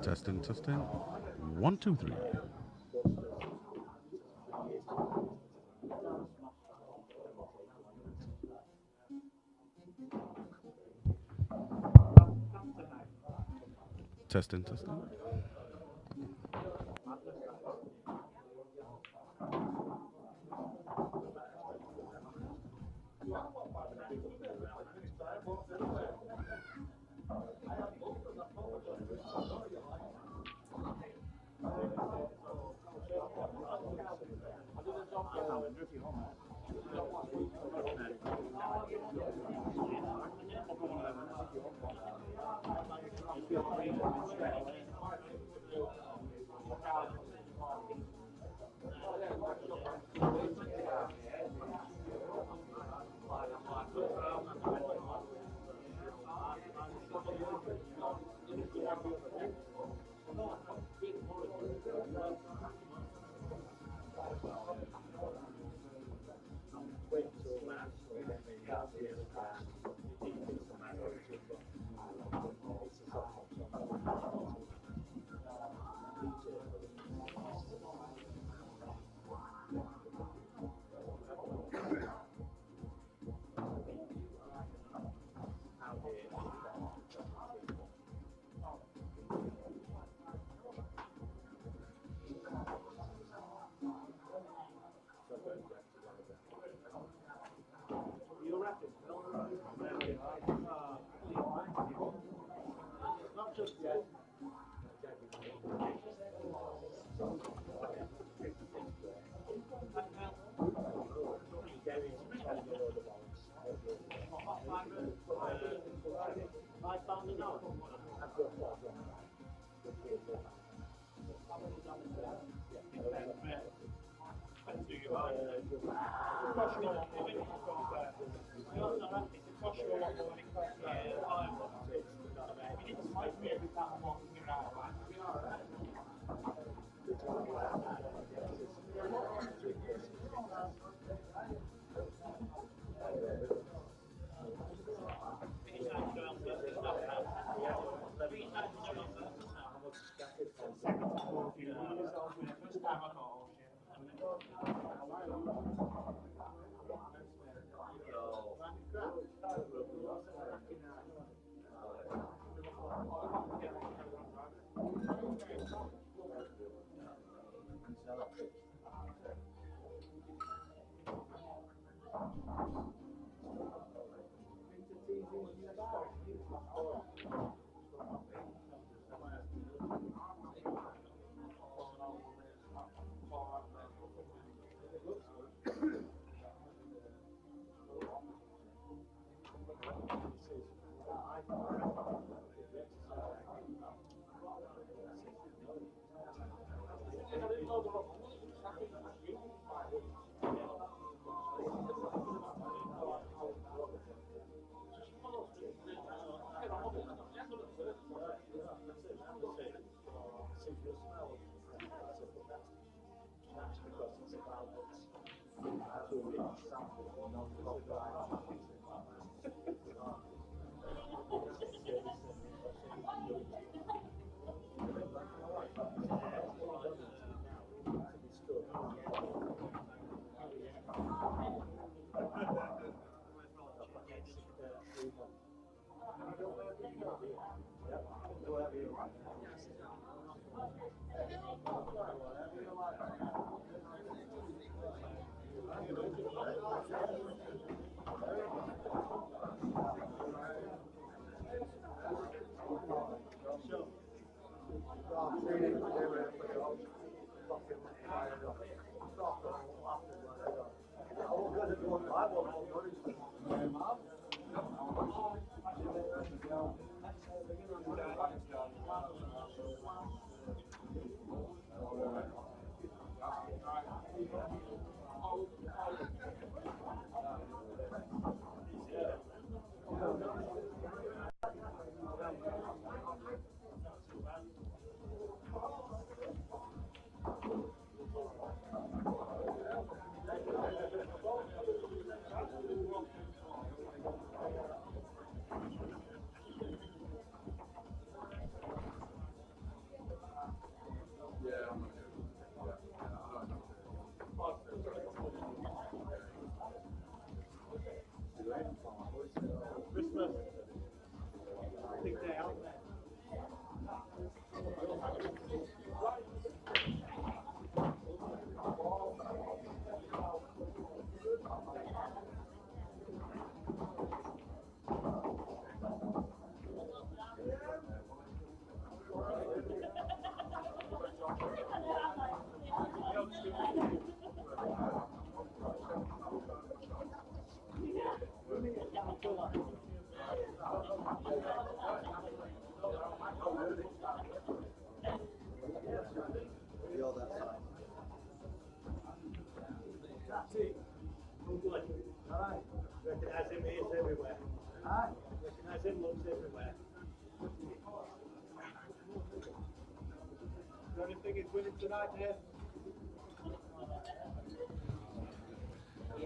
Testing, testing. 1, 2, 3. Testing, testing.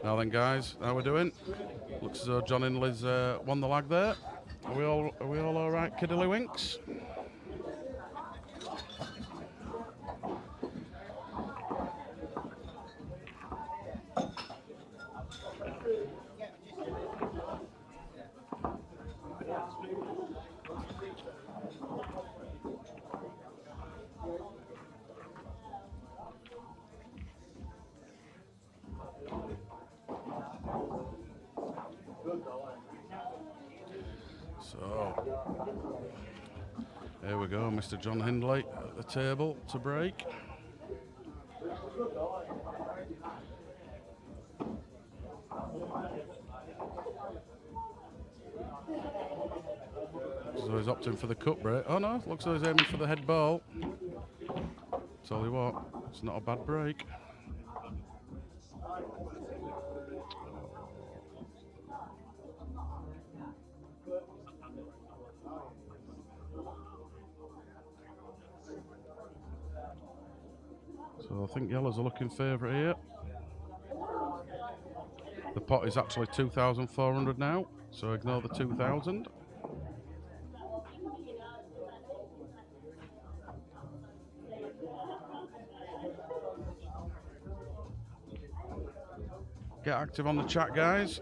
Now then, guys, how we doing? Looks as though John Hindley's won the lag there. Are we all right, Kiddly Winks? So, here we go, Mr. John Hindley at the table to break. So he's opting for the cut break. Oh no, looks like he's aiming for the head ball. Tell you what, it's not a bad break. So I think yellows are looking favourite here. The pot is actually 2,400 now, so ignore the 2,000. Get active on the chat, guys.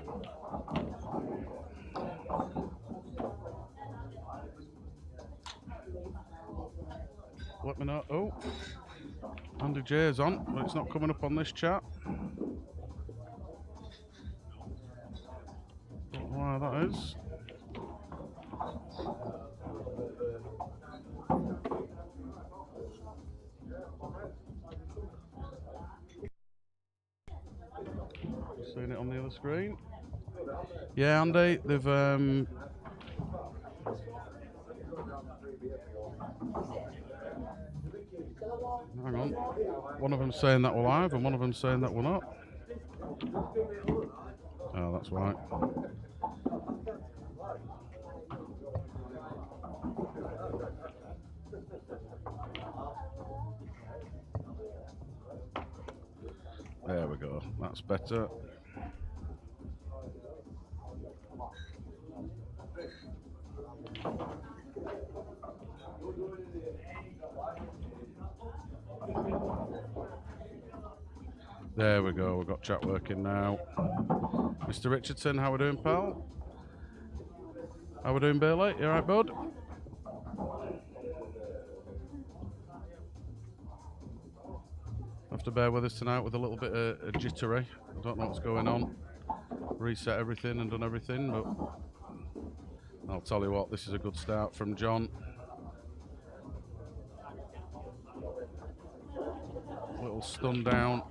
Let me know. Oh, Andy J's on, but it's not coming up on this chat. Don't know why that is. Seeing it on the other screen. Yeah, Andy, they've hang on. One of them's saying that we're live and one of them's saying that we're not. Oh, that's right. There we go. That's better. There we go, we've got chat working now. Mr. Richardson, how we doing, pal? How we doing, Bailey? You alright, bud? Have to bear with us tonight with a little bit of jittery. I don't know what's going on. Reset everything and done everything, but I'll tell you what, this is a good start from John. Little stun down.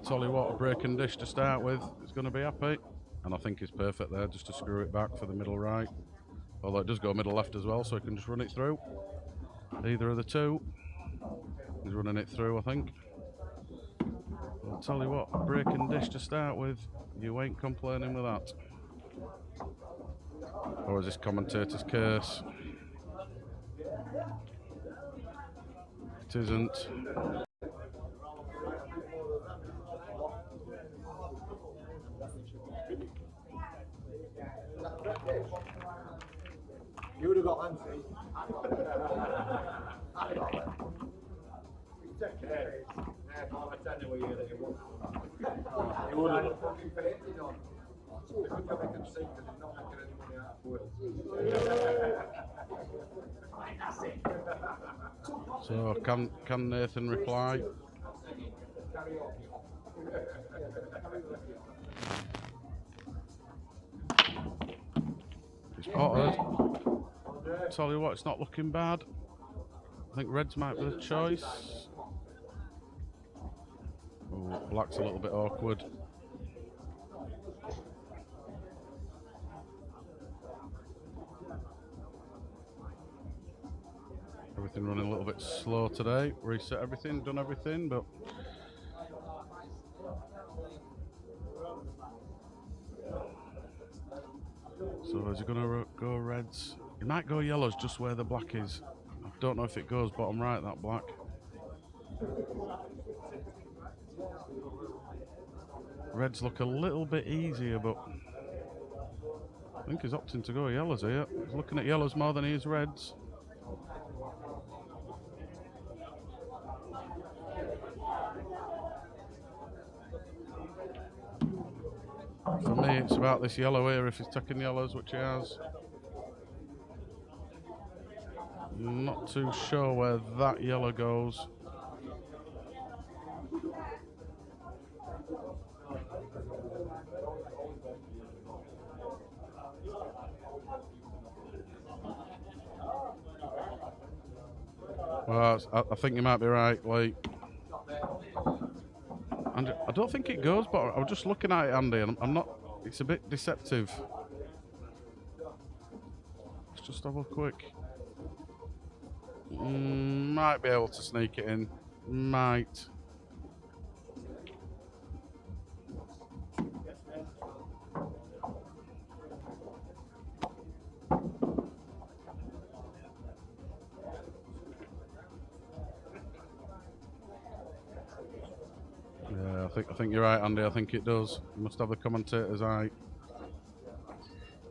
tell you what, a breaking dish to start with is going to be happy. And I think he's perfect there, just to screw it back for the middle right. Although it does go middle left as well, so he can just run it through. Either of the two. He's running it through, I think. I'll tell you what, a breaking dish to start with. You ain't complaining with that. Or is this commentator's curse? It isn't. You would have got Anthony. You would have fucking painted on. The good job I can see because he's not making any money out of Will. So can Nathan reply? It's spotted. Tell you what, it's not looking bad. I think reds might be the choice. Oh, black's a little bit awkward. Everything running a little bit slow today. Reset everything, done everything, but so is he going to go reds? He might go yellows just where the black is. I don't know if it goes bottom right, that black. Reds look a little bit easier, but I think he's opting to go yellows here. He's looking at yellows more than he is reds. For me, it's about this yellow here, if he's taking yellows, which he has. I'm not too sure where that yellow goes. Well, I think you might be right, Lee. And I don't think it goes, but I was just looking at it, Andy, and I'm not. It's a bit deceptive. Let's just have a quick. Might be able to sneak it in. Might. Yeah, I think you're right, Andy. I think it does. You must have the commentator's eye.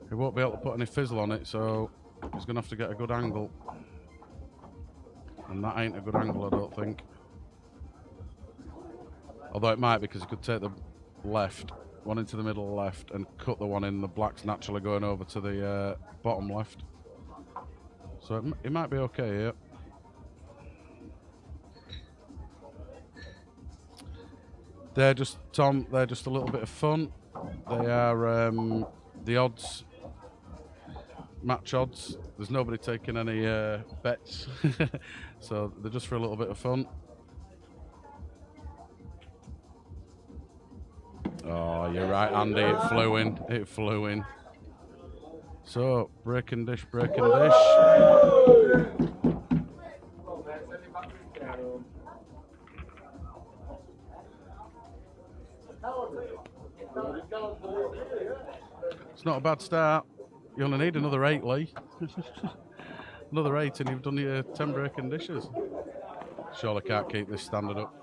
He won't be able to put any fizzle on it, so he's going to have to get a good angle. And that ain't a good angle, I don't think. Although it might, because he could take the left, one into the middle left, and cut the one in. The black's naturally going over to the bottom left. So it might be okay here. They're just, Tom, they're just a little bit of fun. They are the odds, match odds. There's nobody taking any bets. So they're just for a little bit of fun. Oh, you're right, Andy. It flew in. It flew in. So, breaking dish, breaking dish. It's not a bad start. You only need another 8, Lee. Another 8 and you've done your 10 breaking dishes. Surely can't keep this standard up.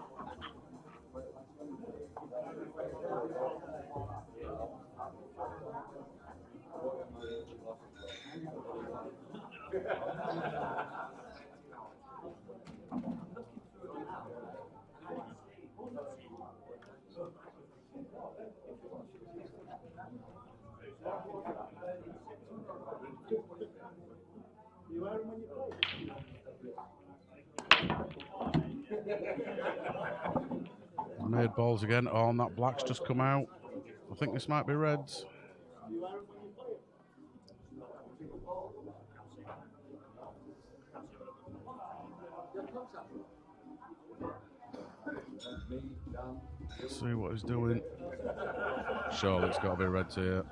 Made balls again. Oh, and that black's just come out. I think this might be reds. See what he's doing. Surely it's got to be reds here.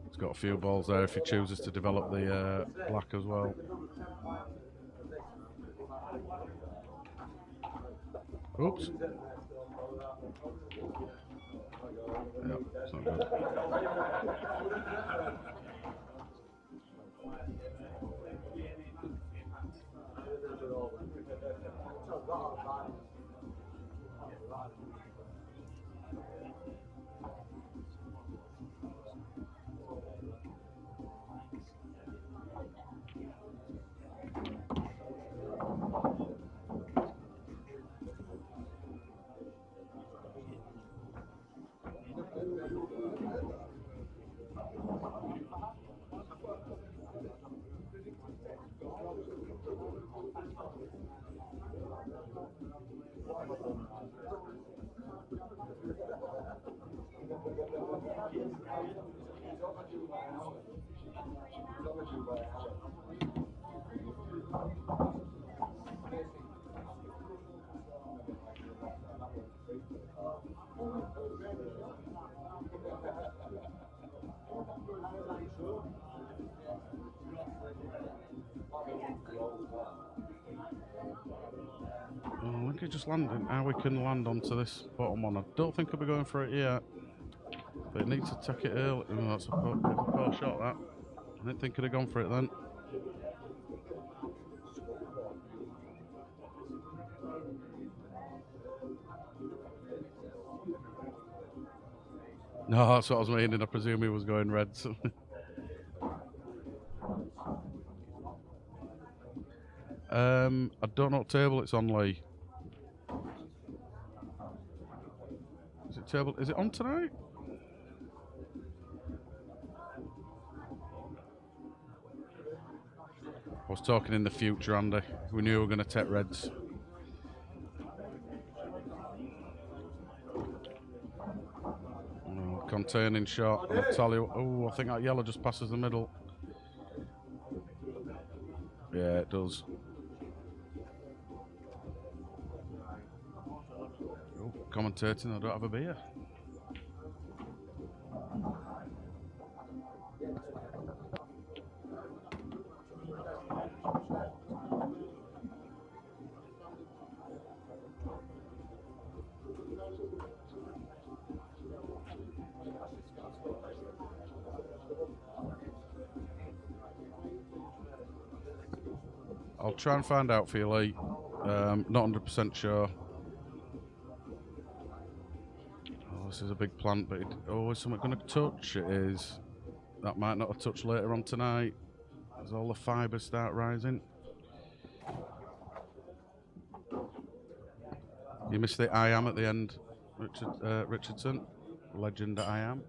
He's got a few balls there if he chooses to develop the black as well. Oops. Yeah, it's not good. I think he's just landing. How we can land onto this bottom one. I don't think I'll be going for it yet. But it needs to take it early. Oh, that's a poor shot, that. I didn't think I'd have gone for it then. No, that's what I was meaning. I presume he was going reds. I don't know what table it's on, Lee. Is it table? Is it on tonight? I was talking in the future, Andy. We knew we were going to take reds. Oh, containing shot. I'll tell you. Oh, I think that yellow just passes the middle. Yeah, it does. Oh, commentating, I don't have a beer. I'll try and find out for you, Lee. Not 100% sure. Oh, this is a big plant, but is something going to touch? It is. That might not have touched later on tonight, as all the fibres start rising. You missed the I am at the end, Richardson. Legend I am.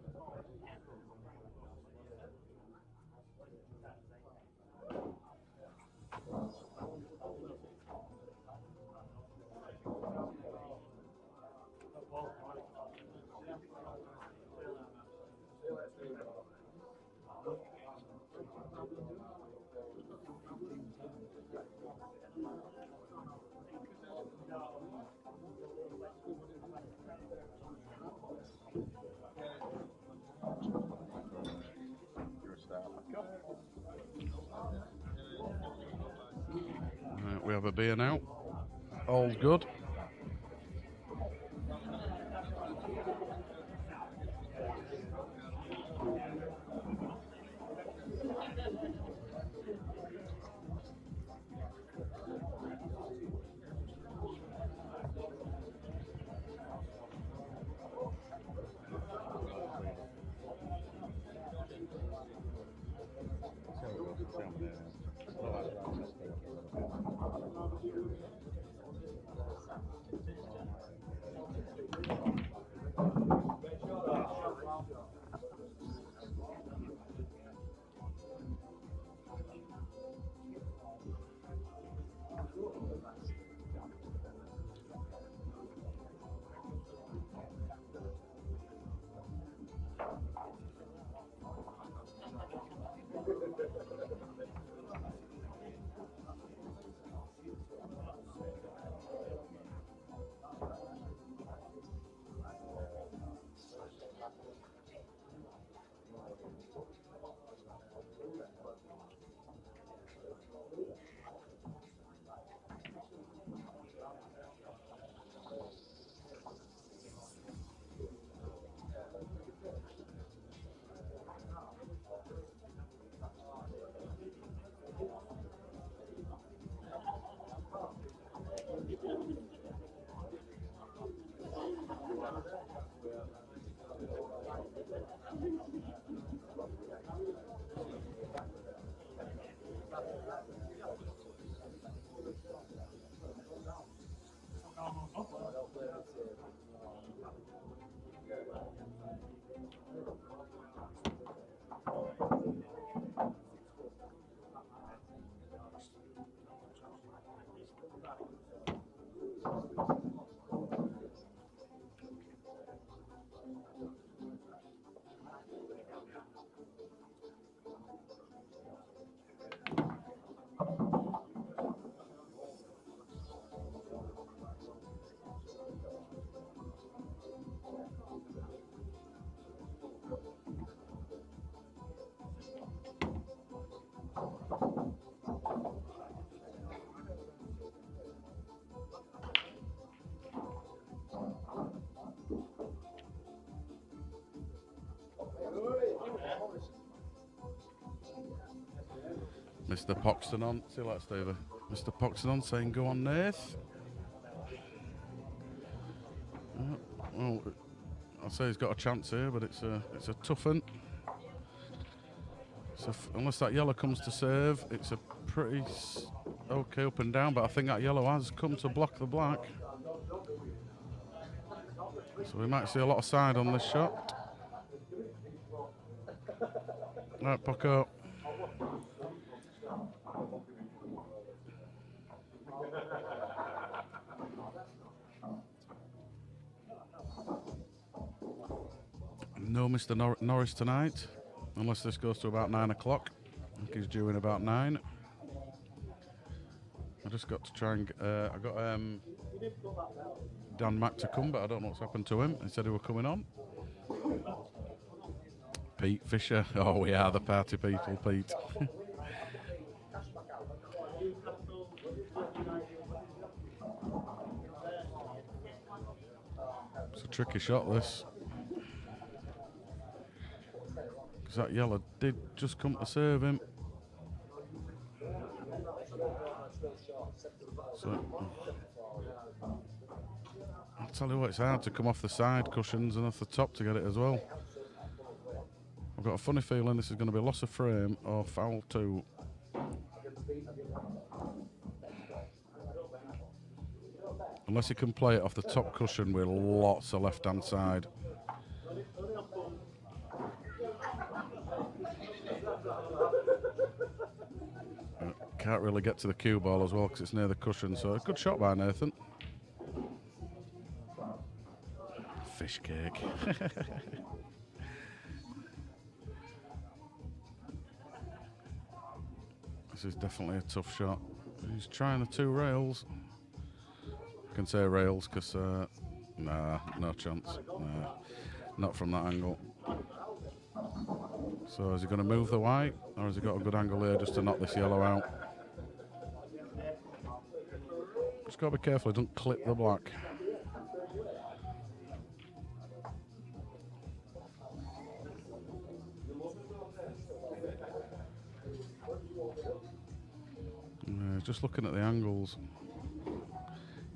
We have a beer now. All's good. Mr. Poxton on. See you later, Stevie. Mr. Poxton on saying, go on, Nath. Well, I'll say he's got a chance here, but it's a tough one. So unless that yellow comes to serve, it's a pretty okay up and down, but I think that yellow has come to block the black. So we might see a lot of side on this shot. Right, Poco. No Mr. Norris tonight, unless this goes to about 9 o'clock. I think he's due in about 9. I just got to try and I got Dan Mack to come, but I don't know what's happened to him. He said he were coming on. Pete Fisher. Oh, we are the party people, Pete. It's a tricky shot, this. Because that yellow did just come to serve him. So, I'll tell you what, it's hard to come off the side cushions and off the top to get it as well. I've got a funny feeling this is going to be loss of frame or foul 2. Unless he can play it off the top cushion with lots of left-hand side. Can't really get to the cue ball as well because it's near the cushion, so a good shot by Nathan. Fish cake. This is definitely a tough shot. He's trying the 2 rails. I can say rails because, nah, no chance. Nah, not from that angle. So is he going to move the white, or has he got a good angle here just to knock this yellow out? Just got to be careful he doesn't clip the black. Just looking at the angles.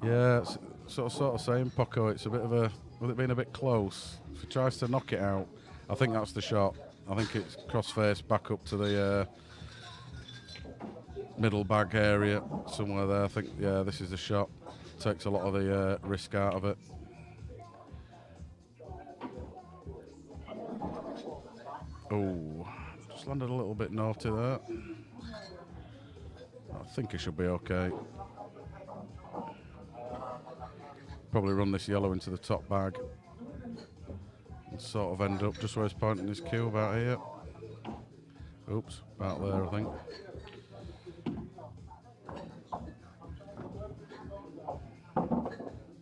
Yeah, it's sort of saying, Poco, it's a bit of a, with it being a bit close, if he tries to knock it out, I think that's the shot. I think it's cross-face back up to the middle bag area, somewhere there. I think, yeah, this is the shot. Takes a lot of the risk out of it. Oh, just landed a little bit naughty there. I think it should be okay. Probably run this yellow into the top bag and sort of end up just where he's pointing his cue, about here. Oops, about there, I think.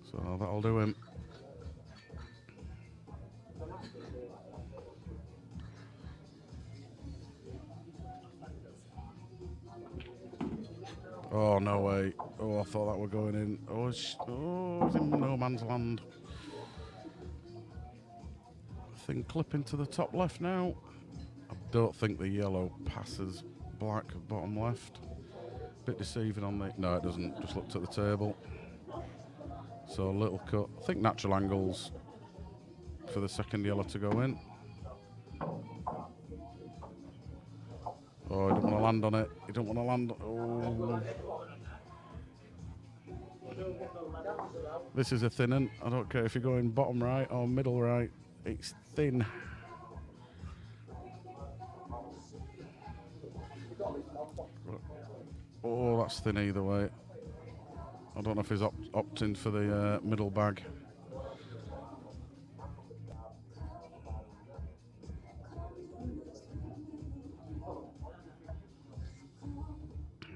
So that'll do him. Oh, no way. Oh, I thought that were going in. Oh, it's in no man's land. Thing clipping to the top left now. I don't think the yellow passes black bottom left. Bit deceiving on the... No, it doesn't. Just looked at the table. So a little cut. I think natural angles for the second yellow to go in. Oh, he don't want to land on it. He don't want to land. Oh. This is a thin one. I don't care if you're going bottom right or middle right. It's thin. Oh, that's thin either way. I don't know if he's opting for the middle bag.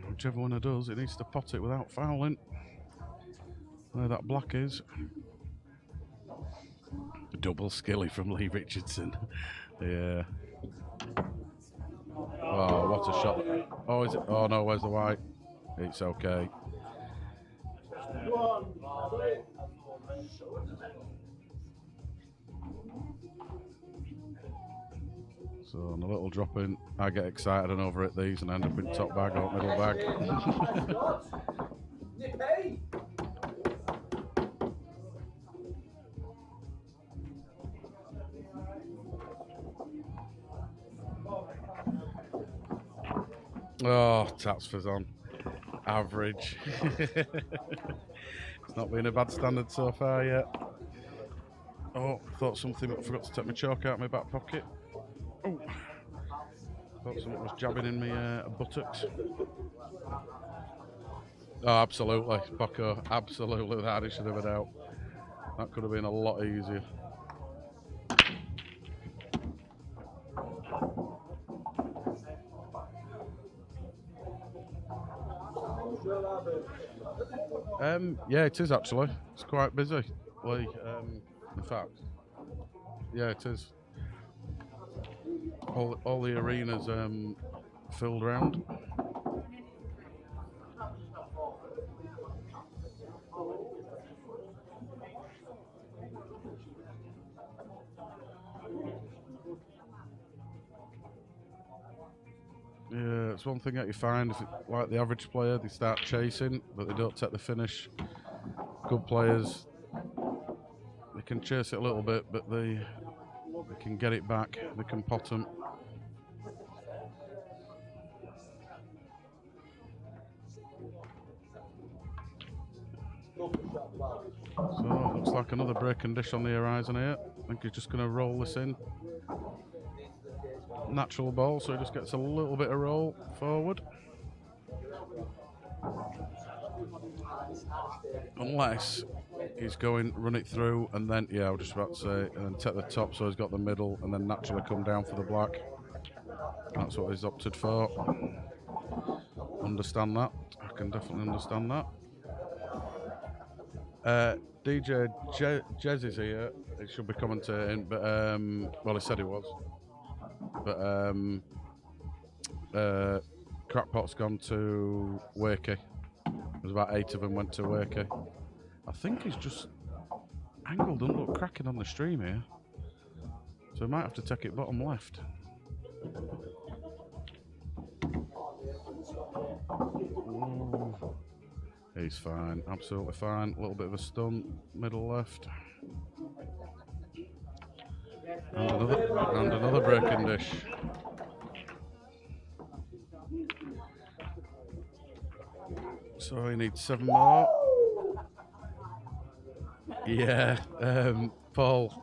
Whichever one it does, it needs to pot it without fouling. Where that black is. Double skilly from Lee Richardson. Yeah. Oh, what a shot. Oh, is it? Oh, no, where's the white? It's okay. So on a little drop in, I get excited and over at these and end up in top bag or middle bag. Oh, Tatsford's on. Average. It's not been a bad standard so far yet. Oh, thought something, I forgot to take my chalk out of my back pocket. Oh, thought something was jabbing in my buttocks. Oh, absolutely, Poco, absolutely, without a shadow of a doubt. That could have been a lot easier. Yeah, it is actually. It's quite busy. Like, in fact, yeah, it is. All the arenas filled round. Yeah, it's one thing that you find, if it, like the average player, they start chasing, but they don't take the finish. Good players, they can chase it a little bit, but they can get it back, they can pot them. So, looks like another break and dish on the horizon here. I think he's just going to roll this in. Natural ball, so he just gets a little bit of roll forward. Unless he's going, run it through, and then, yeah, I was just about to say, and then take the top so he's got the middle, and then naturally come down for the black. That's what he's opted for. Understand that. I can definitely understand that. DJ Jez is here. He should be commentating, but, well, he said he was. But, Crackpot's gone to Wakey. There's about 8 of them went to Wakey. I think he's just angled and look cracking on the stream here. So we might have to take it bottom left. Ooh. He's fine, absolutely fine. A little bit of a stunt, middle left. And another breaking dish. So he needs 7 more. Yeah, Paul,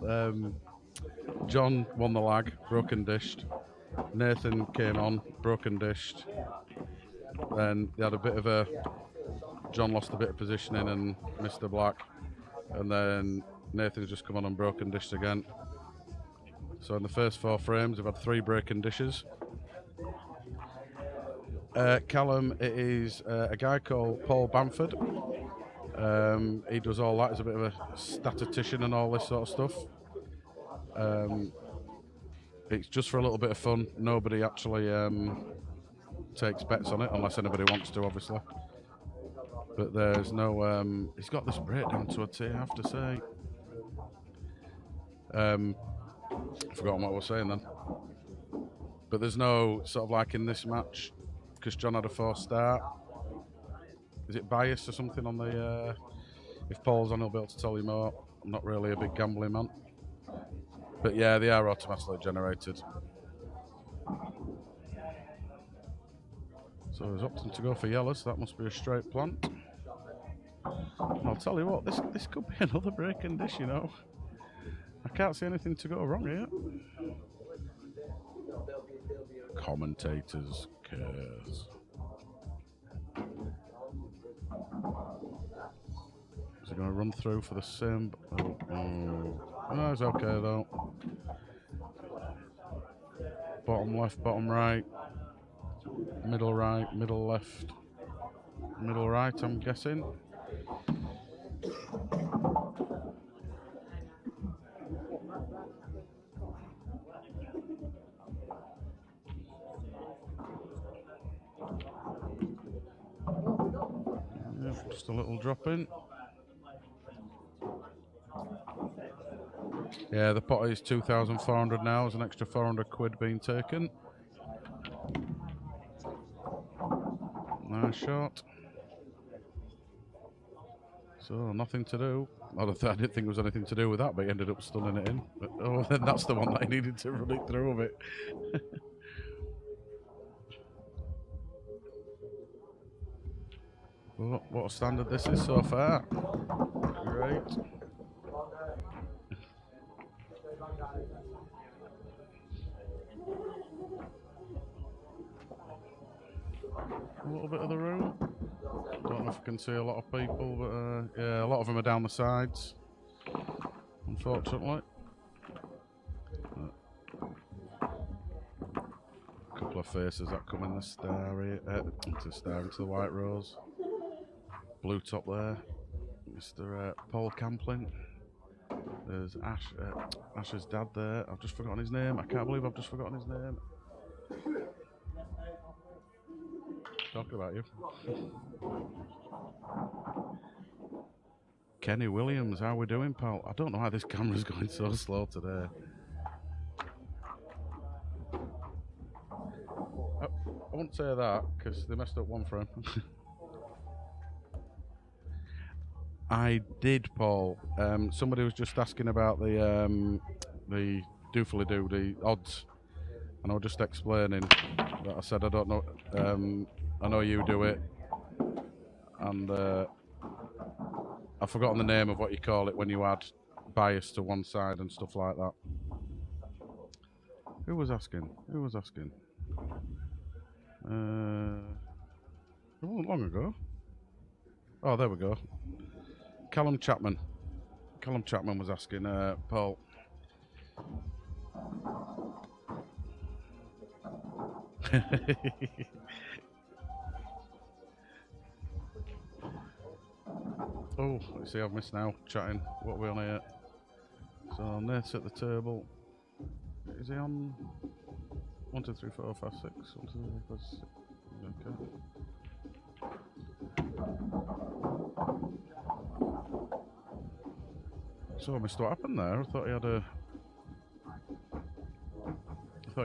John won the lag, broken dished. Nathan came on, broken dished. Then they had a bit of a, John lost a bit of positioning and missed the black. And then Nathan's just come on and broken dished again. So in the first 4 frames, we've had 3 breaking dishes. Callum, it is a guy called Paul Bamford. He does all that. He's a bit of a statistician and all this sort of stuff. It's just for a little bit of fun. Nobody actually takes bets on it, unless anybody wants to, obviously. But there's no... he's got this breakdown to a T, I have to say. Forgotten what I was saying then. But there's no sort of like in this match, because John had a 4 start. Is it biased or something on the... if Paul's on, he'll be able to tell you more. I'm not really a big gambling man. But yeah, they are automatically generated. So he's opting to go for yellow, so that must be a straight plant. And I'll tell you what, this could be another breaking dish, you know. I can't see anything to go wrong here. Commentators cares. Is he going to run through for the same? Oh, no, it's okay though. Bottom left, bottom right, middle left, middle right, I'm guessing. Yep, just a little drop in. Yeah, the pot is 2,400 now. There's an extra 400 quid being taken. Nice shot. So, nothing to do. I didn't think there was anything to do with that, but he ended up stunning it in. But, oh, then that's the one that I needed to run it through a bit. Oh, what a standard this is so far. Great. A little bit of the room. Don't know if I can see a lot of people, but yeah, a lot of them are down the sides, unfortunately. A couple of faces that come in the into the white rose. Blue top there, Mr. Paul Camplin. There's Ash's dad there. I've just forgotten his name. I can't believe I've just forgotten his name. Talking about you. Kenny Williams, how we doing, pal? I don't know why this camera's going so slow today. I won't say that, because they messed up one frame. I did, Paul. Somebody was just asking about the doofily-doo, the odds. And I was just explaining that I said I don't know. I know you do it. And I've forgotten the name of what you call it when you add bias to one side and stuff like that. Who was asking? Who was asking? It wasn't long ago. Oh, there we go. Callum Chapman. Callum Chapman was asking Paul. Oh, let's see, I've missed now. Chatting. What are we on here? So, Nate's at the table. Is he on 1, 2, 3, 4, 5, 6? 1, 2, 3, 4, 5, 6. Okay. So I missed what happened there. I thought he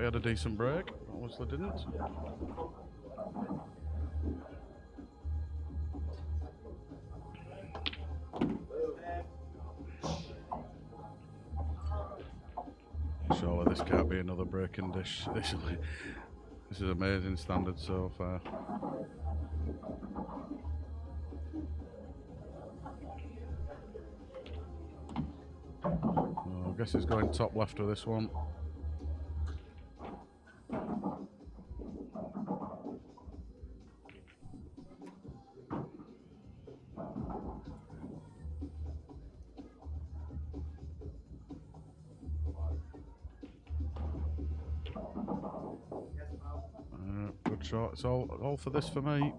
had a decent break. Obviously didn't. Surely this can't be another breaking dish. This is amazing standard so far. I guess he's going top left with this one. Good shot. It's all for this for me.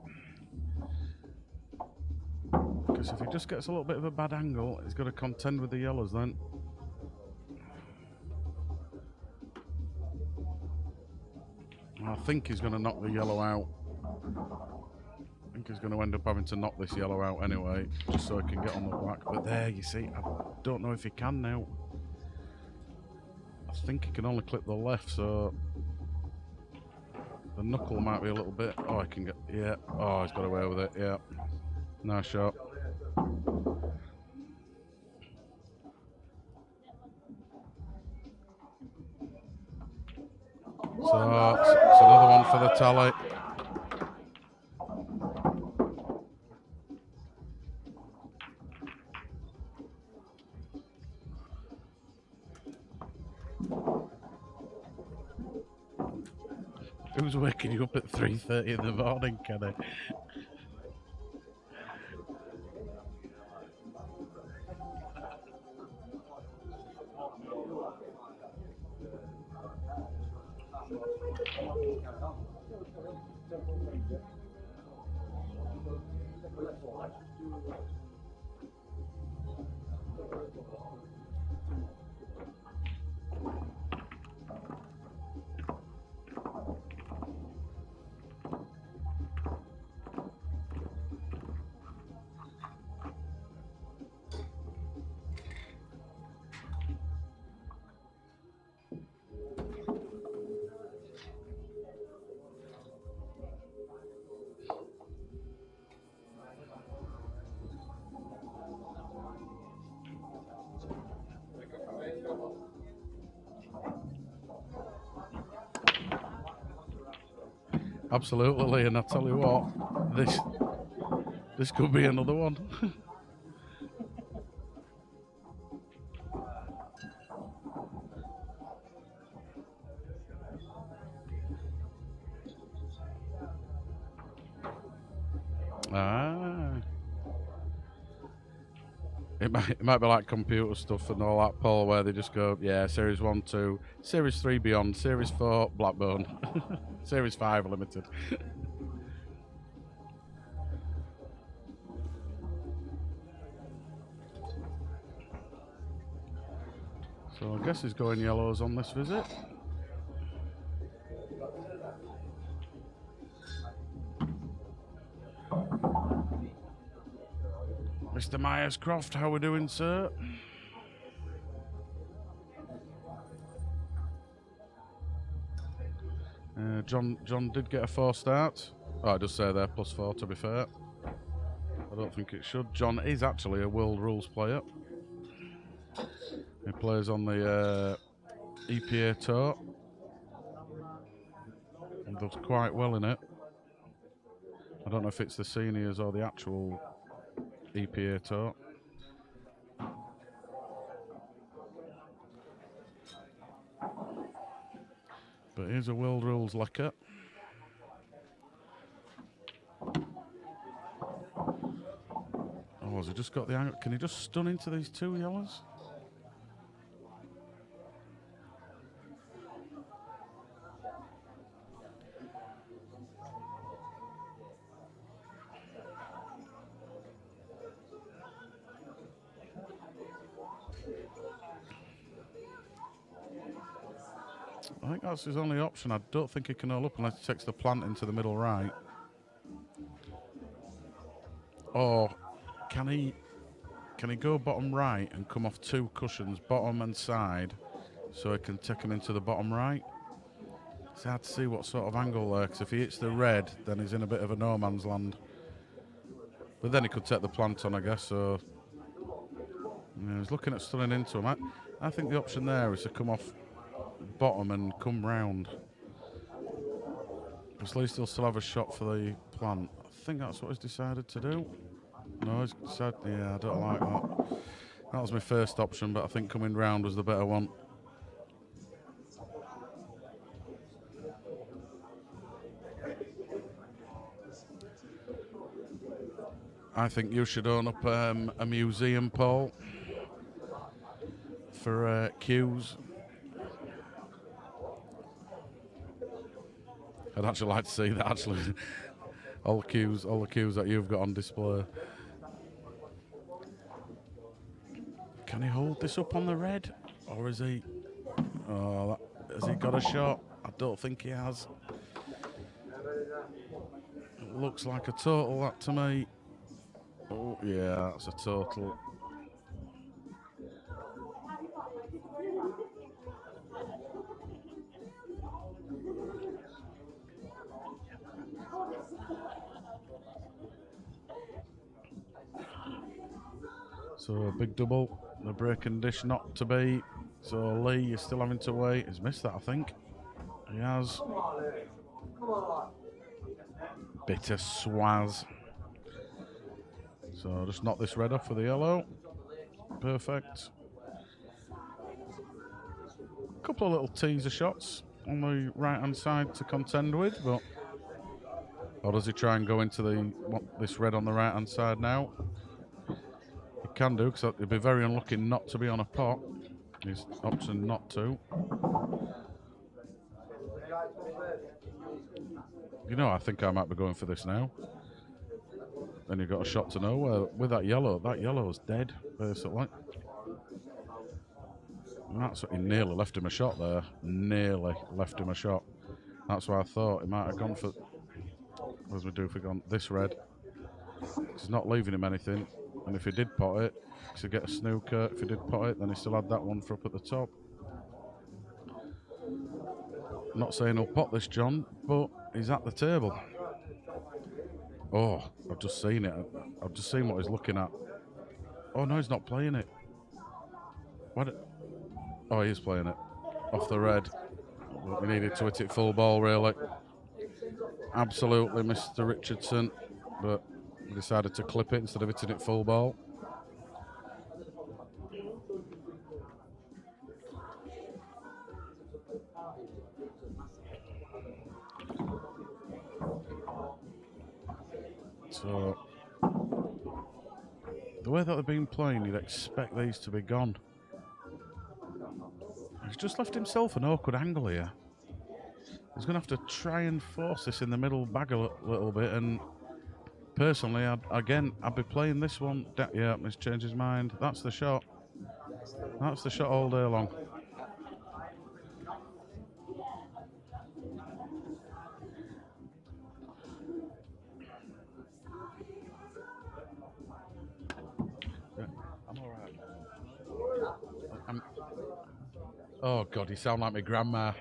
Because if he just gets a little bit of a bad angle, he's got to contend with the yellows then. I think he's going to knock the yellow out. I think he's going to end up having to knock this yellow out anyway, just so he can get on the black. But there, you see, I don't know if he can now. I think he can only clip the left, so the knuckle might be a little bit. Oh, I can get, yeah. Oh, he's got away with it, yeah. Nice shot. So it's another one for the tally. Who's waking you up at 3:30 in the morning, Kenny? Absolutely, Lee, and I tell you what, this could be another one. It might be like computer stuff and all that, Paul, where they just go, yeah, Series 1, 2, Series 3 beyond, Series 4 Blackbone, Series 5 limited. So I guess he's going yellows on this visit. Mr. Myers-Croft, how we doing, sir? John did get a 4 start. Oh, I just say there, +4 to be fair. I don't think it should. John is actually a World Rules player. He plays on the EPA Tour and does quite well in it. I don't know if it's the seniors or the actual EPA Tour. But here's a World Rules lacquer. Oh, has he just got the angle? Can he just stun into these 2 yellows? I think that's his only option. I don't think he can hold up unless he takes the plant into the middle right. Or can he go bottom right and come off 2 cushions, bottom and side, so he can take him into the bottom right? It's hard to see what sort of angle there, because if he hits the red, then he's in a bit of a no man's land. But then he could take the plant on, I guess, so... Yeah, he's looking at stunning into him. I think the option there is to come off bottom and come round. At least he'll still have a shot for the plant. I think that's what he's decided to do. No, he's decided... Yeah, I don't like that. That was my first option, but I think coming round was the better one. I think you should own up a museum, Paul, for cues. I'd actually like to see that, actually. all the cues that you've got on display. Can he hold this up on the red? Or is he... Oh, has he got a shot? I don't think he has. It looks like a total, that to me. Oh, yeah, that's a total. So a big double, the break and dish not to be. So Lee is still having to wait. He's missed that, I think. He has. Bitter swaz. So just knock this red off with the yellow. Perfect. A couple of little teaser shots on the right hand side to contend with, but or does he try and go into this red on the right hand side now? He can do, because it'd be very unlucky not to be on a pot. His option not to. You know, I think I might be going for this now. Then you've got a shot to nowhere. With that yellow is dead, basically. And that's what he nearly left him a shot there. Nearly left him a shot. That's why I thought he might have gone for... What does we do if we gone this red? He's not leaving him anything. And if he did pot it, he'd get a snooker. If he did pot it, then he still had that one for up at the top. I'm not saying he'll pot this, John, but he's at the table. Oh, I've just seen it. I've just seen what he's looking at. Oh, no, he's not playing it. What? Oh, he is playing it. Off the red. We needed to hit it full ball, really. absolutely, Mr. Richardson, but we decided to clip it instead of hitting it full ball. So, the way that they've been playing, you'd expect these to be gone. He's just left himself an awkward angle here. He's going to have to try and force this in the middle bag a little bit, and personally, I'd be playing this one. Yeah, he's changed his mind. That's the shot. That's the shot all day long. I'm all right. Oh, God, you sound like my grandma.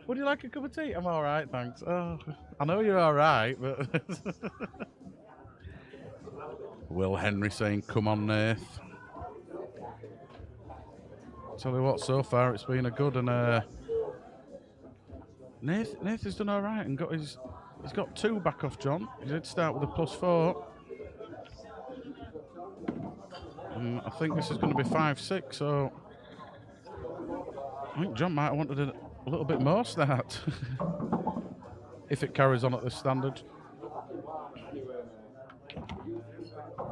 Would you like a cup of tea? I'm all right, thanks. Oh, I know you're all right, but... Will Henry saying, come on, Nath. Tell you what, so far it's been a good, and Nath has done all right and he's got 2 back off John. He did start with a +4. And I think this is going to be 5-6, so I think John might have wanted a little bit more start if it carries on at this standard.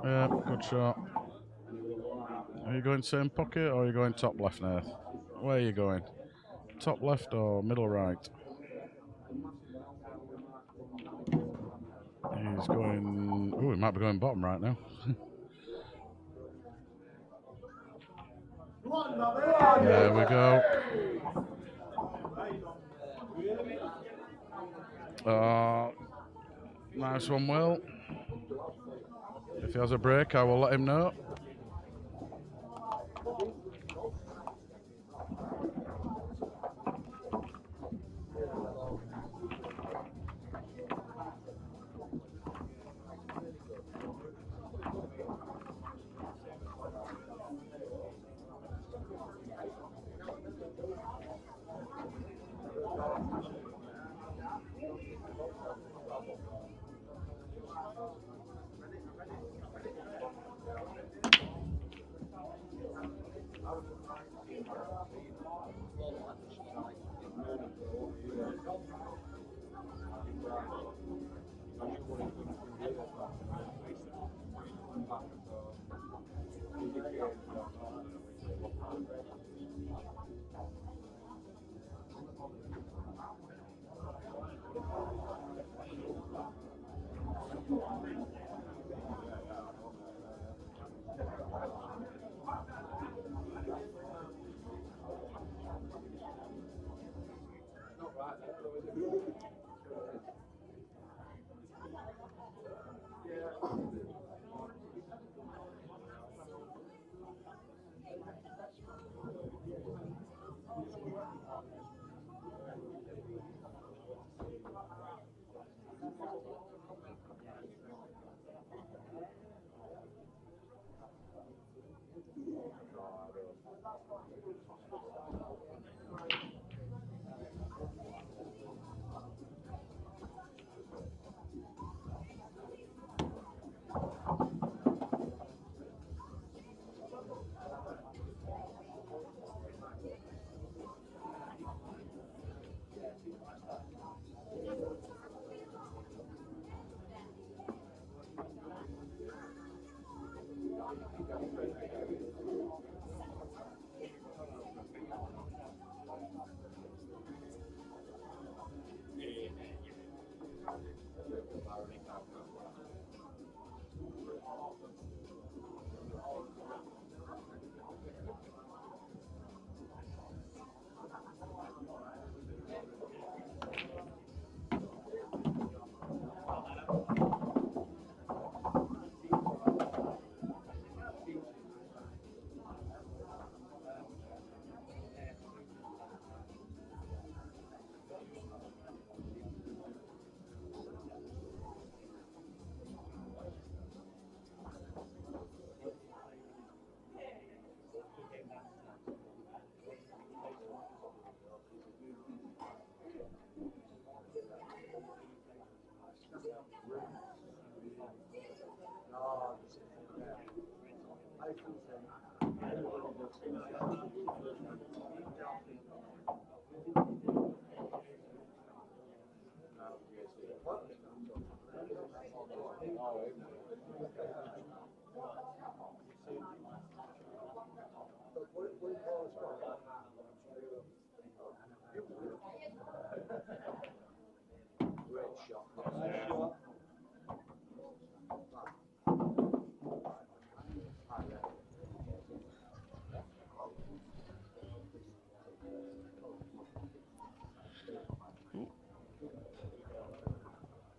Yeah, good shot. Are you going same pocket or are you going top left, Nath? Where are you going? Top left or middle right? He's going... Oh, he might be going bottom right now. There we go. Nice one, Will. If he has a break, I will let him know.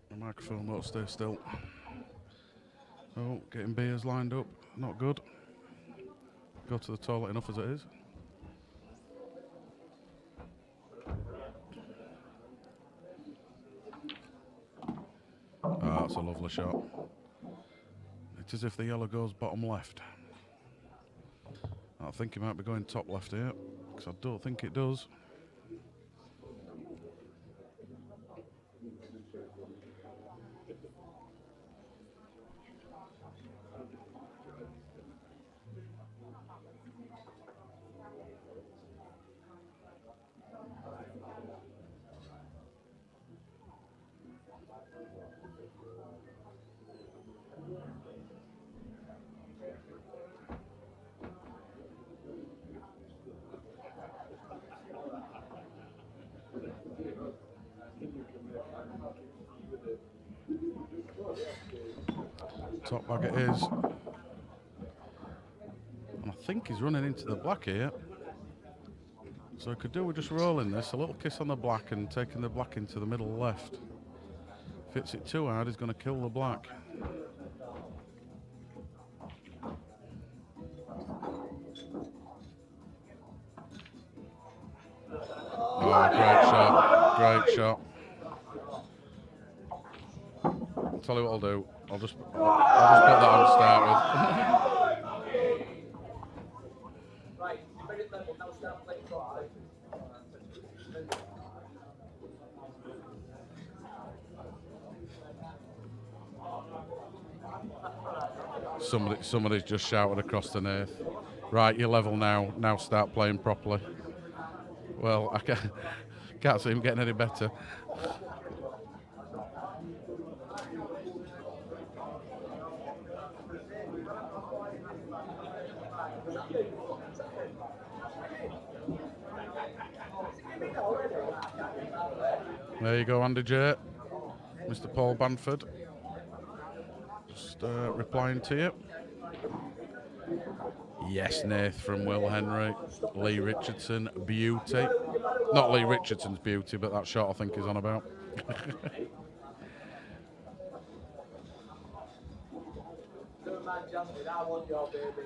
The microphone won't stay still. Oh, getting beers lined up. Not good. Go to the toilet enough as it is. Ah, that's a lovely shot. It's as if the yellow goes bottom left. I think he might be going top left here, because I don't think it does. Top bag it is. And I think he's running into the black here. So he could do with just rolling this, a little kiss on the black and taking the black into the middle left. If hits it too hard, he's going to kill the black. Oh, great shot, great shot. I'll tell you what I'll do. I'll just put that on to start with. Right, bring it level, now start playing properly. Somebody's just shouted across the Nath. Right, you're level now. Now start playing properly. Well, I can't see him getting any better. There you go, Andy J. Mr. Paul Bamford. Just replying to you. Yes, Nath from Will Henry. Lee Richardson, beauty. Not Lee Richardson's beauty, but that shot I think he's on about.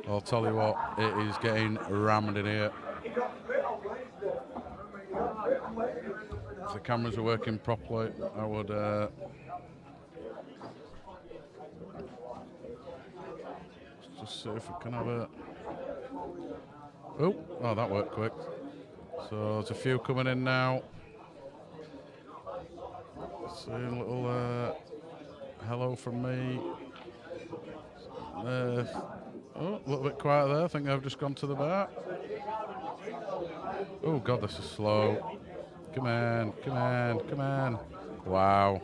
I'll tell you what, it is getting rammed in here. If the cameras were working properly, I would just see if we can have a... Oh, that worked quick. So there's a few coming in now. Seeing a little hello from me. Oh, a little bit quiet there. I think I've just gone to the bar. Oh, God, this is slow. Come on, come on, come on. Wow.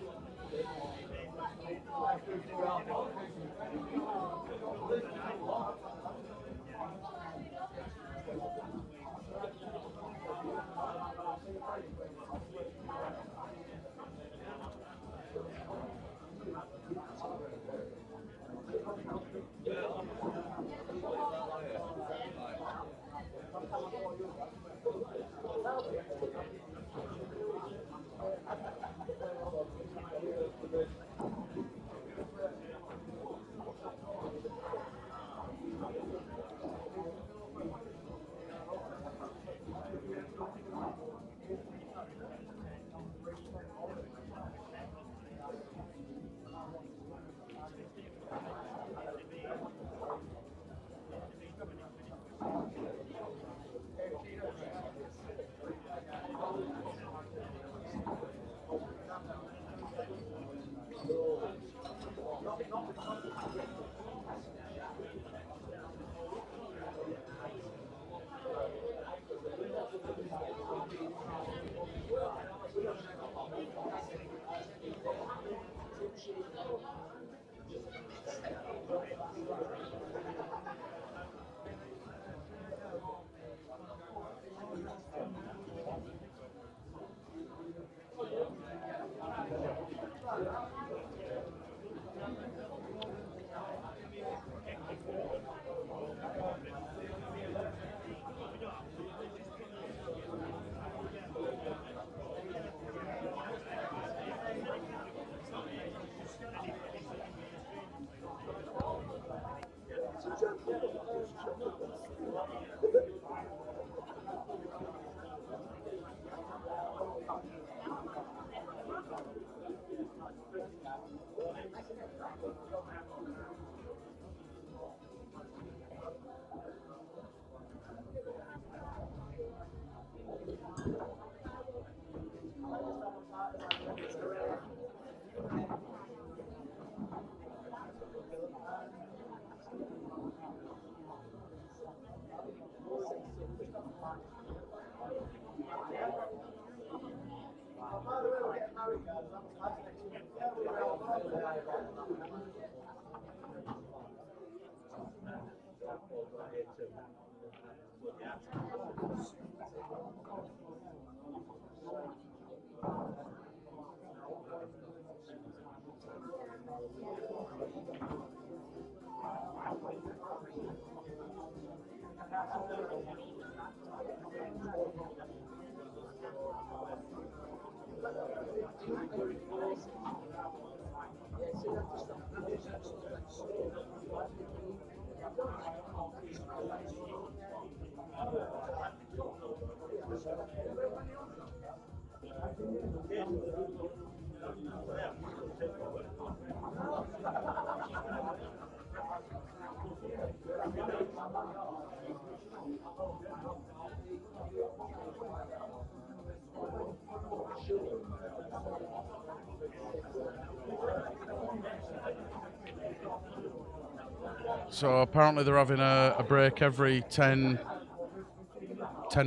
So apparently they're having a break every 10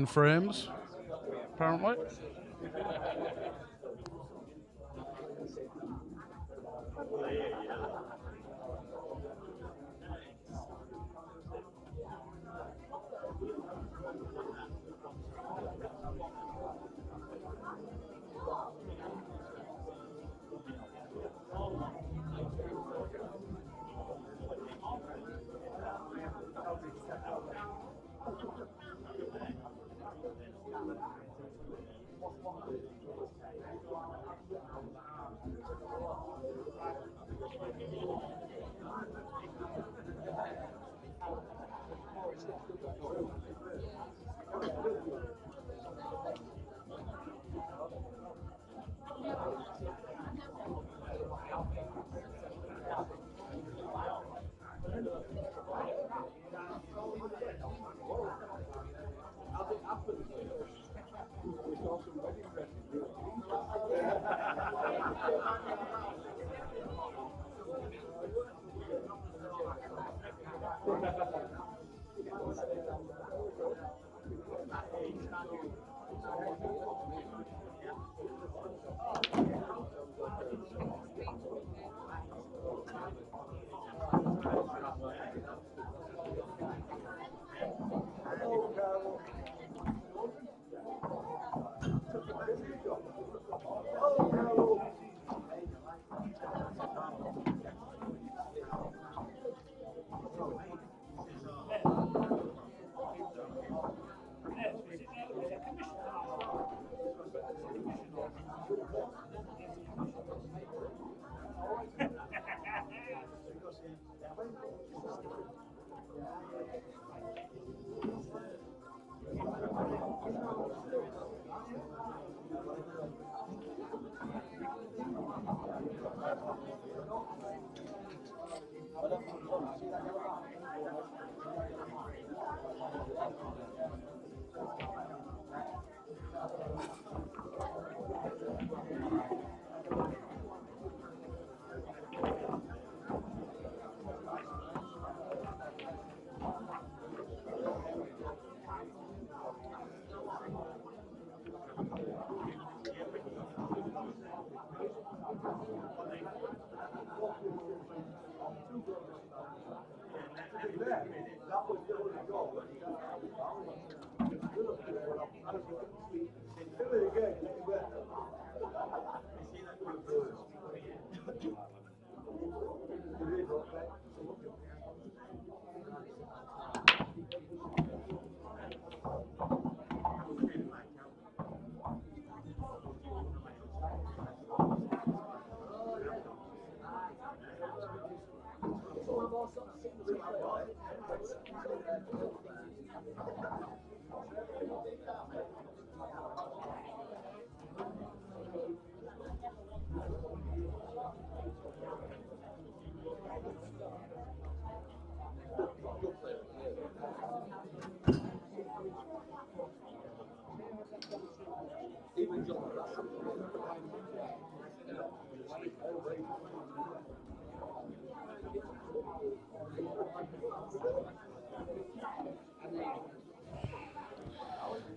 frames, apparently.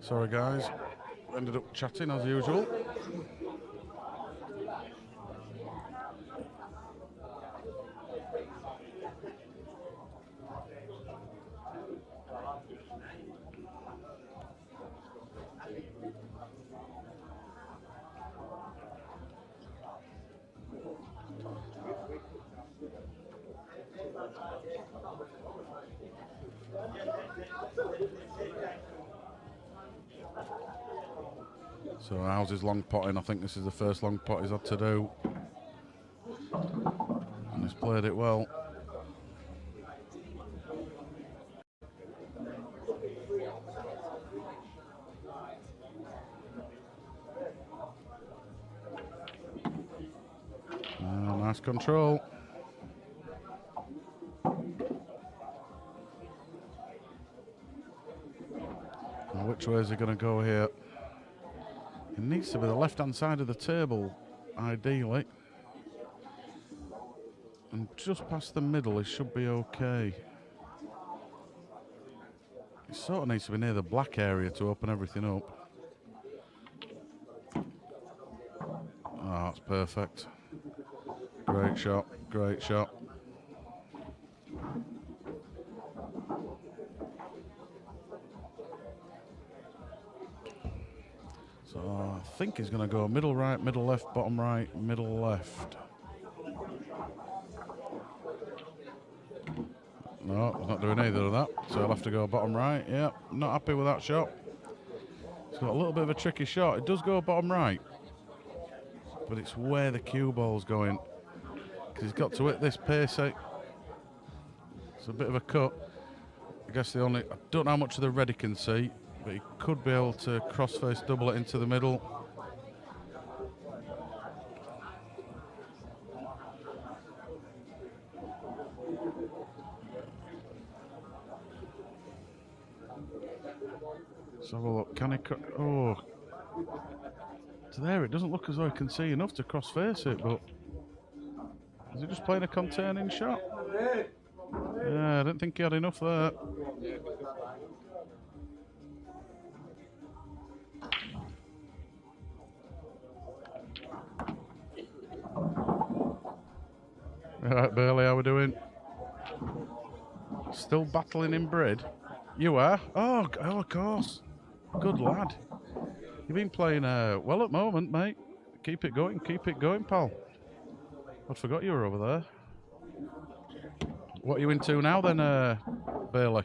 Sorry guys, ended up chatting as usual. So how's his long potting? I think this is the first long pot he's had to do. And he's played it well. Nice control. Now which way is he going to go here? It needs to be the left-hand side of the table, ideally. And just past the middle, he should be okay. He sort of needs to be near the black area to open everything up. Oh, that's perfect. Great shot, great shot. So I think he's going to go middle right, middle left, bottom right, middle left. No, he's not doing either of that, so he'll have to go bottom right. Yeah, not happy with that shot. He's got a little bit of a tricky shot. It does go bottom right, but it's where the cue ball's going. Because he's got to hit this pace. It's a bit of a cut. I guess I don't know how much of the red he can see, but he could be able to cross-face double it into the middle. Let's have a look. Can he oh. To there, it doesn't look as though he can see enough to cross-face it, but is he just playing a containing shot? Yeah, I didn't think he had enough there. Alright, Burley, how we doing? Still battling in Brid? You are? Oh, of course. Good lad. You've been playing well at the moment, mate. Keep it going, pal. I forgot you were over there. What are you into now then, Bailey?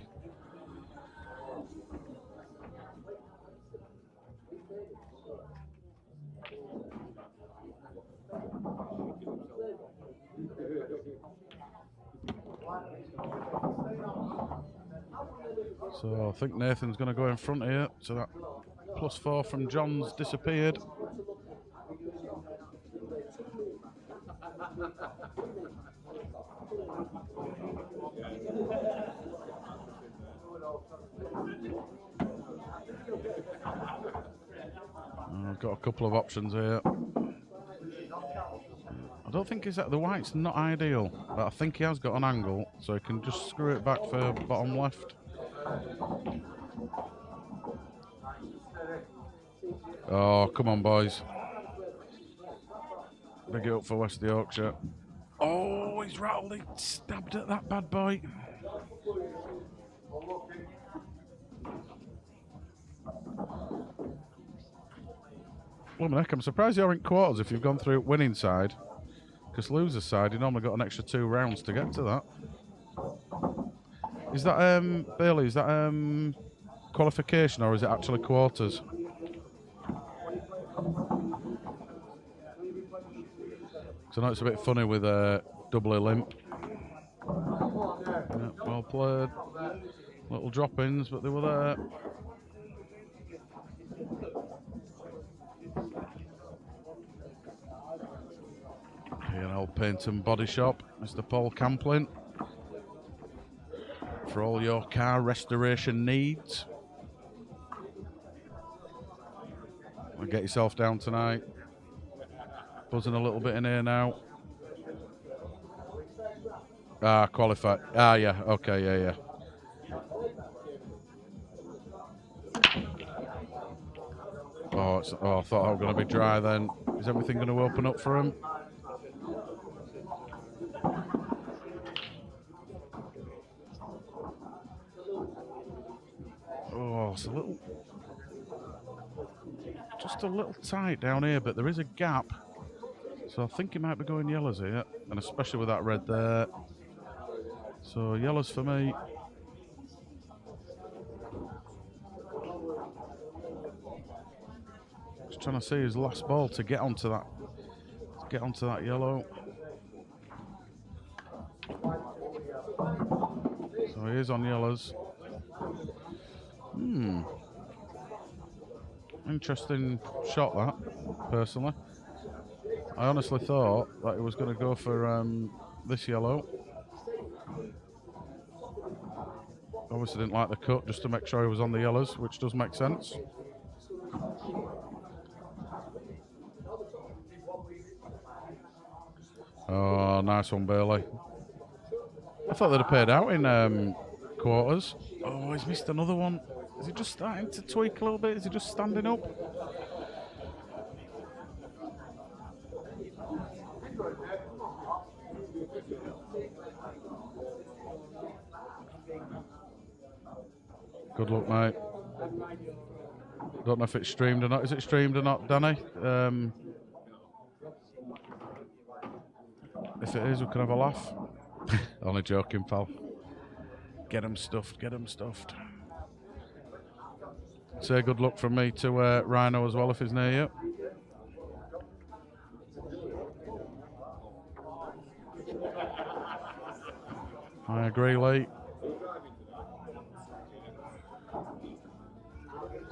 So I think Nathan's going to go in front here. So that +4 from John's disappeared. I've got a couple of options here. I don't think the white's not ideal, but I think he has got an angle, so he can just screw it back for bottom left. Oh, come on, boys. Big it up for West Yorkshire. Oh, he's rattled it, stabbed at that bad boy. Well, heck, I'm surprised you're in quarters if you've gone through winning side. Because loser's side, you normally got an extra 2 rounds to get to that. Is that, Bailey, is that qualification or is it actually quarters? So I know it's a bit funny with double limp. Yeah, well played. Little drop-ins, but they were there. P&L Paint and Body Shop, Mr. Paul Camplin. For all your car restoration needs. Well, get yourself down tonight. Buzzing a little bit in here now. Qualify. Yeah, okay, yeah. Oh, I thought I was going to be dry then. Is everything going to open up for him? Oh, it's just a little tight down here, but there is a gap. So I think he might be going yellows here, and especially with that red there. So yellows for me. Just trying to see his last ball to get onto that. Yellow. So he is on yellows. Interesting shot that, personally. I honestly thought that he was going to go for this yellow. Obviously didn't like the cut just to make sure he was on the yellows, which does make sense. Oh, nice one, Bailey. I thought they'd have paid out in quarters. Oh, he's missed another one. Is he just starting to tweak a little bit? Is he just standing up? Good luck, mate. Don't know if it's streamed or not. Is it streamed or not, Danny? If it is, we can have a laugh. Only joking, pal. Get him stuffed, get him stuffed. Say good luck from me to Rhino as well if he's near you. I agree, Lee.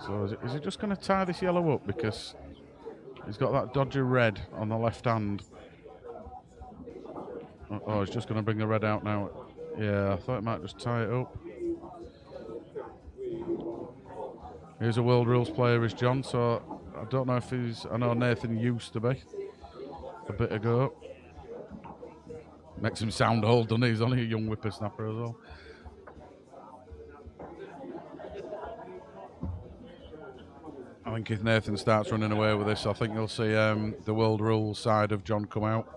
So is he just going to tie this yellow up because he's got that dodgy red on the left hand? Oh, he's just going to bring the red out now. Yeah, I thought he might just tie it up. He's a World Rules player, is John, so I don't know if he's... I know Nathan used to be a bit ago. Makes him sound old, doesn't he? He's only a young whippersnapper as well. I think if Nathan starts running away with this, I think you'll see the World Rules side of John come out.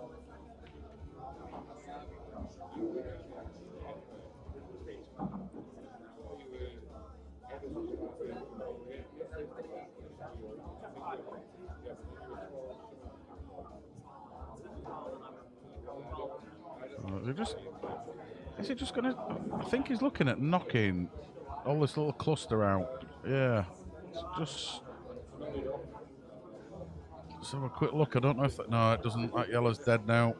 Is he just going to... I think he's looking at knocking all this little cluster out. Yeah. It's just... Let's have a quick look. I don't know if... No, it doesn't. That yellow's dead now.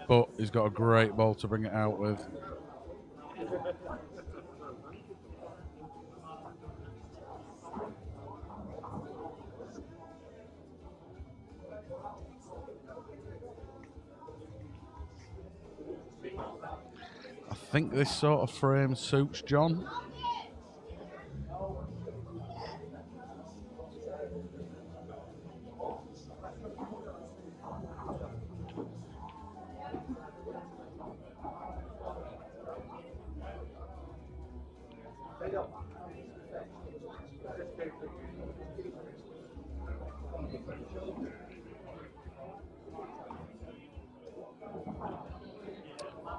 But he's got a great ball to bring it out with. I think this sort of frame suits John.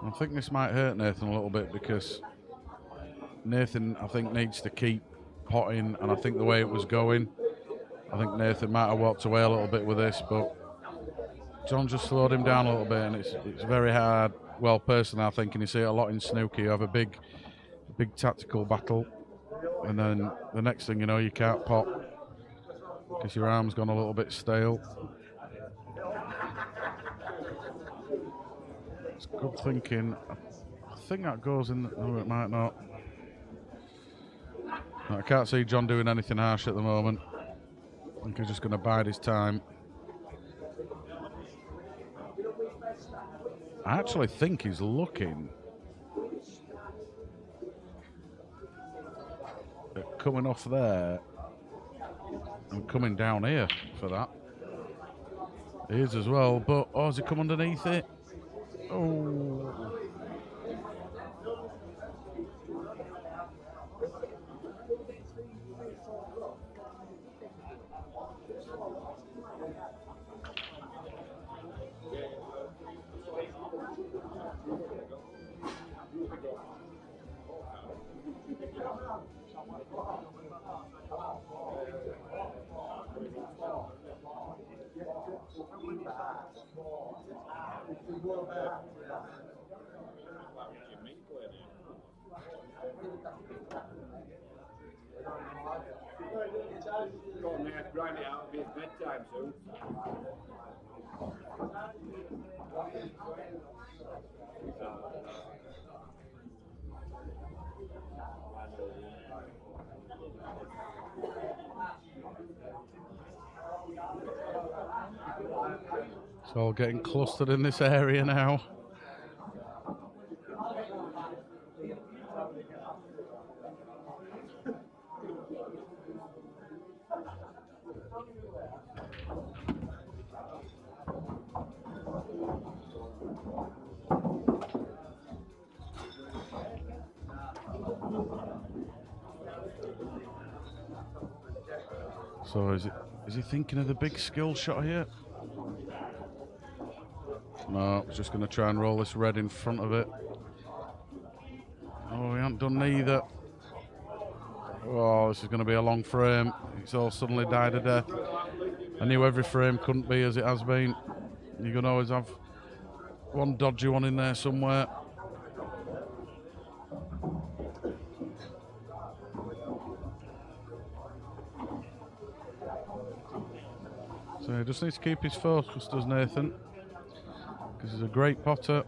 I think this might hurt Nathan a little bit because Nathan, I think, needs to keep potting, and I think the way it was going, I think Nathan might have walked away a little bit with this, but John just slowed him down a little bit, and it's very hard. Well, personally, I think, and you see it a lot in snooker, you have a big tactical battle, and then the next thing you know, you can't pot because your arm's gone a little bit stale. It's good thinking. I think that goes in. No, it might not. I can't see John doing anything harsh at the moment. I think he's just going to bide his time. I actually think he's looking at coming off there and coming down here for that. He is as well, but oh, has he come underneath it? Oh. Go on there, grind it out, it'll be his bedtime soon. It's all getting clustered in this area now. So is he thinking of the big skill shot here? No, he's just going to try and roll this red in front of it. Oh, he hasn't done neither. Oh, this is going to be a long frame. It's all suddenly died a death. I knew every frame couldn't be as it has been. You're going to always have one dodgy one in there somewhere. So he just needs to keep his focus, does Nathan? Because he's a great potter.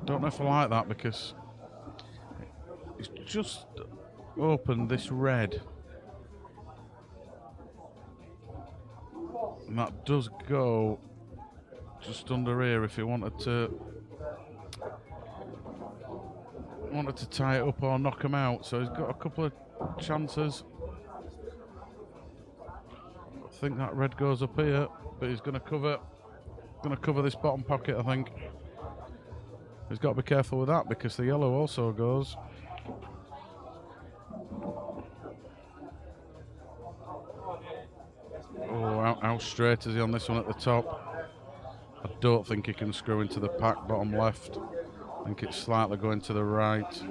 Don't know if I like that because he's just opened this red. And that does go just under here if he wanted to tie it up or knock him out. So he's got a couple of chances. I think that red goes up here, but he's going to cover this bottom pocket, I think. He's got to be careful with that because the yellow also goes. Oh, how straight is he on this one at the top? I don't think he can screw into the pack bottom left. I think it's slightly going to the right.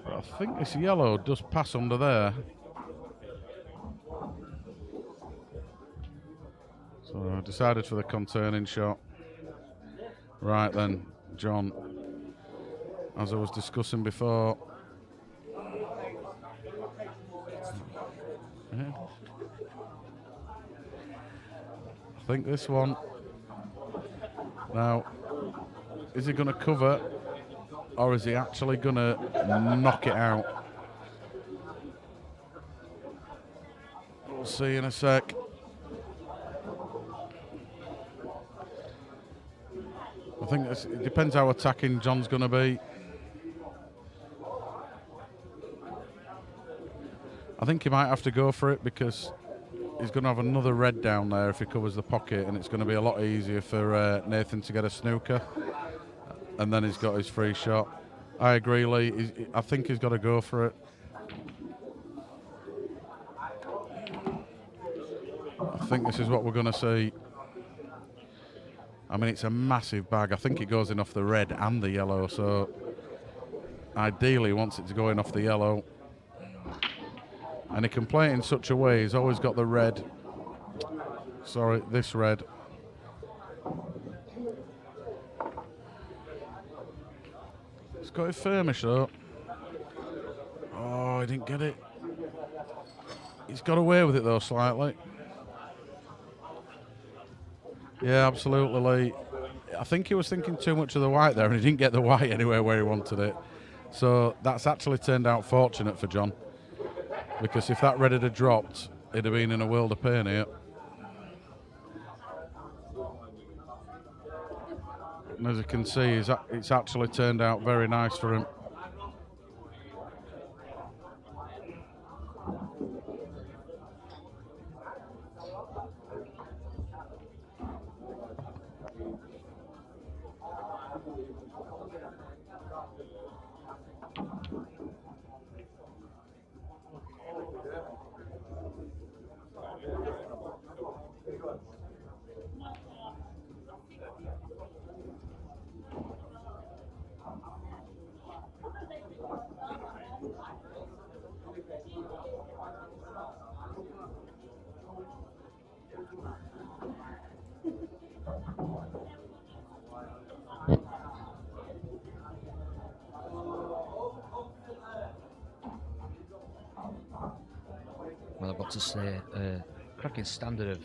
But I think this yellow does pass under there. So I decided for the conturning shot. Right then, John, as I was discussing before. I think this one. Now, is he going to cover or is he actually going to knock it out? We'll see in a sec. I think it depends how attacking John's going to be. I think he might have to go for it because he's going to have another red down there if he covers the pocket, and it's going to be a lot easier for Nathan to get a snooker. And then he's got his free shot. I agree, Lee. I think he's got to go for it. I think this is what we're going to see. I mean, it's a massive bag. I think it goes in off the red and the yellow, so ideally he wants it to go in off the yellow. And he can play it in such a way, he's always got the red. Sorry, this red. He's got it firmish though. Oh, he didn't get it. He's got away with it though, slightly. Yeah, absolutely, Lee. I think he was thinking too much of the white there, and he didn't get the white anywhere where he wanted it. So that's actually turned out fortunate for John. Because if that red had dropped, he'd have been in a world of pain here. And as you can see, it's actually turned out very nice for him. I've got to say, cracking standard of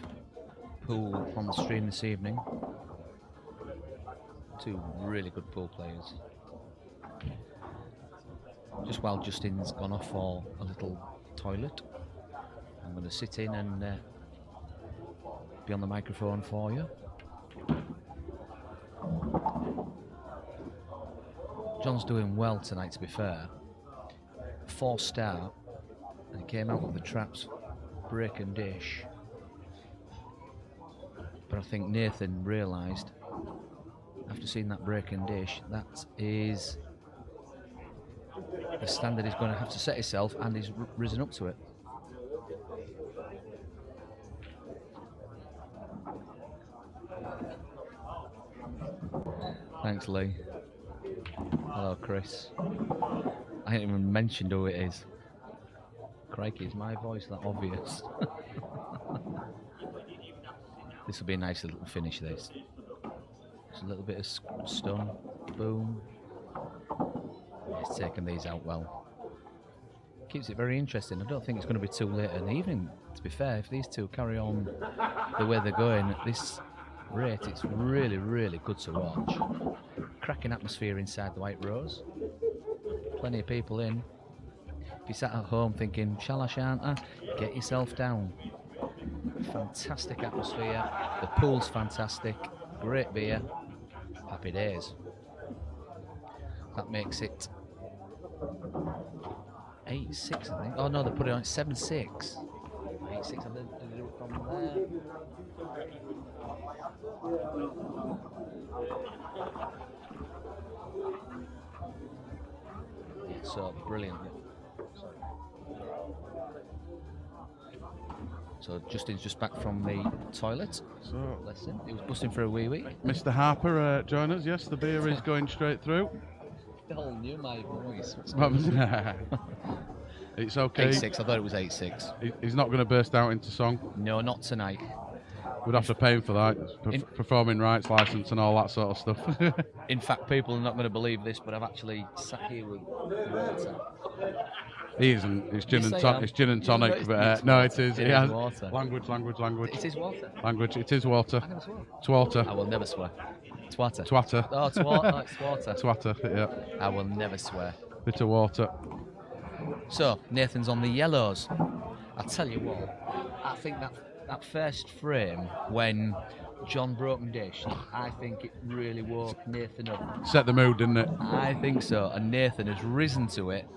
pool on the stream this evening. 2 really good pool players. Just while Justin's gone off for a little toilet, I'm going to sit in and be on the microphone for you. John's doing well tonight, to be fair. 4-star, and he came out with the traps, break and dish. But I think Nathan realised, after seeing that break and dish, that is the standard he's going to have to set himself, and he's risen up to it. Thanks, Lee. Hello, Chris. I ain't even mentioned who it is. Crikey, is my voice that obvious? This will be a nice little finish, this. Just a little bit of stun. Boom. He's taken these out well. Keeps it very interesting. I don't think it's going to be too late in the evening, to be fair. If these two carry on the way they're going at this rate, it's really, really good to watch. Cracking atmosphere inside the White Rose. Plenty of people in. If you sat at home thinking, shall I, shan't I? Get yourself down. Fantastic atmosphere. The pool's fantastic. Great beer. Happy days. That makes it 8-6, I think. Oh no, they put it on 7-6. 8-6, I did do it from there. Yeah, so brilliant. So Justin's just back from the toilet. So, Listen, he was busting for a wee wee. Mr. Harper join us. Yes, the beer is going straight through. They all knew my voice. It's okay. 8-6, I thought it was 8-6. He's not going to burst out into song. No, not tonight. We'd have to pay him for that. Performing rights license and all that sort of stuff. In fact, people are not going to believe this, but I've actually sat here with water. He isn't. It's gin Yes, and I tonic. am. It's gin and tonic. It's But no, it is. It is water. Language. It is water. Language. It is water. I never swear. Twater. I will never swear. Twatter. Twatter. Oh, it's water. Twatter. Yeah. I will never swear. Bit of water. So, Nathan's on the yellows. I'll tell you what, I think that first frame when John broke and dished, I think it really woke Nathan up. Set the mood, didn't it? I think so, and Nathan has risen to it,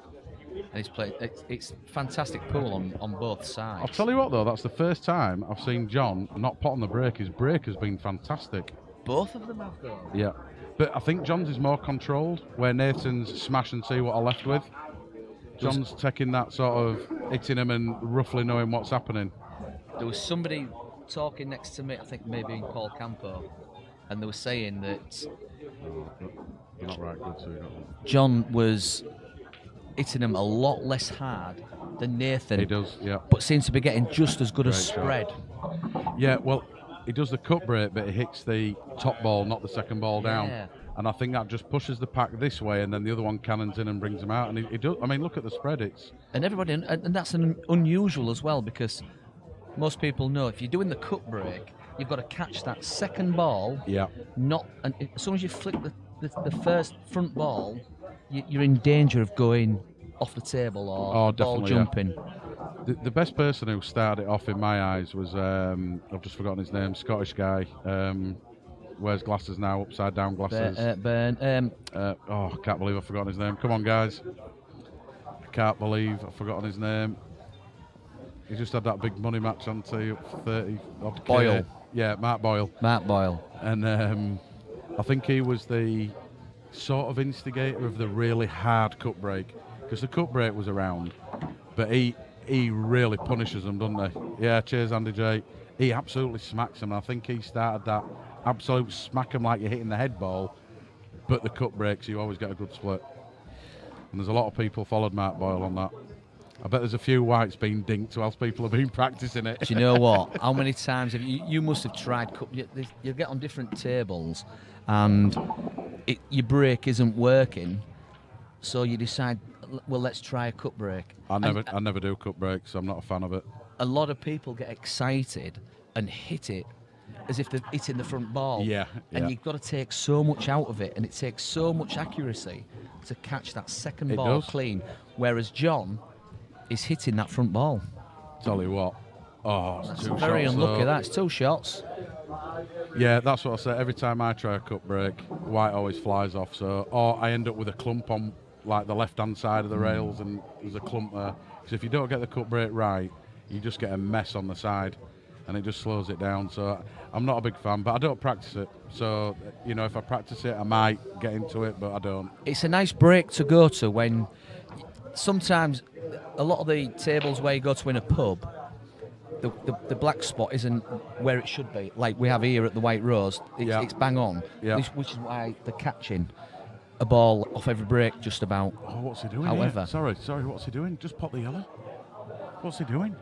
and he's played. It's fantastic pool on both sides. I'll tell you what though, that's the first time I've seen John not pot on the break. His break has been fantastic. Both of them have though. Yeah. But I think John's is more controlled, where Nathan's smash and see what I'm left with. John's taking that sort of hitting him and roughly knowing what's happening. There was somebody talking next to me, I think maybe in Paul Campo, and they were saying that You're not right good, so you don't. John was hitting him a lot less hard than Nathan. He does, yeah. But seems to be getting just as good a Great shot. spread. Yeah, well, he does the cut break, but he hits the top ball, not the second ball down. Yeah. And I think that just pushes the pack this way, and then the other one cannons in and brings him out. And he does. I mean, look at the spread. It's And everybody, and that's unusual as well, because most people know if you're doing the cut break, you've got to catch that second ball. yeah. Not, and as soon as you flick the first front ball, you're in danger of going off the table or ball definitely, jumping. Yeah. The best person who started it off in my eyes was I've just forgotten his name. Scottish guy. Wears glasses now, upside down glasses. Burn. I can't believe I've forgotten his name. Come on, guys. I can't believe I've forgotten his name. He just had that big money match on to 30 odd K. Boyle. Yeah, Mark Boyle. Mark Boyle. And I think he was the sort of instigator of the really hard cut break, because the cut break was around, but he really punishes them, doesn't he? Yeah, cheers, Andy J. He absolutely smacks them. I think he started that absolute smack them like you're hitting the head ball, but the cut breaks, you always get a good split. And there's a lot of people followed Mark Boyle on that. I bet there's a few whites being dinked whilst people have been practicing it. Do you know what? How many times have you must have tried cut? You get on different tables, and your break isn't working, so you decide, well, let's try a cut break. I never do cut breaks. I'm not a fan of it. a lot of people get excited and hit it as if they're hitting the front ball. Yeah, And yeah. you've got to take so much out of it, and it takes so much accuracy to catch that second It ball does. clean. Whereas John is hitting that front ball. Tell you what. Oh, it's two Very shots, unlucky. though. That's 2 shots. Yeah, that's what I say. Every time I try a cut break, white always flies off. So, or I end up with a clump on like the left-hand side of the rails, and there's a clump there. So if you don't get the cut break right, you just get a mess on the side, and it just slows it down. So I'm not a big fan, but I don't practice it. So if I practice it, I might get into it, but I don't. It's a nice break to go to when sometimes a lot of the tables where you go to in a pub, the black spot isn't where it should be. Like we have here at the White Rose, it's bang on, which is why they're catching a ball off every break just about. Oh, what's he doing? However, here? Sorry, what's he doing? Just pop the yellow. What's he doing?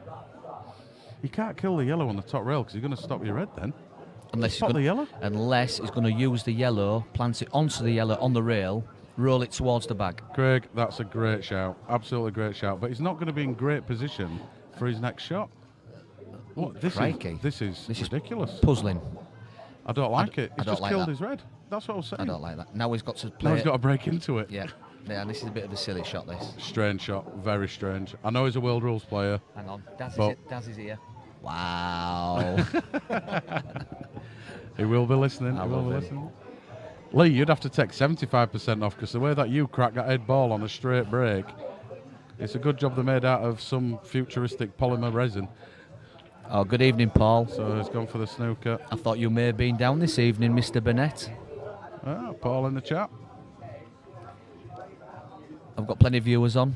You can't kill the yellow on the top rail because he's going to stop your red then. Unless he's going to use the yellow, plant it onto the yellow on the rail, roll it towards the bag. Craig, that's a great shout. Absolutely great shout. But he's not going to be in great position for his next shot. What? This is ridiculous. Puzzling. I don't like it. He's don't just like killed that. his red. That's what I was saying. I don't like that. Now he's got to play. Now he's got to break into it. Yeah, and this is a bit of a silly shot, this. Strange shot. Very strange. I know he's a world rules player. Hang on. Daz is here. Wow. He will be listening. He will be listening. Lee, you'd have to take 75% off because the way that you crack that head ball on a straight break, it's a good job they're made out of some futuristic polymer resin. Oh, good evening, Paul. So he's gone for the snooker. I thought you may have been down this evening, Mr. Burnett. Ah, Paul in the chat. I've got plenty of viewers on.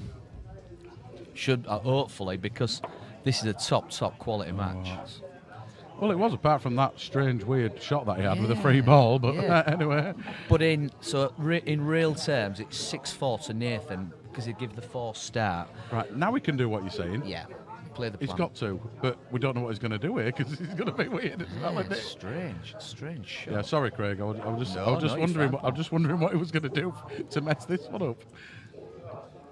Should hopefully, because this is a top quality match. Well, it was, apart from that strange, weird shot that he had with a free ball. But anyway. But in real terms, it's 6-4 to Nathan because he gave the 4 start. Right, now we can do what you're saying. Yeah, play the plan. He's got to, but we don't know what he's going to do here because he's going to be weird as well, isn't it? Strange shot. Yeah, sorry, Craig. I was just wondering what he was going to do to mess this one up.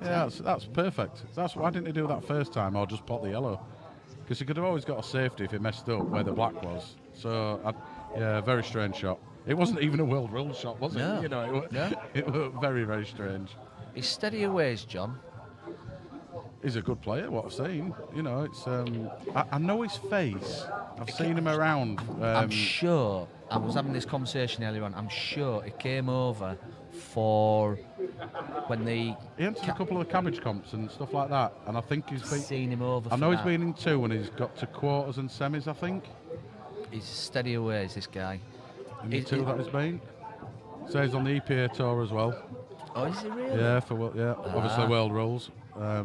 Yeah, that's perfect. Why didn't he do that first time or just pot the yellow? Because he could have always got a safety if he messed up where the black was. So, very strange shot. It wasn't even a world rules shot, was it? No. It was very, very strange. He's steady ways, John. He's a good player, what I've seen. It's I know his face. I've seen him around. I'm sure, I was having this conversation earlier on, I'm sure he came over for when he entered a couple of the cabbage comps and stuff like that, and I think he's seen him over. I know he's been in 2 and he's got to quarters and semis, I think. He's steady away, this guy. In the 2 that he's been. So he's on the EPA tour as well. Oh, is he really? Yeah, obviously world rules. I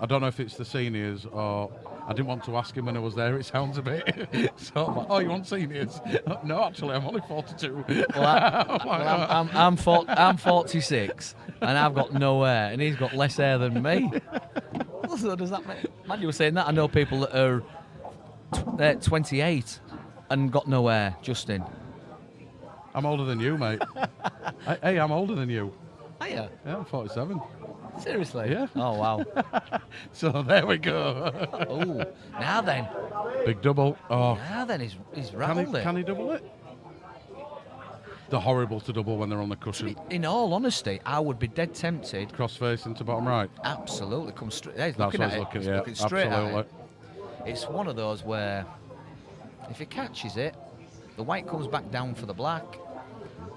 don't know if it's the seniors or I didn't want to ask him when I was there. It sounds a bit so I'm like, oh, you want seniors? No, actually, I'm only 42. I'm 46 and I've got no hair, and he's got less hair than me. So does that make? Man, you were saying that. I know people that are 28 and got no hair. Justin, I'm older than you, mate. Hey, I'm older than you. Are you? Yeah, I'm 47. Seriously? Yeah. Oh, wow. So there we go. Oh, now then. Big double. Oh. Now then, he's rattled it. Can he double it? They're horrible to double when they're on the cushion. In all honesty, I would be dead tempted. Cross-face into bottom right. Absolutely. Come straight. He's That's looking what at he's it. looking at. Looking straight Absolutely. at it. It's one of those where if he catches it, the white comes back down for the black.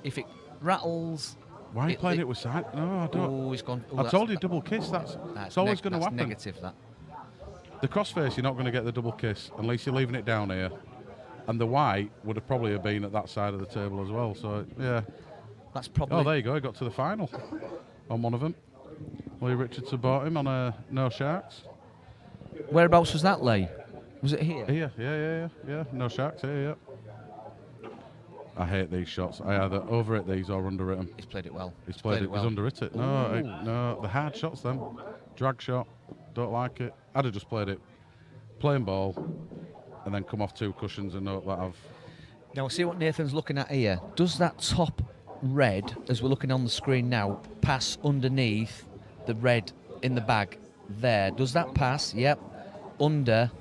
If it rattles... Why are you playing it with side? No, I don't. Oh, he's gone. I told you double kiss. It's always going to happen. Negative, that. The crossface, you're not going to get the double kiss unless you're leaving it down here. And the white would have probably been at that side of the table as well. So, yeah. That's probably... Oh, there you go. He got to the final on one of them. Lee Richardson bought him on a No Sharks. Whereabouts was that, Lee? Was it here? Here, yeah. No Sharks here, yeah. I hate these shots. I either over-hit these or under-hit them. He's played it well. He's played it well. He's under-hit it. No, the hard shots then. Drag shot. Don't like it. I'd have just played it plain ball and then come off 2 cushions and know that I've... Now, see what Nathan's looking at here. Does that top red, as we're looking on the screen now, pass underneath the red in the bag there? Does that pass? Yep. Under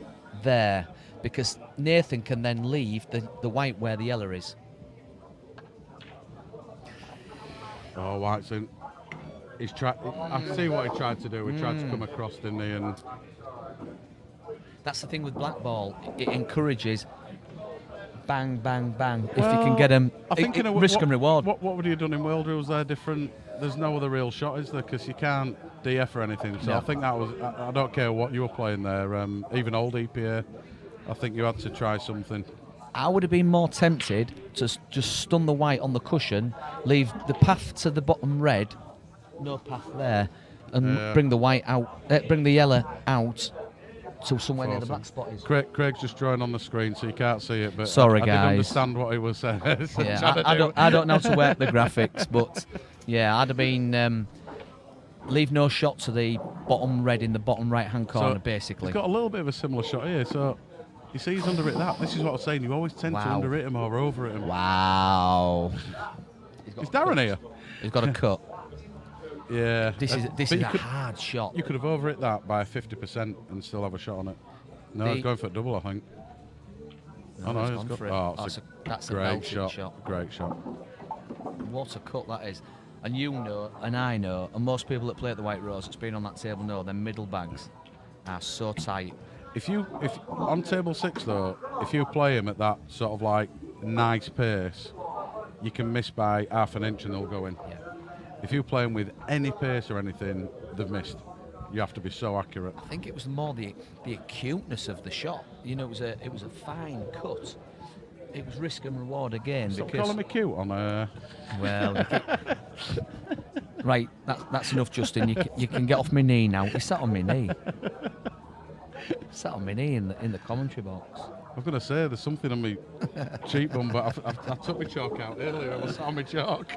there, because Nathan can then leave the white where the yellow is. Oh, White's in. He's tried. I see what he tried to do. He tried to come across, didn't he? And that's the thing with Blackball. It encourages bang, bang, bang. If you can get them, I think risk and reward. What would you have done in World Rules there different? There's no other real shot, is there? Because you can't DF or anything. So No. I think that was. I don't care what you were playing there. Even old EPA, I think you had to try something. I would have been more tempted to just stun the white on the cushion, leave the path to the bottom red, no path there, and bring the white out, bring the yellow out to somewhere near the black spot is. Craig's just drawing on the screen, so you can't see it. But Sorry, I guys. didn't understand what he was saying. Yeah, I don't know how to work the graphics, but yeah, I'd have been leave no shot to the bottom red in the bottom right-hand corner, So basically. He's got a little bit of a similar shot here. So you see, he's under it. This is what I'm saying. You always tend to under it him or over it him. Wow. Is Darren here? He's got a cut. Yeah. This is But a you could- hard shot. You could have over it that by 50% and still have a shot on it. No, he's going for a double, I think. No, no, he's he's gone got. for it. Oh, That's a great belting shot. Great shot. What a cut that is. And you know, and I know, and most people that play at the White Rose that's been on that table know, their middle bags are so tight. If on table 6 though, if you play him at that sort of like nice pace, you can miss by half an inch and they'll go in. Yeah. If you play him with any pace or anything, they've missed. You have to be so accurate. I think it was more the acuteness of the shot. You know, it was a fine cut. It was risk and reward again. Stop because calling me cute on well, right, that's enough, Justin. You can get off my knee now. He sat on my knee. Sat on my knee in the commentary box. I was going to say there's something on my cheekbone, but I took my chalk out earlier. I was on my chalk.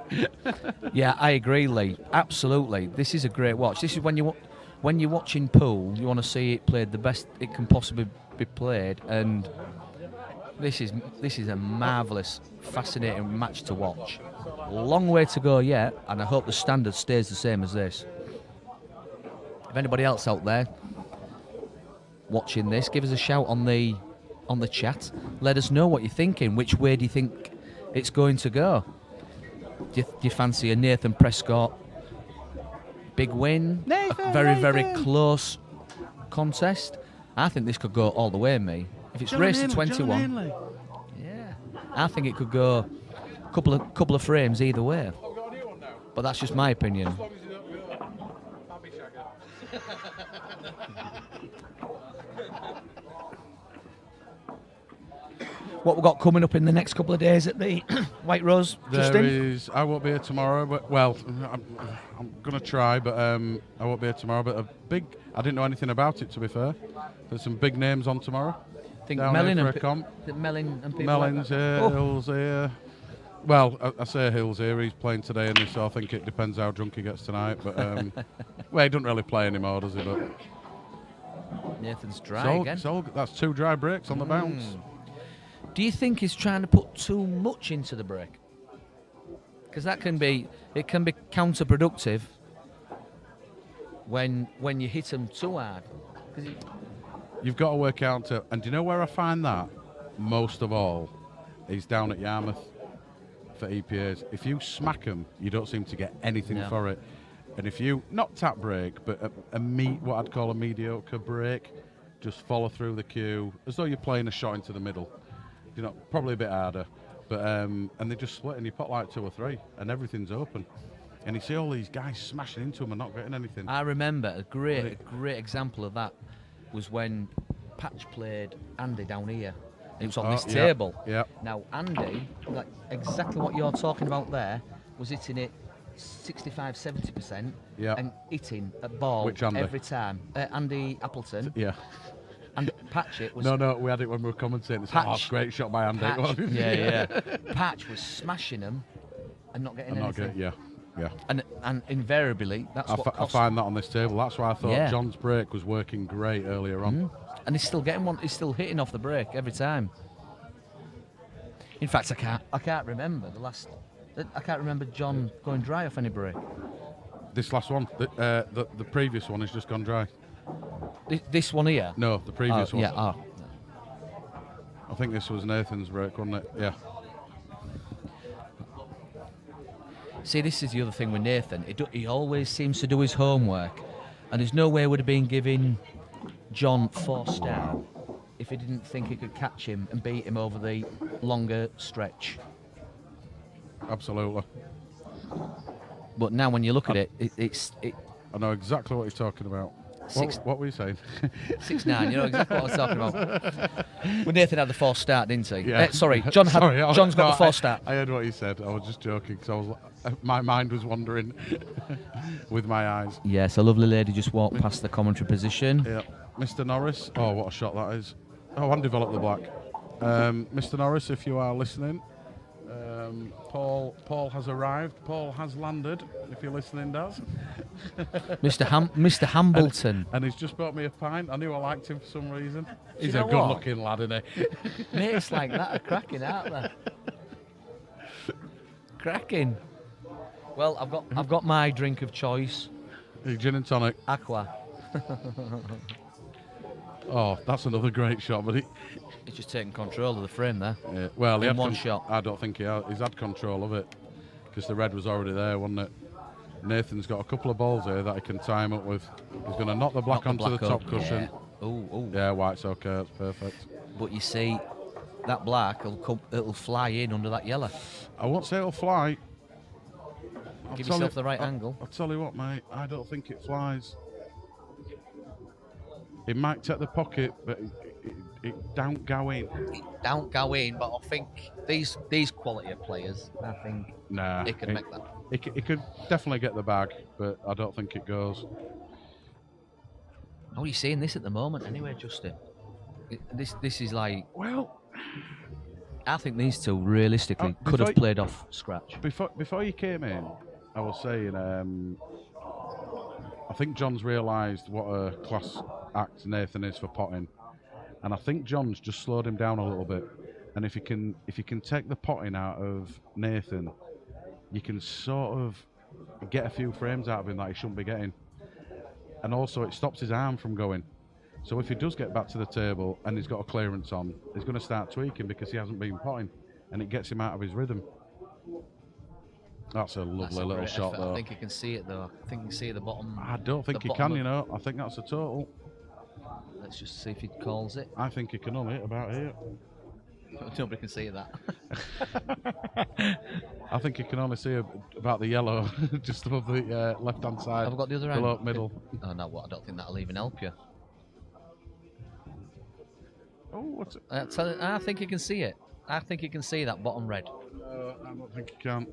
Yeah, I agree, Lee. Absolutely. This is a great watch. This is when you're watching pool, you want to see it played the best it can possibly be played, and this is a marvellous, fascinating match to watch. Long way to go yet, and I hope the standard stays the same as this. If anybody else out there watching this, give us a shout on the chat. Let us know what you're thinking. Which way do you think it's going to go? Do you fancy a Nathan Prescott big win? A very close contest. I think this could go all the way, me. If it's race to 21, yeah, I think it could go a couple of frames either way. But that's just my opinion. What we've got coming up in the next couple of days at the White Rose, Justin? I won't be here tomorrow, but I'm going to try, but I won't be here tomorrow. But I didn't know anything about it, to be fair. There's some big names on tomorrow. I think Mellin and people Mellin's like here, Hill's here. Well, I say Hill's here. He's playing today, and so I think it depends how drunk he gets tonight. But well, he doesn't really play anymore, does he? But Nathan's dry again. That's 2 dry breaks on the bounce. Do you think he's trying to put too much into the break? Because it can be counterproductive when you hit them too hard. You've got to work out and do you know where I find that most of all? Is down at Yarmouth for EPAs. If you smack them, you don't seem to get anything for it. And if you, not tap break, but what I'd call a mediocre break, just follow through the queue as though you're playing a shot into the middle. You know, probably a bit harder, but and they just split and you put like 2 or 3 and everything's open. And you see all these guys smashing into them and not getting anything. I remember a great example of that was when Patch played Andy down here. It was on this table. Yeah. Now Andy, like exactly what you're talking about there, was hitting it 65-70% and hitting a ball every time. Andy Appleton. Yeah. And Patch it was... No, we had it when we were commentating. It's great shot by Andy. Patch, yeah. Patch was smashing them and not getting anything. Yeah. And invariably, that's what cost. I find that on this table. That's why I thought John's break was working great earlier on. And he's still getting one. He's still hitting off the break every time. In fact, I can't remember the last... I can't remember John going dry off any break. This last one, the previous one has just gone dry. This one here? No, the previous one. Yeah. I think this was Nathan's break, wasn't it? Yeah. See, this is the other thing with Nathan. He always seems to do his homework, and there's no way would have been giving John 4 star if he didn't think he could catch him and beat him over the longer stretch. Absolutely. But now when you look at it, I know exactly what you're talking about. What were you saying? 6'9", you know exactly what I was talking about. Well, Nathan had the 4 start, didn't he? Yeah. Sorry, John's got the 4 start. I heard what you said. I was just joking because my mind was wandering with my eyes. Yes, a lovely lady just walked past the commentary position. Yeah. Mr. Norris. Oh, what a shot that is. Oh, and develop the black. Mr. Norris, if you are listening, Paul has arrived. Paul has landed, if you're listening, Daz. Mr. Hambleton. And he's just bought me a pint. I knew I liked him for some reason. He's you a know good-looking lad, isn't he? Mates like that are cracking, aren't they? Cracking. Well, I've got my drink of choice. Gin and tonic. Aqua. Oh, that's another great shot, but He's just taking control of the frame there. yeah, well, he in had one shot. I don't think he's had control of it because the red was already there, wasn't it? Nathan's got a couple of balls here that he can time up with. He's going to knock the black onto the top cushion. Yeah. Ooh. Yeah, white's okay. That's perfect. But you see, that black it'll fly in under that yellow. I won't say it'll fly. Give yourself the right angle. I'll tell you what, mate. I don't think it flies. It might take the pocket, but it don't go in. It don't go in, but I think these quality of players, I think it could make that. It could definitely get the bag, but I don't think it goes. How are you seeing this at the moment, anyway, Justin? This is like. Well, I think these two realistically could have played off scratch. Before you came in, I was saying I think John's realised what a class act Nathan is for potting, and I think John's just slowed him down a little bit. And if you can take the potting out of Nathan, you can sort of get a few frames out of him that he shouldn't be getting, and also it stops his arm from going. So if he does get back to the table and he's got a clearance on, he's going to start tweaking because he hasn't been potting, and it gets him out of his rhythm. That's a lovely little shot, though. I think you can see it, though. I think you can see at the bottom. I don't think he can, you know. I think that's a total. Let's just see if he calls it. I think he can only hit about here. Nobody can see that. I think you can only see about the yellow, just above the left-hand side. I've got the other below end. Middle. Oh, no, what? I don't think that'll even help you. Oh, what's it? I think you can see it. I think you can see that bottom red. I don't think you can.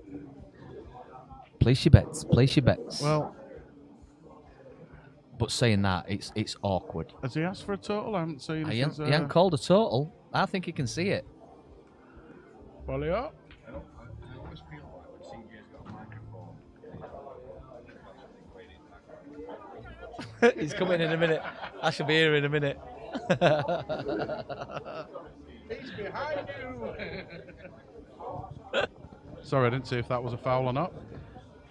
Place your bets. Place your bets. Well, but saying that, it's awkward. has he asked for a total? I haven't seen. He hasn't called a total. I think you can see it. Well, yeah. He's coming in a minute. I should be here in a minute. He's behind you. Sorry, I didn't see if that was a foul or not.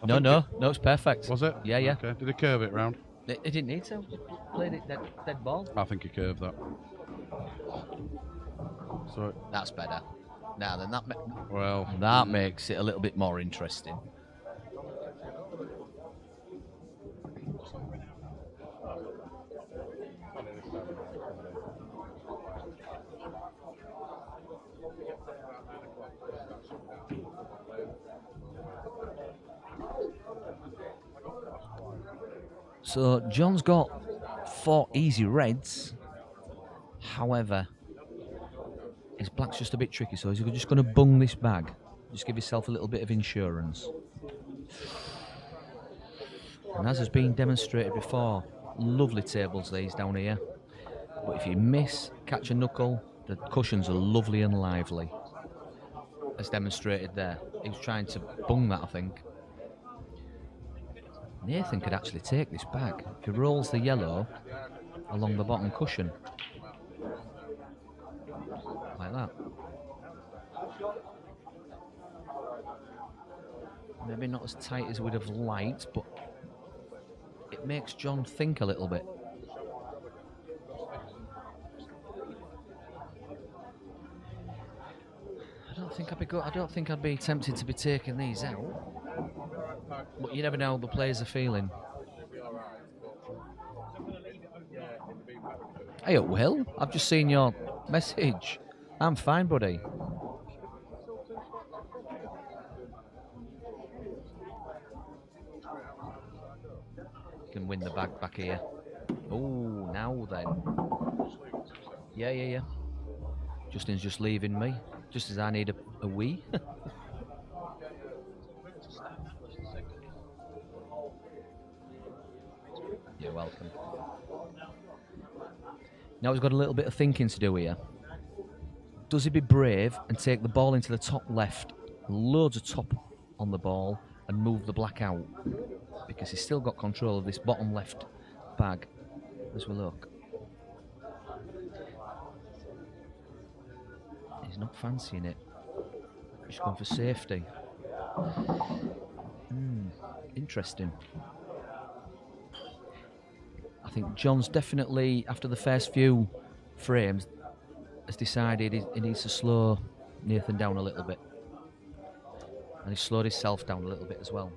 No, it's perfect. Was it? Yeah. Okay. Did he curve it round? It didn't need to. Just played it dead ball. I think he curved that. So that's better. Now then, well, that makes it a little bit more interesting. So John's got 4 easy reds. However, his black's just a bit tricky, so he's just going to bung this bag. Just give yourself a little bit of insurance. And as has been demonstrated before, lovely tables these down here. But if you miss, catch a knuckle, the cushions are lovely and lively. As demonstrated there. He was trying to bung that, I think. Nathan could actually take this bag. If he rolls the yellow along the bottom cushion. Like that. Maybe not as tight as we'd have liked, but it makes John think a little bit. think I'd be I don't think I'd be tempted to be taking these out. But you never know how the players are feeling. Hey, Will, I've just seen your message. I'm fine, buddy. Can win the bag back here. Oh, now then. Yeah. Justin's just leaving me, just as I need a wee. You're welcome. Now he's got a little bit of thinking to do here. Does he be brave and take the ball into the top left, loads of top on the ball, and move the black out? Because he's still got control of this bottom left bag as we look. He's not fancying it. He's going for safety. Interesting. I think John's definitely, after the first few frames, has decided he needs to slow Nathan down a little bit. And he's slowed himself down a little bit as well.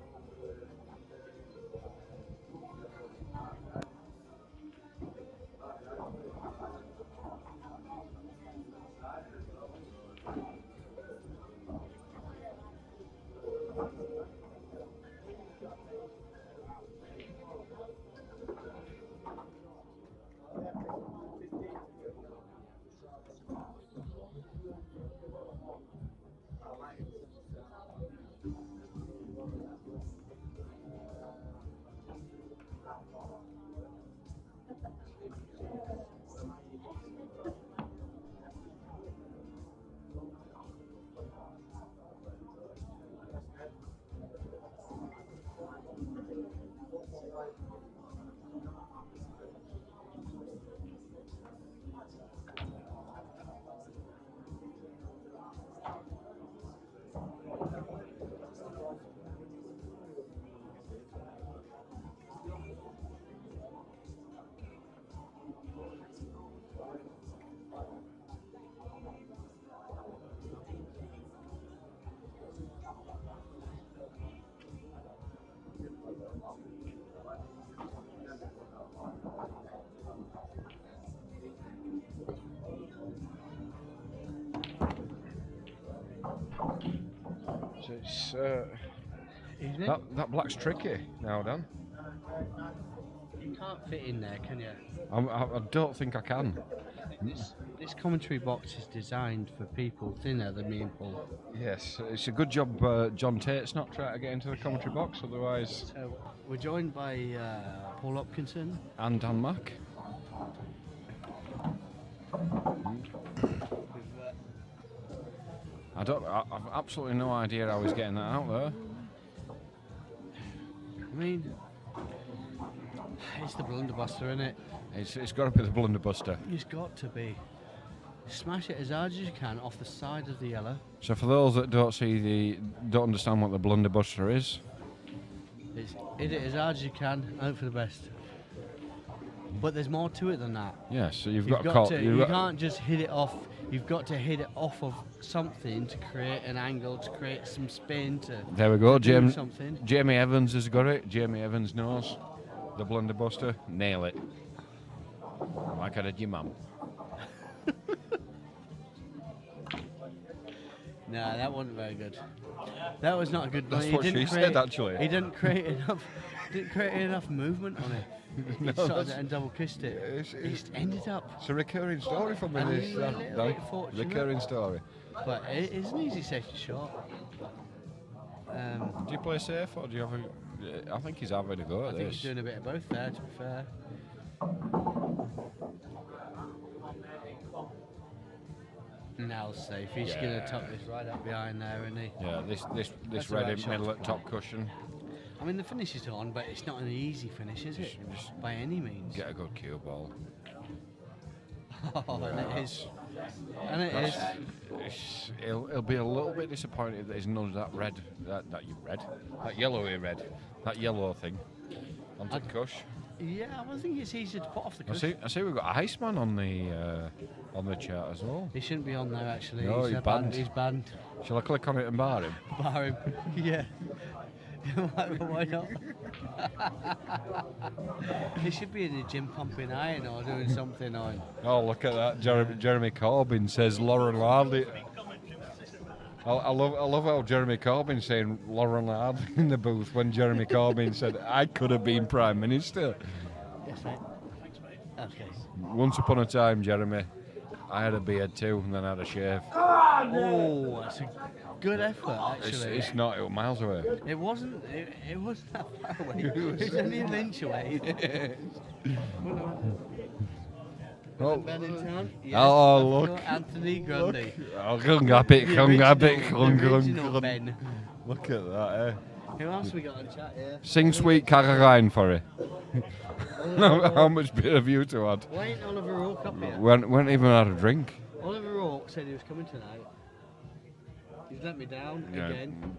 It's that black's tricky now, Dan. You can't fit in there, can you? I don't think I can. This commentary box is designed for people thinner than me and Paul. Yes, it's a good job John Tate's not trying to get into the commentary box, otherwise... So, we're joined by Paul Hopkinson. And Dan Mack. I've absolutely no idea how he's getting that out there. I mean, it's the blunderbuster, isn't it? It's got to be the blunderbuster. It's got to be. Smash it as hard as you can off the side of the yellow. So for those that don't understand what the blunderbuster is, It's hit it as hard as you can, hope for the best. But there's more to it than that. yes, so you can't just hit it off. You've got to hit it off of something to create an angle, to create some spin. There we go. Something. Jamie Evans has got it. Jamie Evans knows the blunderbuster. Nail it. Like I did your mum. No, that wasn't very good. That was not a good. That's what she said, actually. He didn't create enough movement on it. He No, started that's- and double kissed it. He just ended up. It's a recurring story for me. And This he's a little bit fortunate. recurring story. But it is an easy safety shot. Do you play safe or do you have a? I think he's having a go at I think this. he's doing a bit of both there, to be fair. Now safe. He's going to tuck this right up behind there, isn't he? Yeah, this That's the red right in shot middle to at top cushion. I mean, the finish is on, but it's not an easy finish, is it? Just By any means. Get a good cue ball. Oh, and it is. And it is. He'll be a little bit disappointed that he's none of that that yellowy red, that yellow thing on the cush. Yeah, I think it's easier to put off the cushion. I see we've got Iceman on the chart as well. He shouldn't be on there actually. No, he's banned. He's banned. Shall I click on it and bar him? Bar him. Yeah. Why not? He should be in the gym pumping iron or doing something on. Oh, look at that. Jeremy Corbyn says Lauren Lardley. I love how Jeremy Corbyn saying Lauren Lardley in the booth when Jeremy Corbyn said, I could have been Prime Minister. Yes, mate. Okay. Once upon a time, Jeremy, I had a beard too, and then I had a shave. Oh, that's a good effort, actually. It's not, it was miles away. It wasn't. It wasn't that far away. It was only an inch away. Oh. Ben in town? Yes, Oh, I've look. got Anthony Grundy. Oh, come grab it, come grab it, come Original Ben. Look at that, eh? Who else we got on chat here? Sing Sweet Caroline for it. How much beer have you to add? Why ain't Oliver Rourke up here? We haven't even had a drink. Oliver Rourke said he was coming tonight. He's let me down again.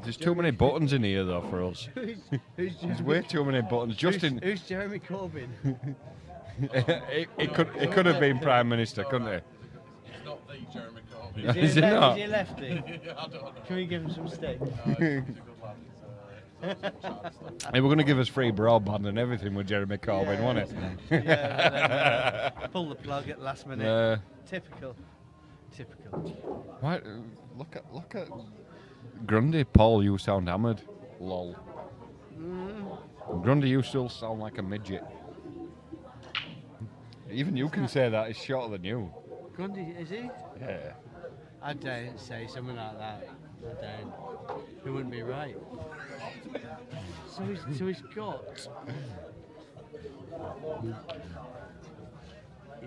There's too many buttons in here though for us. Who's There's way too many buttons. Who's Jeremy Corbyn? It could have been Prime Minister, couldn't it? It's not the Jeremy Corbyn. Is it not? Is he lefty? I don't know. Can we give him some stick? He's a good lad. They were going to give us free broadband and everything with Jeremy Corbyn, wasn't it? Yeah, pull the plug at the last minute. Yeah. Typical. Why? Look at Grundy. Paul, you sound hammered. Lol. Grundy, you still sound like a midget. Even you can say that. He's shorter than you. Grundy, is he? Yeah. I daren't say something like that. I daren't. It wouldn't be right. So he's got.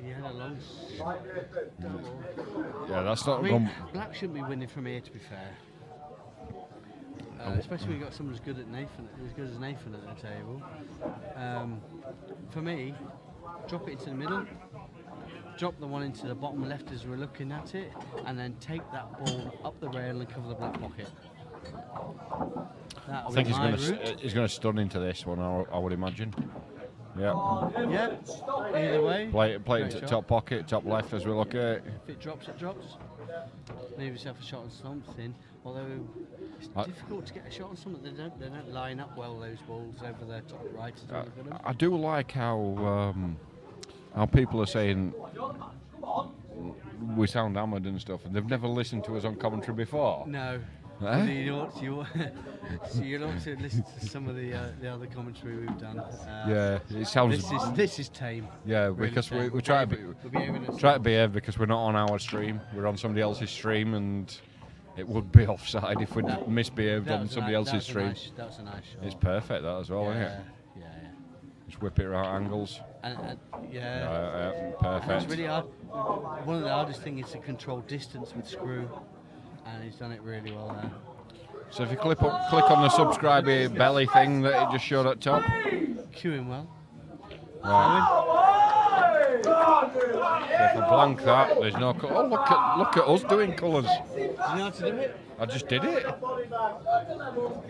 He had a long double. Yeah, that's not I gone. mean, Black shouldn't be winning from here, to be fair. Especially when you've got someone as good as Nathan at the table. For me, drop it into the middle, drop the one into the bottom left as we're looking at it, and then take that ball up the rail and cover the black pocket. I think he's going to stun into this one. I would imagine. Yeah. Yeah. Either way. Play it Great into shot. top pocket, top left as we look at it. If it drops, it drops. Leave yourself a shot on something. Although it's difficult to get a shot on something. They don't line up well, those balls over the top right. I do like how people are saying we sound hammered and stuff, and they've never listened to us on commentary before. No. Eh? You ought to listen to some of the other commentary we've done. Yeah, it sounds. This is tame. Yeah, Really because tame. we try to We're behaving as- try to behave because we're not on our stream. We're on somebody else's stream, and it would be offside if we misbehaved on somebody else's stream. That's a nice shot. It's perfect that as well, isn't it? Yeah. Just whip it right angles. And Perfect. it's really hard. One of the hardest things is to control distance with screw, and he's done it really well there. So if you click on the subscribe belly thing that it just showed at top. Cue him well. Right. So if I blank that, there's no colour. Oh, look at us doing colours. Do you know how to do it? I just did it.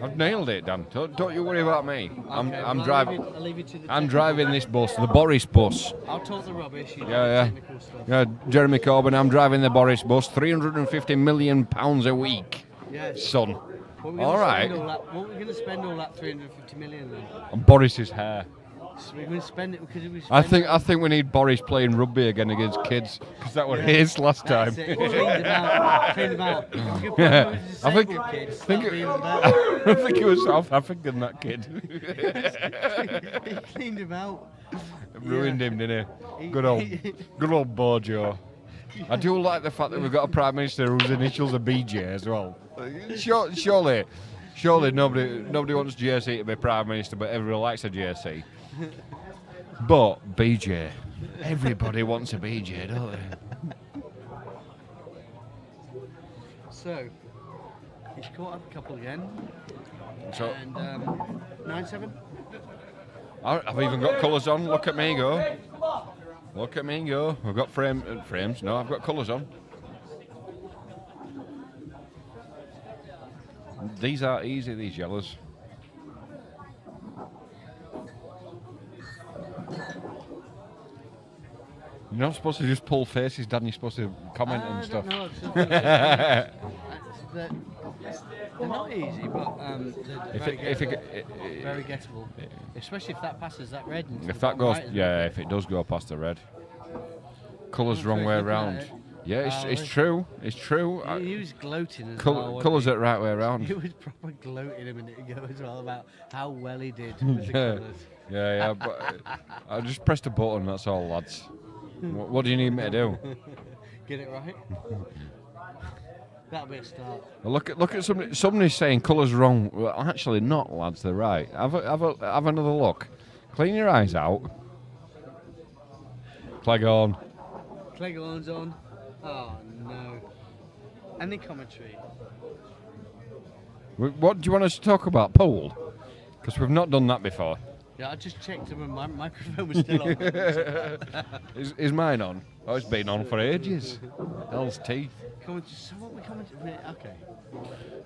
I've nailed it, Dan. Don't you worry about me. I'm driving. I'll leave you to the I'm technical. driving this bus, the Boris bus. I'll talk the rubbish. You do Yeah, the yeah. technical stuff. Yeah, Jeremy Corbyn, I'm driving the Boris bus, £350 million a week, Yes. son. What All right. What are we going to spend all that 350 million then? And Boris's hair. So we're going to spend it because we. I think we need Boris playing rugby again against kids, because that was his last time. That's it. Clean them out. Yeah, I think It, I think he was South African, that kid. he cleaned him out. Ruined him, didn't he? Good old Bojo. I do like the fact that we've got a Prime Minister whose initials are BJ as well. Surely nobody wants JC to be Prime Minister, but everyone likes a JC. But BJ, everybody wants a BJ, don't they? So he's caught up a couple again. So And 9-7. I've even got colours on. Look at me go. Look at me go. I've got frames. No, I've got colours on. These are easy, these yellows. You're not supposed to just pull faces, Dan. You're supposed to comment and stuff. No, they're not easy, but they're very gettable. Especially if that passes that red. If that goes, if it does go past the red. Colours wrong way around. Yeah, it's true. It's true. He was gloating as well. Colours the right way around. He was proper gloating a minute ago as well about how well he did with the colours. Yeah, but I just pressed a button, that's all, lads. What do you need me to do? Get it right? That'll be a start. Well, look at somebody's saying colours wrong. Well, actually not, lads, they're right. Have another look. Clean your eyes out. Clegg-on. Clegg-on's on. Oh, no. Any commentary? What do you want us to talk about? Pool? Because we've not done that before. Yeah, I just checked and my microphone was still on. Is mine on? Oh, it's been on for ages. Hell's teeth. So what we commented? Okay.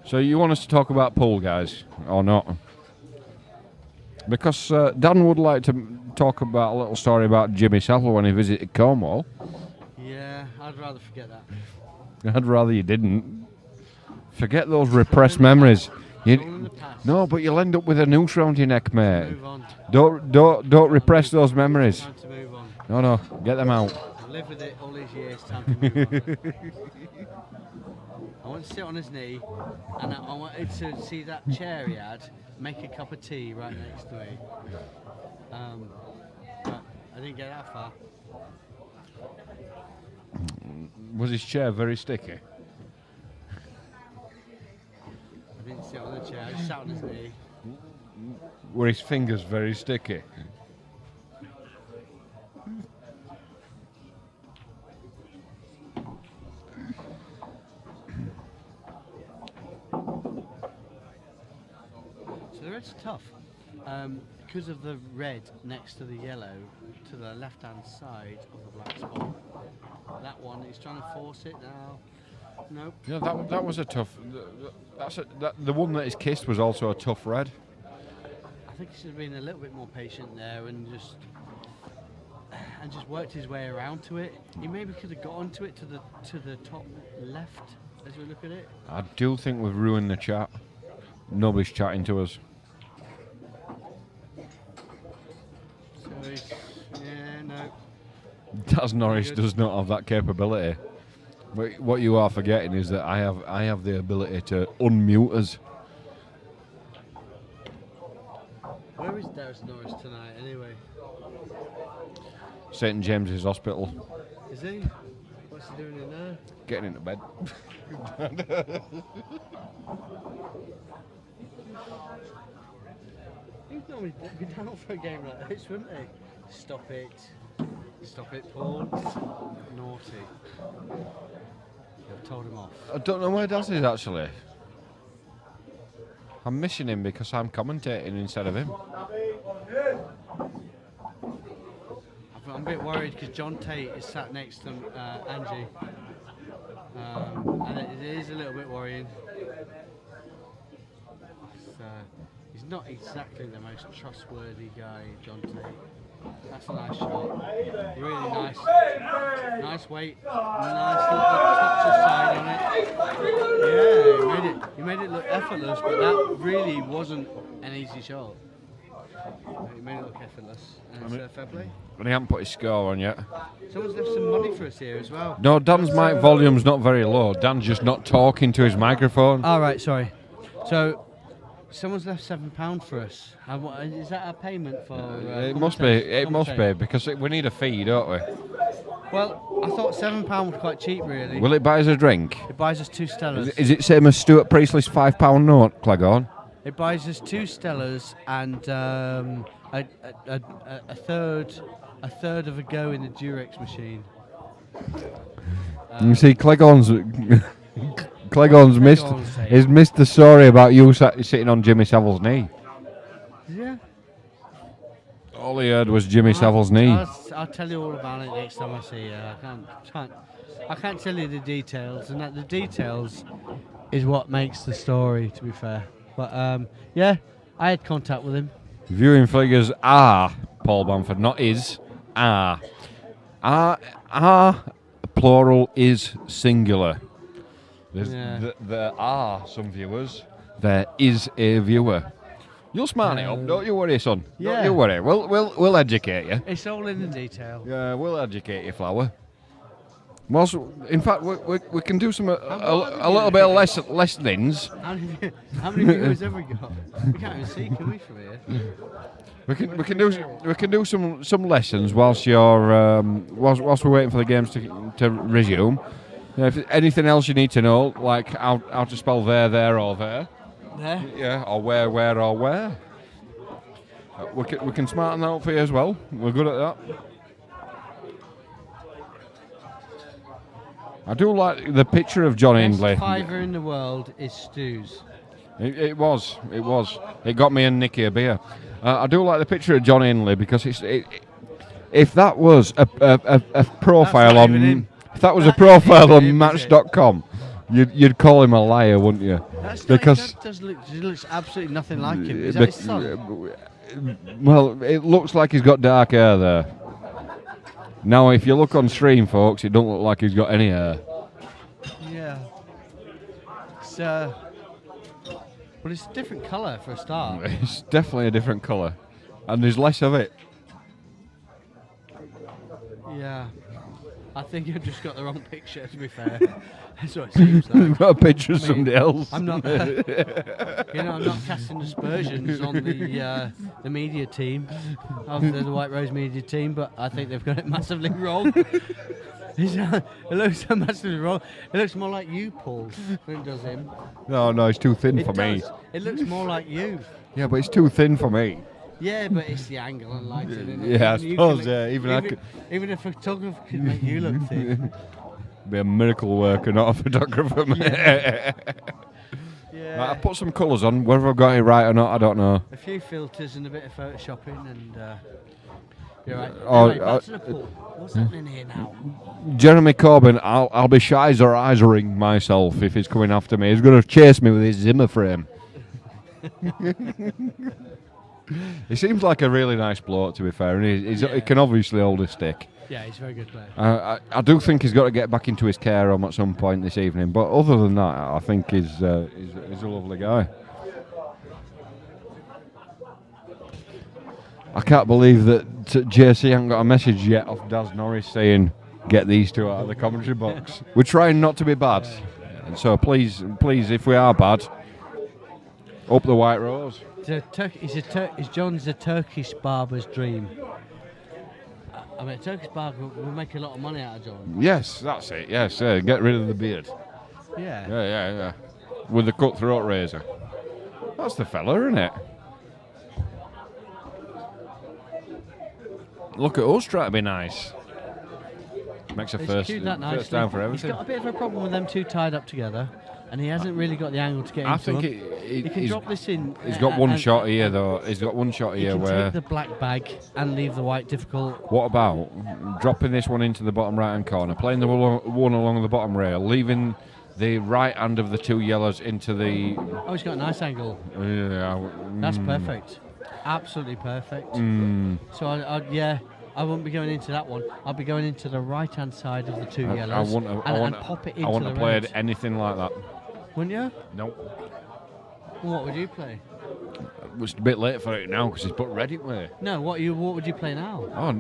So you want us to talk about pool, guys, or not? Because Dan would like to talk about a little story about Jimmy Savile when he visited Cornwall. Yeah, I'd rather forget that. I'd rather you didn't. Forget those repressed memories. No, but you'll end up with a noose round your neck, mate. Move on. Don't repress those memories. Time to move on. No, get them out. I've lived with it all these years. Time to move on. I want to sit on his knee, and I wanted to see that chair he had, make a cup of tea right next to me. But I didn't get that far. Was his chair very sticky? I didn't sit on the chair, I just sat on his knee. Were his fingers very sticky? So the red's tough. Because of the red next to the yellow to the left-hand side of the black spot. That one, he's trying to force it now. Nope. Yeah, that was a tough. The one that is kissed was also a tough red. I think he should have been a little bit more patient there and just worked his way around to it. He maybe could have got onto it to the top left as we look at it. I do think we've ruined the chat. Nobody's chatting to us. So no. Taz Norris does not have that capability. But what you are forgetting is that I have the ability to unmute us. Where is Darren Norris tonight anyway? St James's Hospital. Is he? What's he doing in there? Getting into bed. He'd normally be down for a game like this, wouldn't he? Stop it. Stop it, Paul. Naughty. I've told him off. I don't know where Daz is actually. I'm missing him because I'm commentating instead of him. I'm a bit worried because John Tate is sat next to Angie. And it is a little bit worrying. He's not exactly the most trustworthy guy, John Tate. That's a nice shot. Really nice. Nice weight. Nice little touch of side on it. Yeah, he made it look effortless, but that really wasn't an easy shot. He made it look effortless. And it's fair play. And he hasn't put his score on yet. Someone's left some money for us here as well. No, Dan's mic volume's not very low. Dan's just not talking to his microphone. All right, sorry. So, someone's left £7 for us. Is that a payment for? It must be. It must be because we need a fee, don't we? Well, I thought £7 was quite cheap, really. Will it buy us a drink? It buys us 2 Stellas. Is it same as Stuart Priestley's £5 note, Clegg-on? It buys us 2 Stellas and a third of a go in the Durex machine. You see, Clegg-on's missed the story about you sitting on Jimmy Savile's knee. Yeah. All he heard was Jimmy Savile's knee. I'll tell you all about it next time I see you. I can't tell you the details, and that the details is what makes the story, to be fair. But yeah, I had contact with him. Viewing figures are Paul Bamford, not is, are Are plural is singular. Yeah. There are some viewers. There is a viewer. You'll smarten it up, don't you worry, son. Yeah. Don't you worry. We'll educate you. It's all in the detail. Yeah, we'll educate you, Flower. Whilst, in fact, we can do some a little bit of lessons. How many viewers have we got? We can't even see, can we, from here? We can do some lessons whilst you're whilst we're waiting for the games to resume. If there's anything else you need to know, like how to spell there or there. There? Yeah, or where or where. We can smarten that up for you as well. We're good at that. I do like the picture of John Hindley. Best fiver in the world is Stu's. It was. It got me and Nicky a beer. I do like the picture of John Hindley because if that was a profile on Match.com, you'd call him a liar, wouldn't you? Because he looks absolutely nothing like him. Is that his son? Well, it looks like he's got dark hair there. Now, if you look on stream, folks, it don't look like he's got any hair. Yeah. So, well, it's a different colour for a start. It's definitely a different colour, and there's less of it. Yeah. I think you've just got the wrong picture, to be fair. That's what it seems like. You've got a picture of somebody else. I'm not, I'm not casting aspersions on the media team, of the White Rose media team, but I think they've got it massively wrong. It looks so massively wrong. It looks more like you, Paul, when it does him. No, it's too thin for me. It looks more like you. Yeah, but it's too thin for me. Yeah, but it's the angle and lighting. Isn't it? Yeah, I suppose. Even a photographer could make you look thin. Be a miracle worker, not a photographer. Yeah. Right, I've put some colours on. Whether I've got it right or not, I don't know. A few filters and a bit of photoshopping, and you're right. Anyway, back to the pool. What's happening here now? Jeremy Corbyn, I'll be Shizer-Isering myself if he's coming after me. He's going to chase me with his Zimmer frame. He seems like a really nice bloke, to be fair, and he can obviously hold a stick. Yeah, he's a very good player. I do think he's got to get back into his care home at some point this evening, but other than that, I think he's a lovely guy. I can't believe that JC hasn't got a message yet off Daz Norris saying, get these two out of the commentary box. We're trying not to be bad, and so please, if we are bad, up the White Rose. John's a Turkish barber's dream. I mean, a Turkish barber will make a lot of money out of John. Yes, that's it. Yes, get rid of the beard. Yeah. Yeah. With the cutthroat razor. That's the fella, isn't it? Look at us trying to be nice. Makes a first down for everything. He's got a bit of a problem with them two tied up together. And he hasn't really got the angle to get into. I think he can drop this in. He's got one shot here, though. He's got one shot here where take the black bag and leave the white difficult. What about dropping this one into the bottom right-hand corner, playing the one along the bottom rail, leaving the right hand of the two yellows into the... Oh, he's got a nice angle. Yeah. That's perfect. Absolutely perfect. So, I wouldn't be going into that one. I'll be going into the right-hand side of the two yellows and pop it into the red. I wouldn't have played anything like that. Wouldn't you? No. What would you play? It's a bit late for it now because he's put red in way. No, what would you play now? Oh,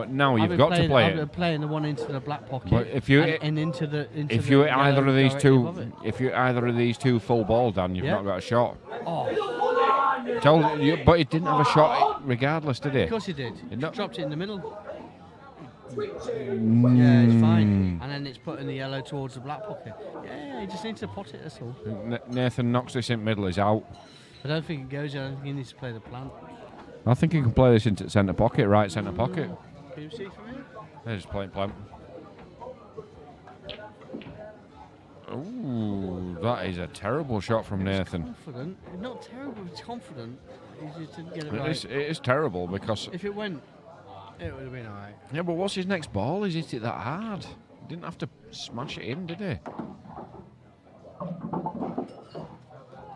now you've got to play it. I've been playing the one into the black pocket. But if you if you're either of these two full ball, Dan, you've not got a shot. Oh. But he didn't have a shot regardless, did he? Of course he did. He dropped it in the middle. Yeah, it's fine. And then it's putting the yellow towards the black pocket. Yeah, he just needs to pot it, that's all. Nathan knocks this in middle, he's out. I don't think it goes, I don't think he needs to play the plant. I think he can play this into centre pocket, right centre pocket. Can you see for me? They're just playing plant. Ooh, that is a terrible shot from Nathan. Confident. Not terrible, it's confident. He just didn't get it right. It is terrible because... If it went... It would have been alright. Yeah, but what's his next ball? He's hit it that hard. He didn't have to smash it in, did he?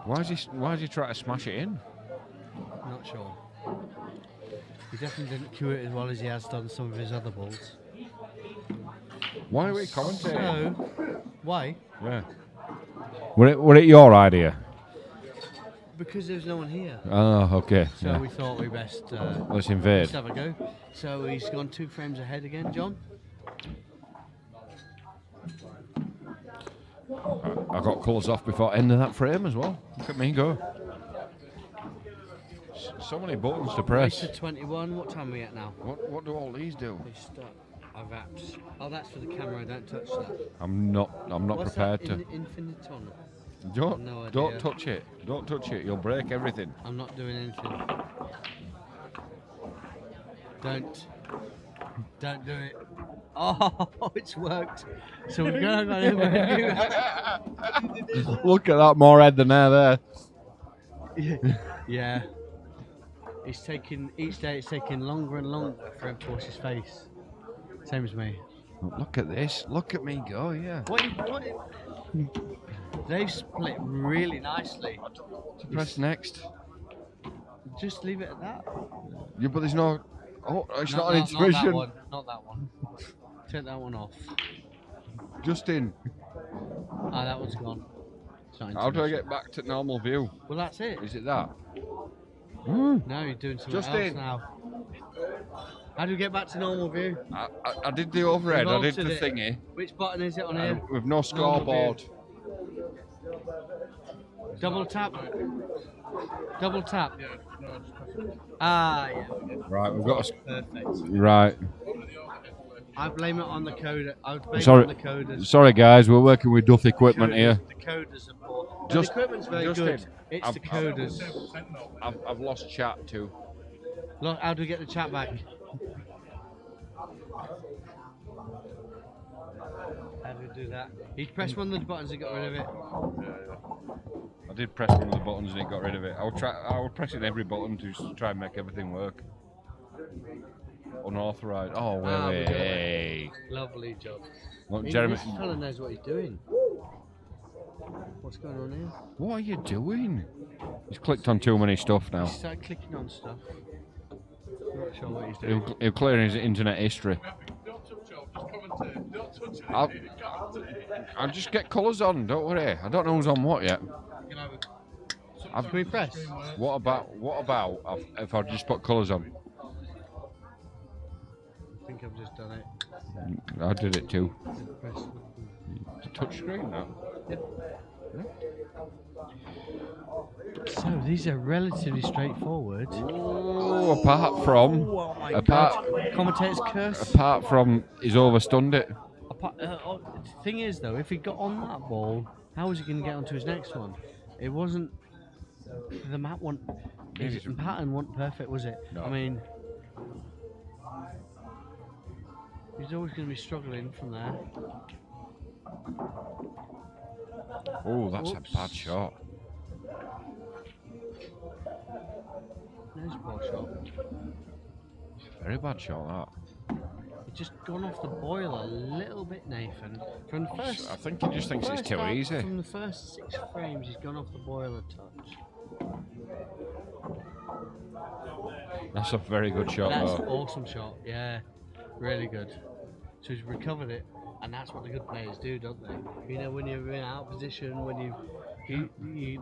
Why is he trying to smash it in? Not sure. He definitely didn't cue it as well as he has done some of his other balls. Why are we commentating? So, why? Yeah. Were it your idea? Because there's no one here. Oh, okay. So yeah. we thought we best Let's invade. let's have a go. So he's gone 2 frames ahead again, John. I got colours off before ending that frame as well. Look at me go. So many buttons to Race press. to 21. What time are we at now? What do all these do? We start. I've apps. Oh, that's for the camera. Don't touch that. I'm not What's prepared that? to. Infiniton. Don't No idea. don't touch it. Don't touch it. You'll break everything. I'm not doing anything. Don't do it. Oh, it's worked. So we're going to Look at that, more head than hair there. Yeah. It's taking each day. It's taking longer and longer for him to wash his face. Same as me. Look at this. Look at me go. Yeah. What? They've split really nicely. To press next. Just leave it at that. Yeah, but there's no. Oh, it's not an Not intuition. that one. Not that one. Take that one off. Justin, Ah, that one's gone. It's not how do I intuition. get back to normal view? Well, that's it. Is it that? Now you're doing something else Justin. now. How do we get back to normal view? I did the overhead. We've I did the altered it. thingy. Which button is it on here? With no scoreboard. Double tap. Double tap. Ah, yeah. Right, we've got a. Perfect. Right. I blame it on the coder. I would blame Sorry. it on the coders. Sorry, guys. We're working with Duff equipment here. The coders are poor. No, Just- the equipment's very Justin, good. It's the coders. I've lost chat too. Look, how do we get the chat back? How do we do that? He pressed one of the buttons and got rid of it. I did press one of the buttons and it got rid of it. I was pressing every button to try and make everything work. Unauthorized. Oh, Ah, we got it. hey. Lovely job. Look, This Jeremy. fella knows what he's doing. What's going on here? What are you doing? He's clicked on too many stuff now. He started clicking on stuff. I'm not sure what he's doing. He'll clear his internet history. I'll just get colours on, don't worry. I don't know who's on what yet. Can we press? What about if I just put colours on? I think I've just done it. I did it too. Press. It's a touch screen now. So these are relatively straightforward. Oh, apart from Commentator's curse. apart from he's overstunned it. The thing is, though, if he got on that ball, how was he going to get onto his next one? It wasn't. The map wasn't. His pattern wasn't perfect, was it? No. I mean, he's always going to be struggling from there. Oh, that's Whoops. a bad shot. There's a ball shot. Very bad shot, that. It's just gone off the boil a little bit, Nathan. From the first, I think he just thinks it's too easy. From the first 6 frames, he's gone off the boil a touch. That's a very good shot, That's though. an awesome shot, yeah. Really good. So he's recovered it, and that's what the good players do, don't they? You know, when you're in out position, when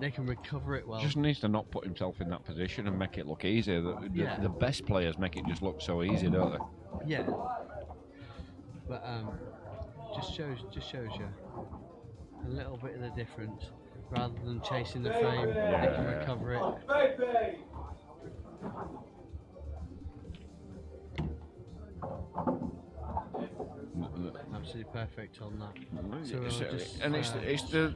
they can recover it well. Just needs to not put himself in that position and make it look easy. The best players make it just look so easy, don't they? Yeah. But just shows you a little bit of the difference. Rather than chasing the frame, they can recover it. Absolutely perfect on that. So we'll just,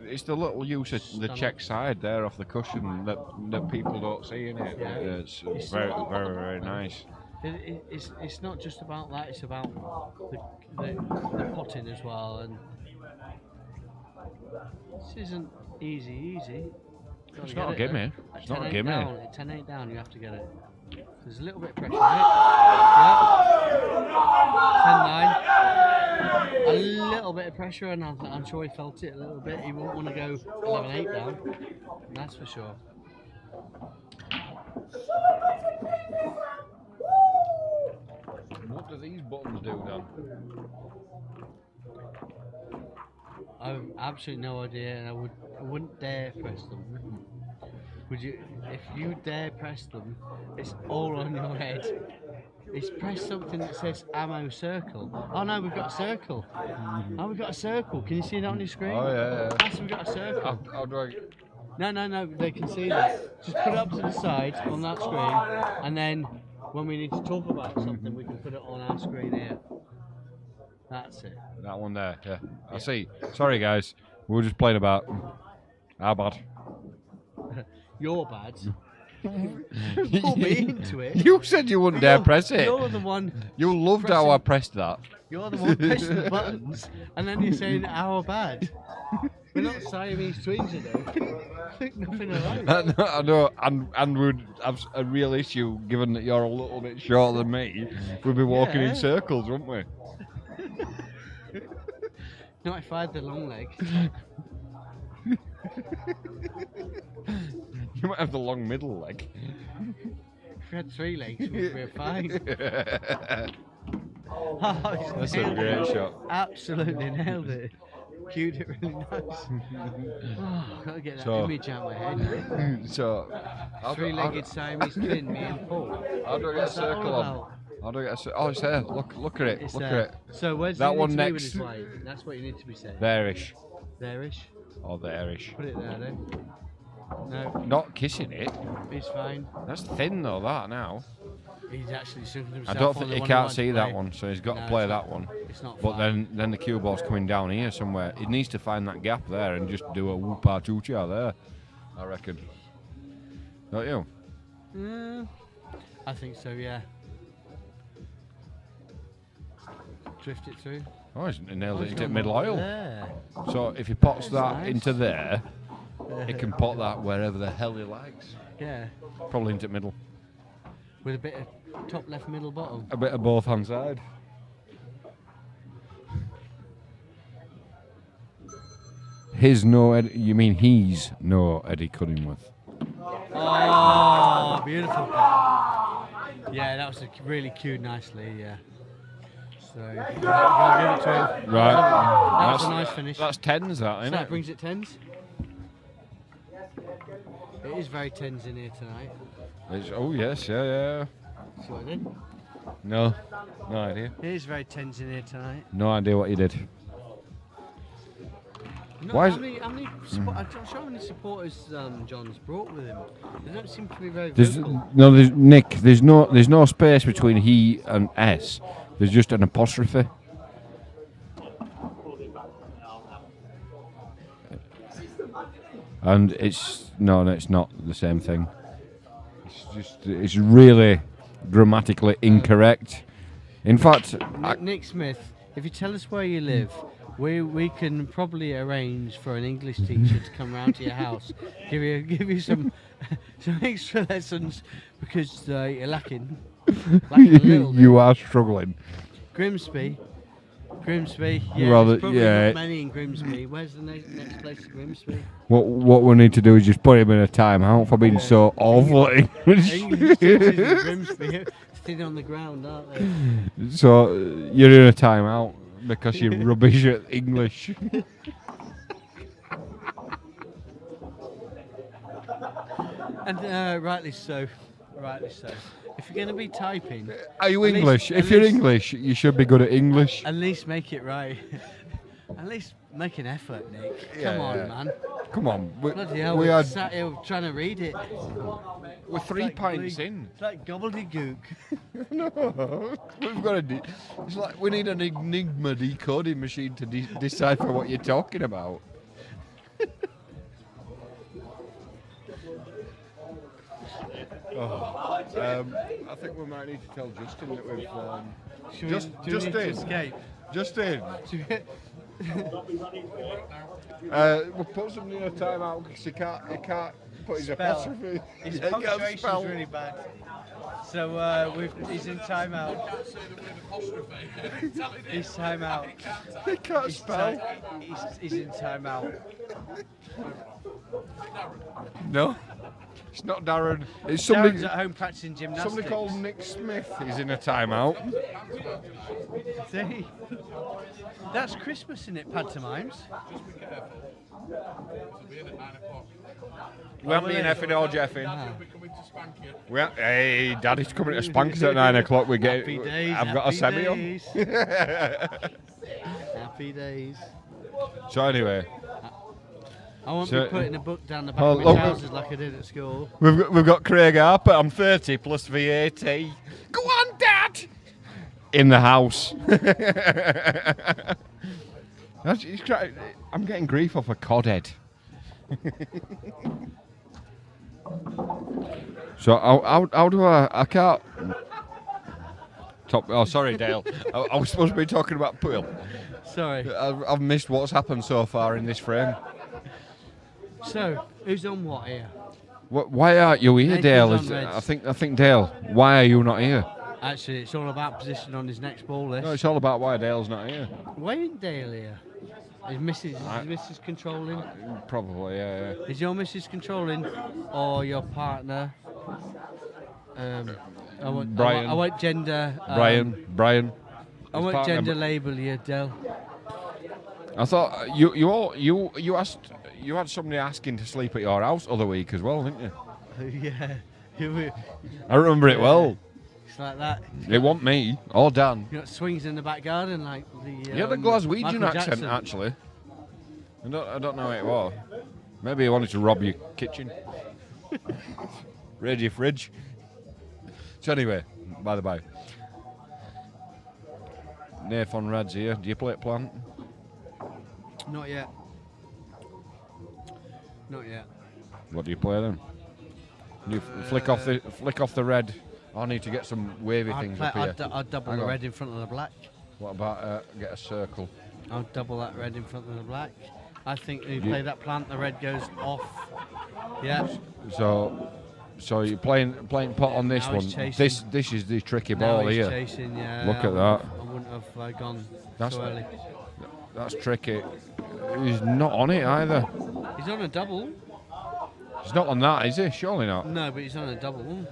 it's the little use of the check side there off the cushion that people don't see in it. Yeah. It's very, very, very nice. It's not just about that. It's about the potting as well. And this isn't easy. It's not a gimme. It's not a gimme. At 10-8 down, you have to get it. There's a little bit of pressure on it. Yeah. 10-9. A little bit of pressure, and I'm sure he felt it a little bit. He won't want to go 11-8 down. That's for sure. What do these buttons do, Dan? I've absolutely no idea, and I wouldn't dare press them. Would you? If you dare press them, it's all on your head. It's press something that says ammo circle. Oh no, we've got a circle. Oh, we've got a circle. Can you see that on your screen? Oh yeah. Yes, we've got a circle. How do I? No, they can see that. Just put it up to the side on that screen, and then when we need to talk about something, we can put it on our screen here. That's it. That one there. Yeah. I see. Sorry guys, we were just playing about. How bad? You're bad. Pull me into it. You said you wouldn't dare press it. You're the one. You loved how I pressed that. You're the one pressing the buttons, and then you're saying how bad. We're not Siamese twins, you know. Nothing alike. I know, and we'd have a real issue given that you're a little bit shorter than me. We'd be walking in circles, wouldn't we? Not if I had the long leg. You might have the long middle leg. If we had 3 legs, we'd be fine. That's a great shot. Absolutely nailed it. Cued it really nice. Oh, gotta get that image out of my head. So, 3-legged Siamese twin, me and Paul. How do I get a circle on? How do I get a circle? Oh, it's there. Look at it. It's Look there. at it. So where's that the one next? next? That's what you need to be saying. There-ish. There-ish. Or there-ish. Put it there then. No, Not kissing it. he's fine. That's thin though, that now. He's actually sinking I himself. don't on think the he one can't wants see to that play. one, so he's got No, to play it's that not- one. It's not But fine. then the cue ball's coming down here somewhere. He needs to find that gap there and just do a whoop-a choo-cha there, I reckon. Don't you? I think so, yeah. Drift it through. Oh, he's nailed it He's into got middle one aisle. there. So if he pots That's that nice. into there, he can pot that wherever the hell he likes. Yeah. Probably into middle. With a bit of top left, middle, bottom. A bit of both hand side. He's no Eddie Cunningworth. Oh, beautiful. Yeah, that was really cued nicely, yeah. So, you gotta give it to him. Right. That was a nice finish. That's tens, that, So isn't that it? brings it tens. It is very tens in here tonight. Oh yes, yeah. See what I did? No idea. It is very tens in here tonight. No idea what you did. No, Why how is- many I'm not sure how many supporters John's brought with him. They don't seem to be very There's vocal. Nick. There's no space between he and S. There's just an apostrophe. And it's not the same thing. It's really grammatically incorrect. In fact, Nick Smith, if you tell us where you live, we can probably arrange for an English teacher to come round to your house, give you some extra lessons because you're lacking a little bit. you are struggling. Grimsby, yeah, Rather- there's probably yeah. not many in Grimsby. Where's the next place in Grimsby? What we need to do is just put him in a timeout for being so awful at English. English teachers in Grimsby sitting on the ground, aren't they? So you're in a timeout because you're rubbish at English. And rightly so. If you're going to be typing, Are you At least- English? at If you're least- English, you should be good at English. at least make it right. At least make an effort, Nick. Come on, Yeah. man. Come on, Bloody hell, we we're are sat here trying to read it. we're 3 like pints bleak. in. It's like gobbledygook. No, we've got it's like we need an Enigma decoding machine to decipher what you're talking about. I think we might need to tell Justin that we've. Do we need to escape? Justin, Should we- we'll put somebody in a timeout because he can't put his spell. apostrophe. His Yeah, he can't punctuation's spell. really bad. So he's in timeout. He's timeout. He can't spell. He's in timeout. No, it's not Darren. It's Darren's somebody. at home practicing gymnastics. Somebody called Nick Smith is in a timeout. See? That's Christmas, isn't it, pantomimes? We haven't been effing or jeffing. Ah. Hey, Daddy's coming to spank us at 9 o'clock. We get. Happy days, I've got a semi on. days. Happy days. So anyway, I won't So- be putting a book down the back Oh, of my look. trousers like I did at school. we've got Craig Harper. I'm 30 plus VAT. Go on, Dad. In the house. I'm getting grief off a codhead. So how do I can't. Oh, sorry, Dale. I was supposed to be talking about pool. Sorry. I've missed what's happened so far in this frame. So, who's on what here? Why aren't you here, Nathan's Dale? on reds. I think Dale. Why are you not here? Actually, it's all about position on his next ball list. No, it's all about why Dale's not here. Why ain't Dale here? Is Mrs. controlling? Probably, yeah. Is your Mrs. controlling or your partner? I won't gender. Brian. I His won't partner, gender label you, Del. I thought you had somebody asking to sleep at your house other week as well, didn't you? Yeah. I remember it well. It's like that. It wasn't me or Dan. You got swings in the back garden like the. You had a Glaswegian Michael accent, Jackson. actually. I don't know what it was. Maybe he wanted to rob your kitchen. Raid your fridge. So anyway, by the by. Nathan Red's here. Do you play at plant? Not yet. Not yet. What do you play then? You flick off the red. I need to get some wavy things up here. I'd double Hang the on. red in front of the black. What about get a circle? I'll double that red in front of the black. I think when you play that plant, the red goes off. Yeah. So you're playing pot on this Now he's one. chasing. This is the tricky Now ball he's here. chasing, yeah. Look at that. I wouldn't have gone That's- so early. That's tricky. He's not on it either. He's on a double. He's not on that, is he? Surely not. No, but he's on a double.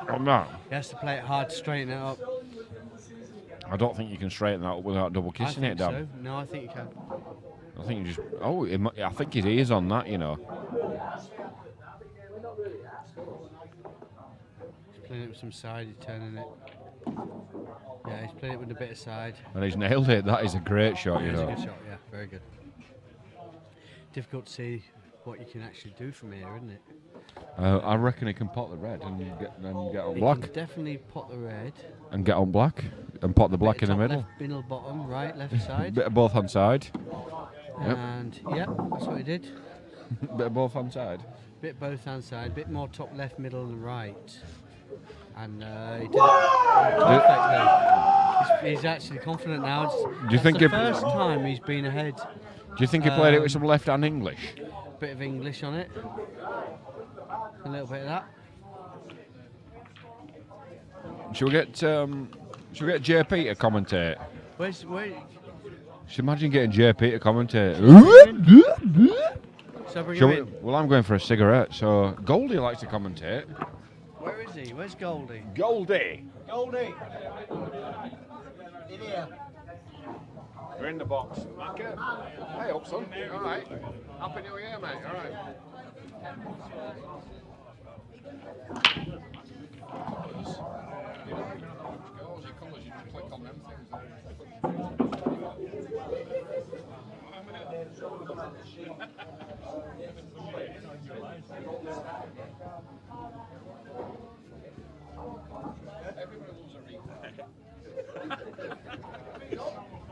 On that. He has to play it hard to straighten it up. I don't think you can straighten that up without double I kissing think it, Dan. so. No, I think you can. I think you just. I think his ear's on that, you know. He's playing it with some side, he's turning it. Yeah, he's playing it with a bit of side. And he's nailed it. That is a great shot, you It's a know. good shot, yeah, very good. Difficult to see what you can actually do from here, isn't it? I reckon he can pot the red and get on He black. can definitely pot the red. And get on black. And pot the black in Bit the of top, middle. Left, middle, bottom, right, left side. Bit of both hand side. Yep. And yeah, that's what he did. Bit of both hand side. Bit both hand side, bit more top, left, middle, and right. And he did it perfectly. He's actually confident now. Do you think the if- first time he's been ahead? Do you think he played it with some left hand English? Bit of English on it. A little bit of that. Should we get JP to commentate? Where? Just imagine getting JP to commentate. So bring Shall him we, in. well, I'm going for a cigarette, so Goldie likes to commentate. Where is he? Where's Goldie? Goldie! Goldie! In here. We're in the box. Hey up, son. All right. Happy New Year, mate. All right.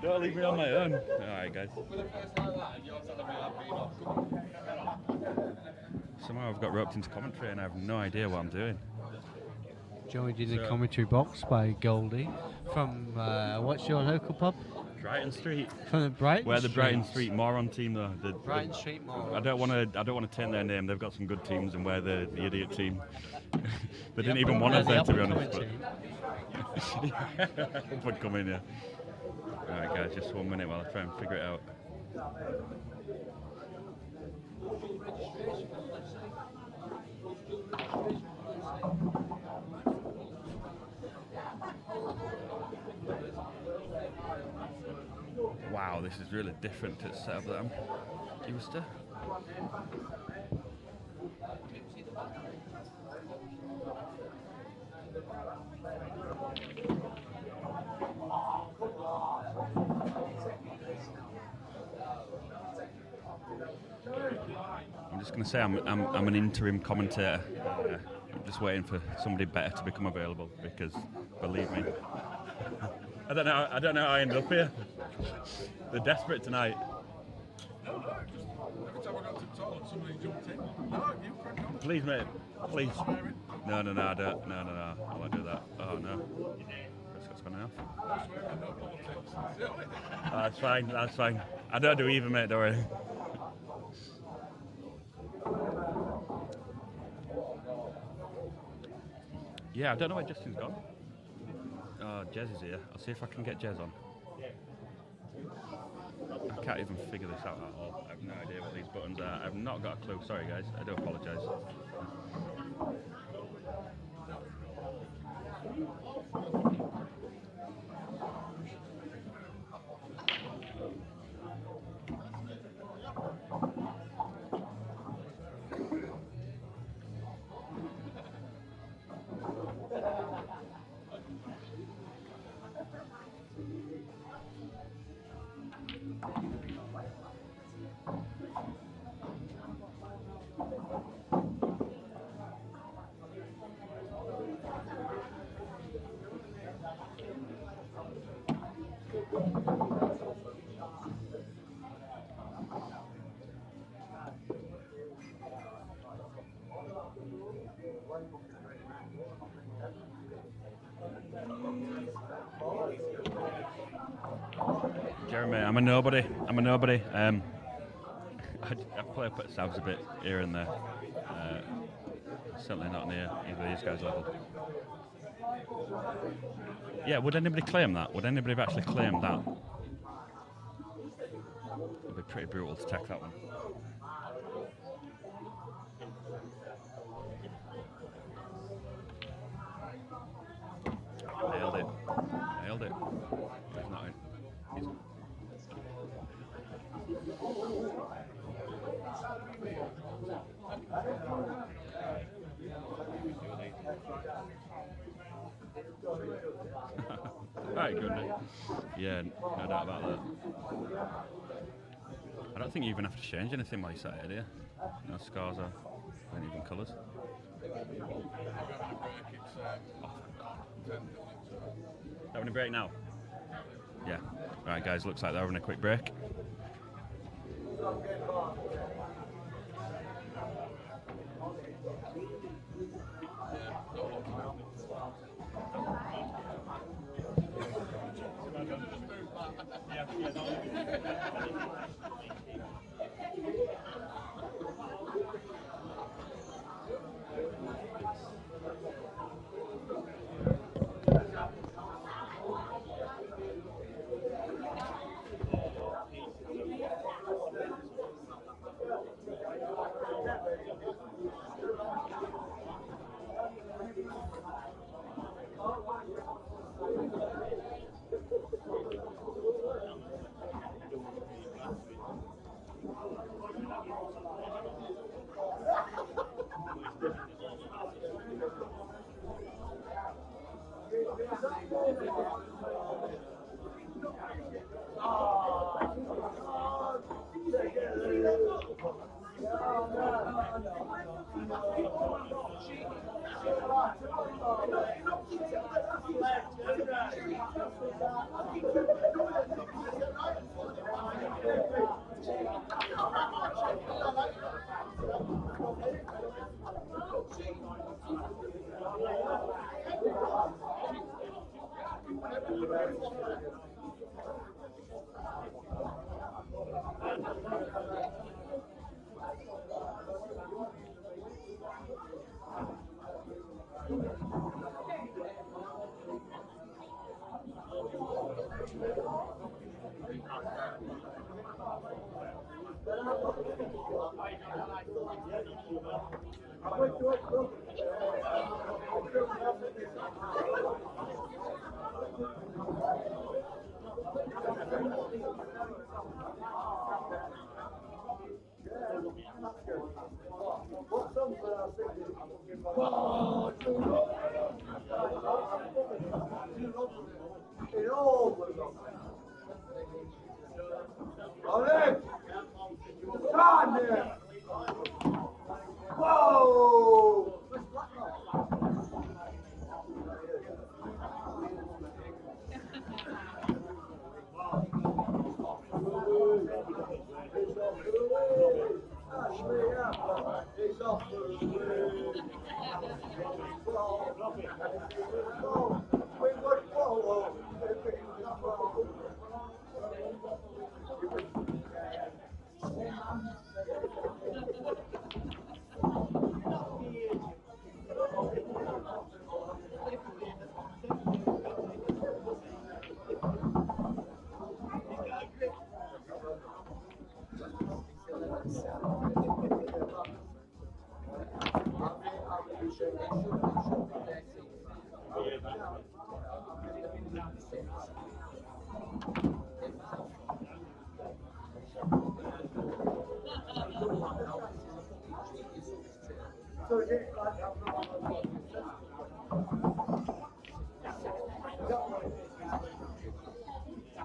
Don't leave me on my own. Alright, guys. Somehow I've got roped into commentary and I have no idea what I'm doing. Joined in the commentary box by Goldie from what's your local pub? Brighton Street. From the Brighton We're the Brighton Street. Street Moron team, though. Brighton Street Moron. I don't want to take their name. They've got some good teams, and we're the idiot team. They didn't even want us there, to be honest. But up and coming, yeah. All right, guys, just 1 minute while I try and figure it out. Wow, this is really different to the setup that I'm used to. I'm just going to say I'm an interim commentator. I'm just waiting for somebody better to become available because, believe me, I don't know how I ended up here. They're desperate tonight. Every time I got to the toilet, somebody jumped in. No, you crack on. Please, mate. Please. Swearing. No, I don't. No, I won't do that. Oh no. Prescott's gone off. No swearing, no politics. See on it? That's fine. I don't do either, mate, don't worry. Yeah, I don't know where Justin's gone. Oh, Jez is here. I'll see if I can get Jez on. I can't even figure this out at all. I have no idea what these buttons are. I've not got a clue. Sorry, guys. I do apologise. Jeremy, I'm a nobody. I play up at Savs a bit here and there. Certainly not near either of these guys' level. Yeah, would anybody claim that? Would anybody have actually claimed that? It'd be pretty brutal to take that one. Nailed it. He's not in. Right, good. Yeah, no doubt about that. I don't think you even have to change anything while you sat here, do you? No scars or even colours. Having a break now? Yeah. Right, guys, looks like they're having a quick break.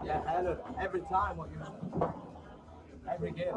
Yeah, Helen, every time what you every game.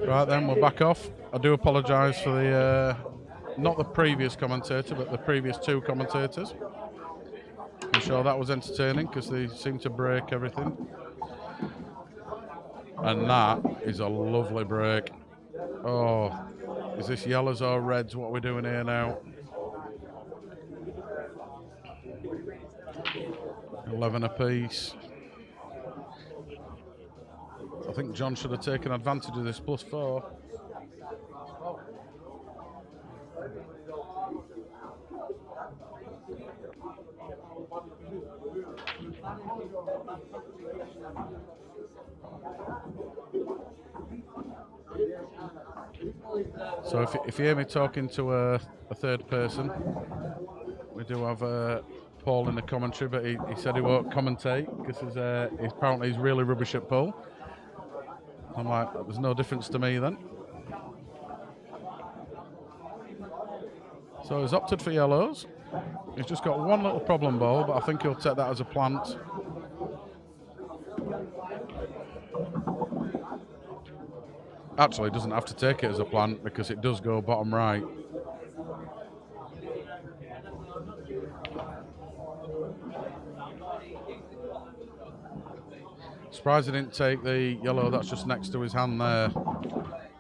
Right then, we're back off. I do apologise for the, not the previous commentator, but the previous two commentators. I'm sure that was entertaining because they seemed to break everything. And that is a lovely break. Oh, is this yellows or reds? What are we doing here now? 11 apiece. I think John should have taken advantage of this +4. So if you hear me talking to a third person, we do have Paul in the commentary, but he said he won't commentate because apparently he's really rubbish at pool. I'm like, there's no difference to me then. So he's opted for yellows. He's just got one little problem ball, but I think he'll take that as a plant. Actually, he doesn't have to take it as a plant because it does go bottom right. Surprised he didn't take the yellow that's just next to his hand there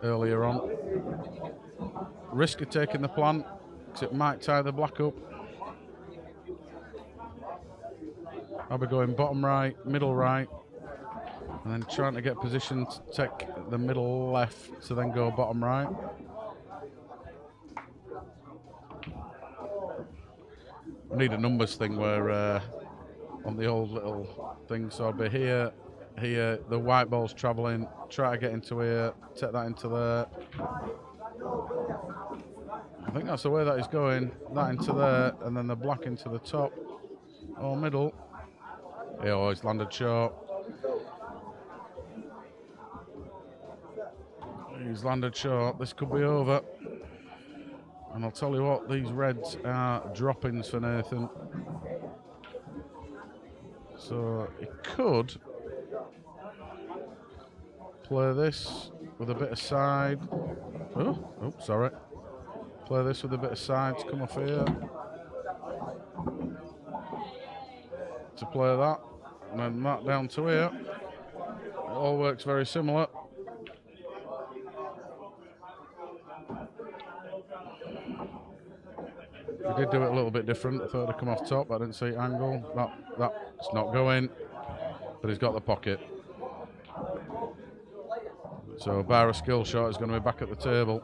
earlier on. Risk of taking the plant because it might tie the black up. I'll be going bottom right, middle right, and then trying to get position to take the middle left to then go bottom right. I need a numbers thing where on the old little thing, so I'll be here, the white ball's travelling, try to get into here, take that into there. I think that's the way that he's going, that into there, and then the black into the top or middle. Oh, he's landed short. He's landed short. This could be over. And I'll tell you what, these reds are droppings for Nathan. So he could play this with a bit of side. Oh, sorry. Play this with a bit of side to come off here. To play that. And then that down to here. It all works very similar. We did do it a little bit different. I thought it'd come off top, but I didn't see it angle. That's not going, but he's got the pocket. So bar a skill shot is going to be back at the table.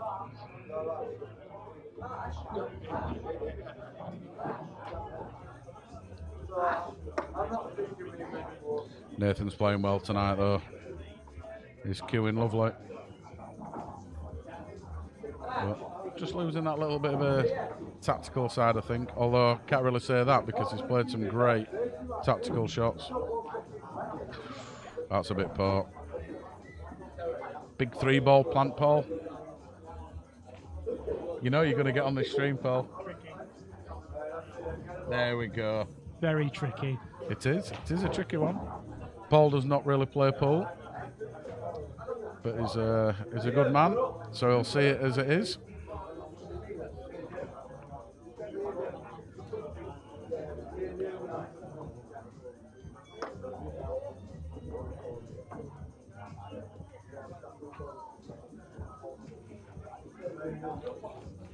Nathan's playing well tonight though. He's queuing lovely. But just losing that little bit of a tactical side, I think. Although I can't really say that because he's played some great tactical shots. That's a bit poor. Big 3-ball plant, Paul. You know you're going to get on this stream, Paul. There we go. Very tricky. It is a tricky one. Paul does not really play pool, but he's a good man, so he'll see it as it is.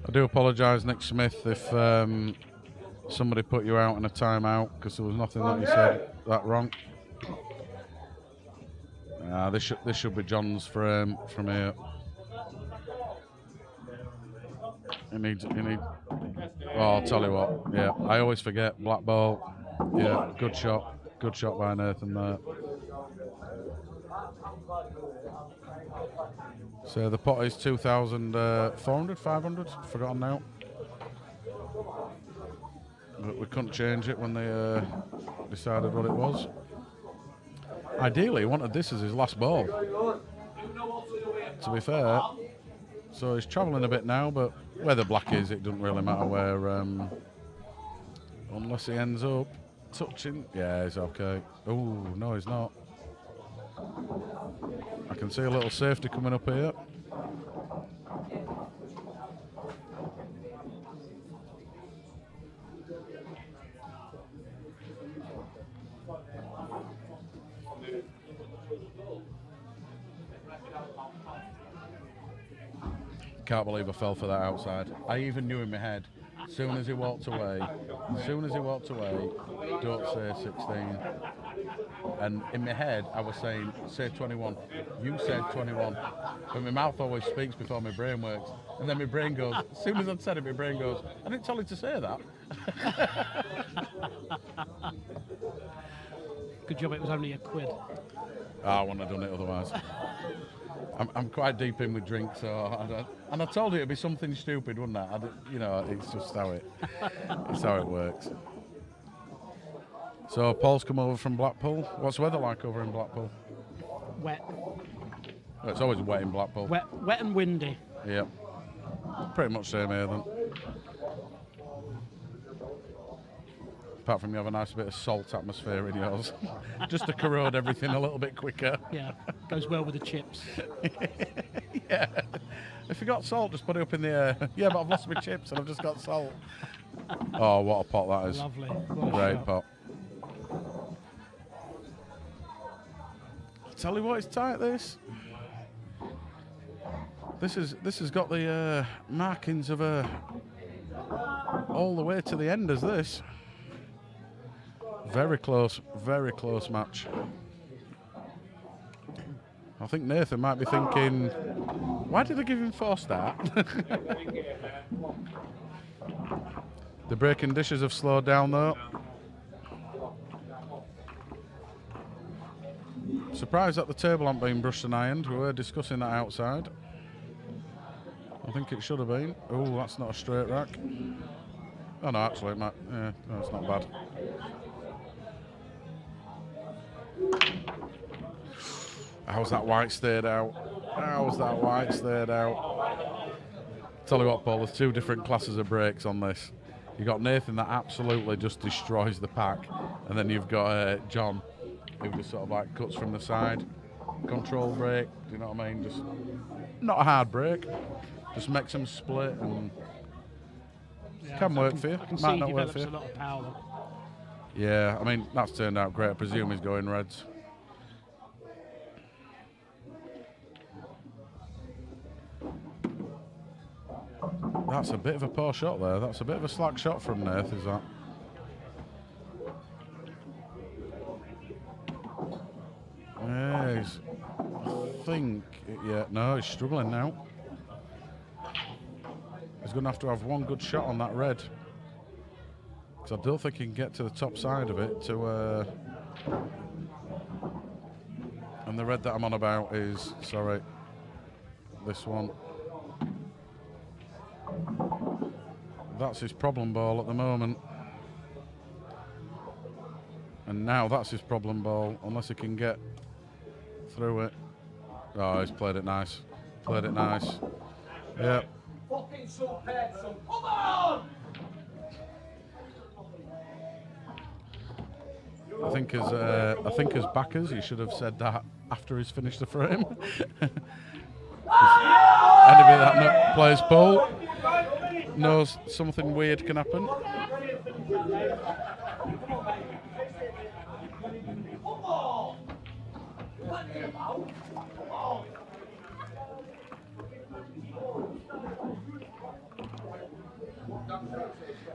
I do apologise, Nick Smith, if somebody put you out in a timeout because there was nothing that you said that wrong. This should be John's frame from here. He needs. Oh, I'll tell you what. Yeah, I always forget. Blackball. Yeah, good shot by Nathan there. So the pot is 2,400, 500, forgotten now. But we couldn't change it when they decided what it was. Ideally, he wanted this as his last ball, to be fair. So he's travelling a bit now, but where the black is, it doesn't really matter where, unless he ends up touching. Yeah, he's okay. Oh, no, he's not. I can see a little safety coming up here. Can't believe I fell for that outside. I even knew in my head, as soon as he walked away, don't say 16. And in my head, I was saying, say 21. You said 21. But my mouth always speaks before my brain works. And then my brain goes, as soon as I'd said it, my brain goes, I didn't tell you to say that. good job it was only £1. I wouldn't have done it otherwise. I'm quite deep in with drink, so and I told you it'd be something stupid, wouldn't I? You know, it's just how it works. So Paul's come over from Blackpool. What's the weather like over in Blackpool? Wet. Oh, it's always wet in Blackpool. Wet and windy. Yep. Pretty much same here then. Apart from you have a nice bit of salt atmosphere in yours, just to corrode everything a little bit quicker. Yeah, goes well with the chips. Yeah. If you got salt, just put it up in the air. Yeah, but I've lost my chips and I've just got salt. Oh, what a pot that is. Lovely. What a Great shot. pot. Tell you what, it's tight, this. This has got the markings of a all the way to the end as this. Very close match. I think Nathan might be thinking, why did I give him 4-star? The breaking dishes have slowed down though. Surprised that the table hasn't been brushed and ironed. We were discussing that outside. I think it should have been. Oh, that's not a straight rack. Oh no, actually, no, it's not bad. How's that white stayed out? How's that white stayed out? Tell you what, Paul, there's two different classes of breaks on this. You've got Nathan that absolutely just destroys the pack, and then you've got John, who just sort of like cuts from the side. Control break, do you know what I mean? Just not a hard break, just makes them split and can work for you. I can see Might he not work develops for you. a lot of power. Yeah, I mean, that's turned out great. I presume he's going reds. That's a bit of a poor shot there. That's a bit of a slack shot from Nath, is that? Yeah, he's, I think, yeah, no, he's struggling now. He's going to have one good shot on that red. Because I don't think he can get to the top side of it to... and the red that I'm on about is, sorry, this one. That's his problem ball at the moment. And now that's his problem ball, unless he can get through it. Oh, he's played it nice. Played it nice. Yep. Fucking superb, son. Come on! I think as backers, you should have said that after he's finished the frame. Anybody that plays pool knows something weird can happen.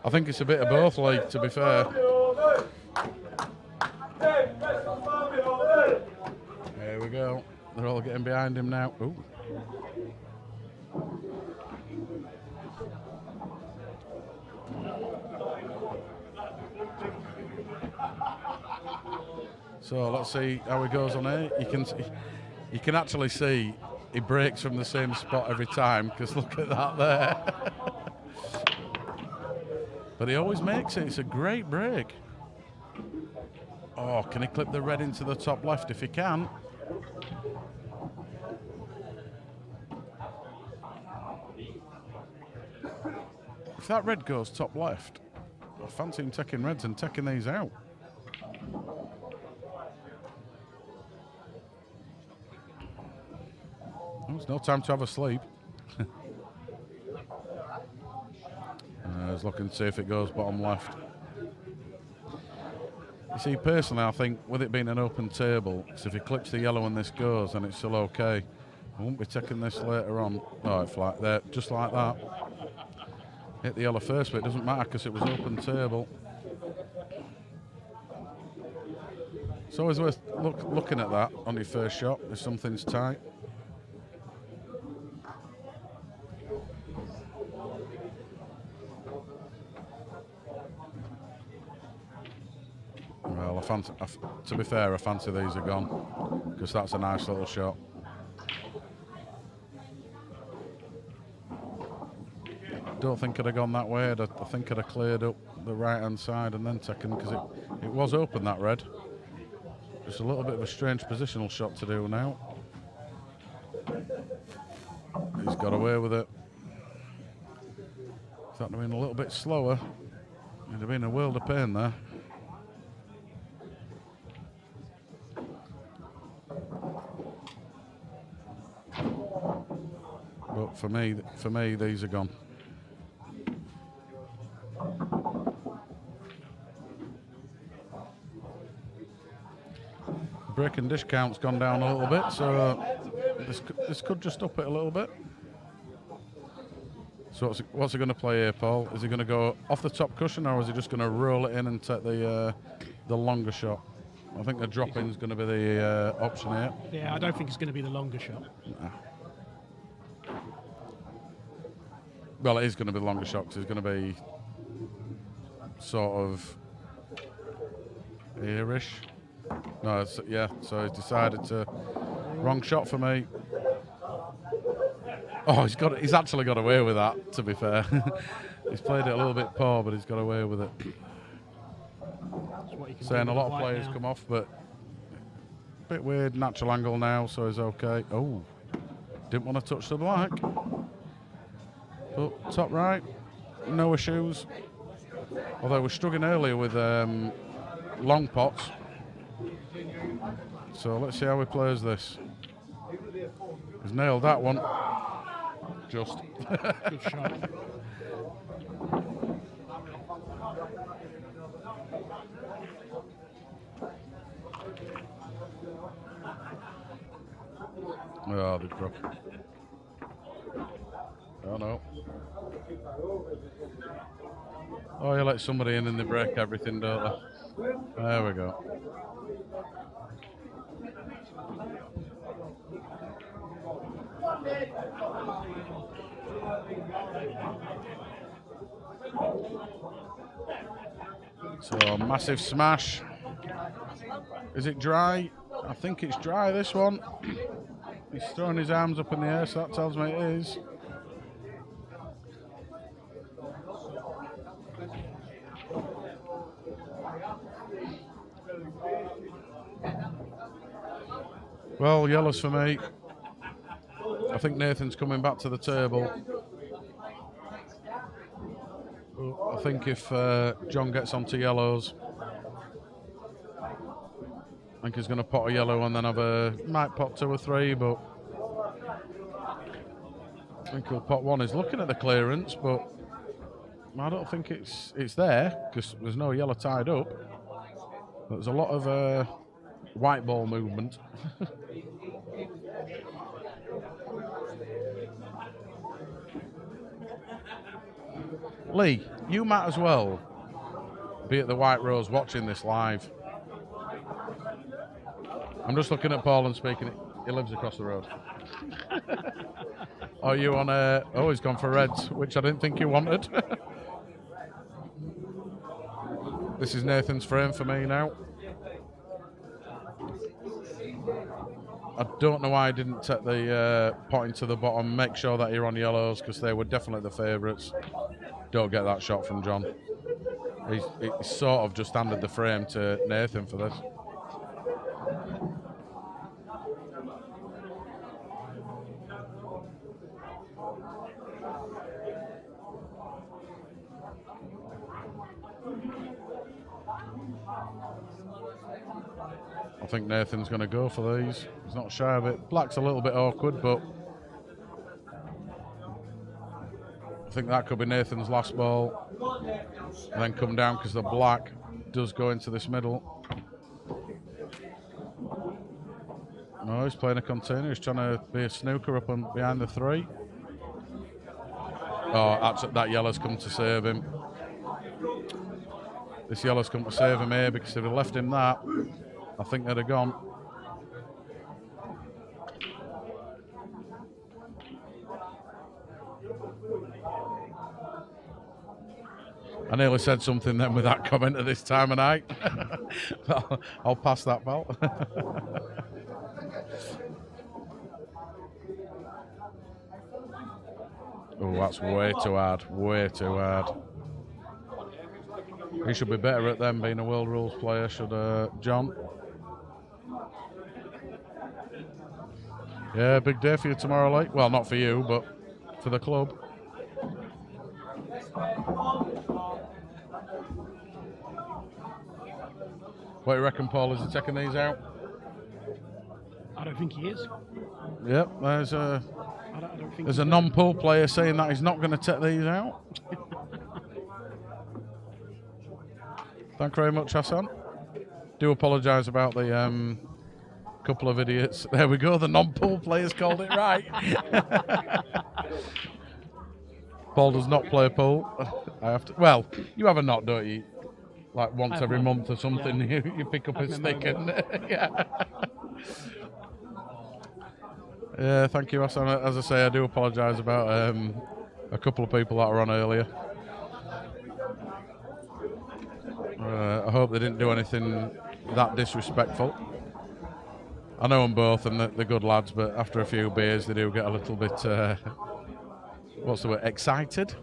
I think it's a bit of both, like, to be fair. There we go. They're all getting behind him now. Ooh. So let's see how he goes on here. You can actually see he breaks from the same spot every time, because look at that there. But he always makes it. It's a great break. Oh, can he clip the red into the top left? If he can. If that red goes top left, I fancy him taking reds and taking these out. Oh, it's no time to have a sleep. He's looking to see if it goes bottom left. You see, personally, I think with it being an open table, so if he clips the yellow and this goes, then it's still okay. I won't be taking this later on. Oh, it's like there, just like that. Hit the yellow first, but it doesn't matter because it was open table. It's always worth looking at that on your first shot if something's tight. Well, I to be fair, I fancy these are gone because that's a nice little shot. Don't think I'd have gone that way. I think I'd have cleared up the right-hand side and then taken, because it was open, that red. Just a little bit of a strange positional shot to do now. He's got away with it. If that had been a little bit slower, it'd have been a world of pain there. But for me, these are gone. Break and dish count's gone down a little bit, so this could just up it a little bit. So what's he going to play here, Paul? Is he going to go off the top cushion, or is he just going to roll it in and take the longer shot? I think the drop-in is going to be the option here. Yeah, I don't think it's going to be the longer shot. Nah. Well, it is going to be the longer shot because it's going to be sort of here-ish. No, yeah, so he's decided to... Wrong shot for me. Oh, he's actually got away with that, to be fair. He's played it a little bit poor, but he's got away with it. Saying a lot of players come off, but a bit weird, natural angle now, so he's okay. Oh, didn't want to touch the black. But top right, no issues. Although we're struggling earlier with long pots. So let's see how he plays this. He's nailed that one. Just. Good shot. Oh, they dropped. Oh no. Oh, you let somebody in and they break everything, don't they? There we go. So, massive smash. Is it dry? I think it's dry, this one. He's throwing his arms up in the air, so that tells me it is. Well, yellows for me. I think Nathan's coming back to the table. I think if John gets onto yellows, I think he's going to pot a yellow and then might pot 2 or 3, but I think he'll pot 1. He's looking at the clearance, but I don't think it's there because there's no yellow tied up. There's a lot of white ball movement. Lee, you might as well be at the White Rose watching this live. I'm just looking at Paul and speaking. He lives across the road. Are you on a... Oh, he's gone for reds, which I didn't think you wanted. This is Nathan's frame for me now. I don't know why I didn't take the potting to the bottom. Make sure that you're on yellows because they were definitely the favourites. Don't get that shot from John. He's sort of just handed the frame to Nathan for this. I think Nathan's going to go for these. He's not shy of it. Black's a little bit awkward, but I think that could be Nathan's last ball. And then come down because the black does go into this middle. No, he's playing a container. He's trying to be a snooker up and behind the 3. Oh, that yellow's come to save him. This yellow's come to save him here because if he left him that, I think they'd have gone. I nearly said something then with that comment at this time of night. I'll pass that, pal. Oh, that's way too hard. Way too hard. He should be better at them being a world rules player, should John. Yeah, big day for you tomorrow, like. Well, not for you, but for the club. What do you reckon, Paul? Is he taking these out? I don't think he is. Yep, there's I don't think a non-pool player saying that he's not going to take these out. Thank you very much, Hassan. Do apologise about the couple of idiots. There we go, the non-pool players called it right. Paul does not play pool. I have to. Well, you have a knock, don't you? Like once every month or something, yeah. you pick up a stick and yeah. Yeah, thank you, Hassan. As I say, I do apologise about a couple of people that were on earlier. I hope they didn't do anything that disrespectful. I know them both and they're good lads, but after a few beers they do get a little bit, what's the word, excited?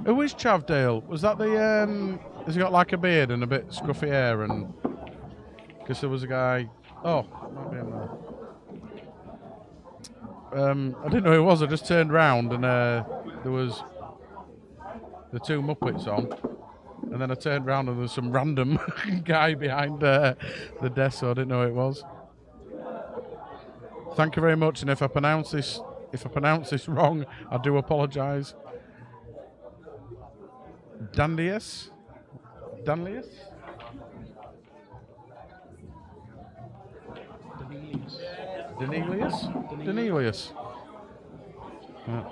Who is Chavdale? Was that the, has he got like a beard and a bit scruffy hair? And because there was a guy, oh, might be in there. I didn't know who it was, I just turned round and there was the two Muppets on. And then I turned round and there was some random guy behind the desk, so I didn't know who it was. Thank you very much, and if I pronounce this wrong, I do apologise. Dandius? Danlius? Danelius? Yeah.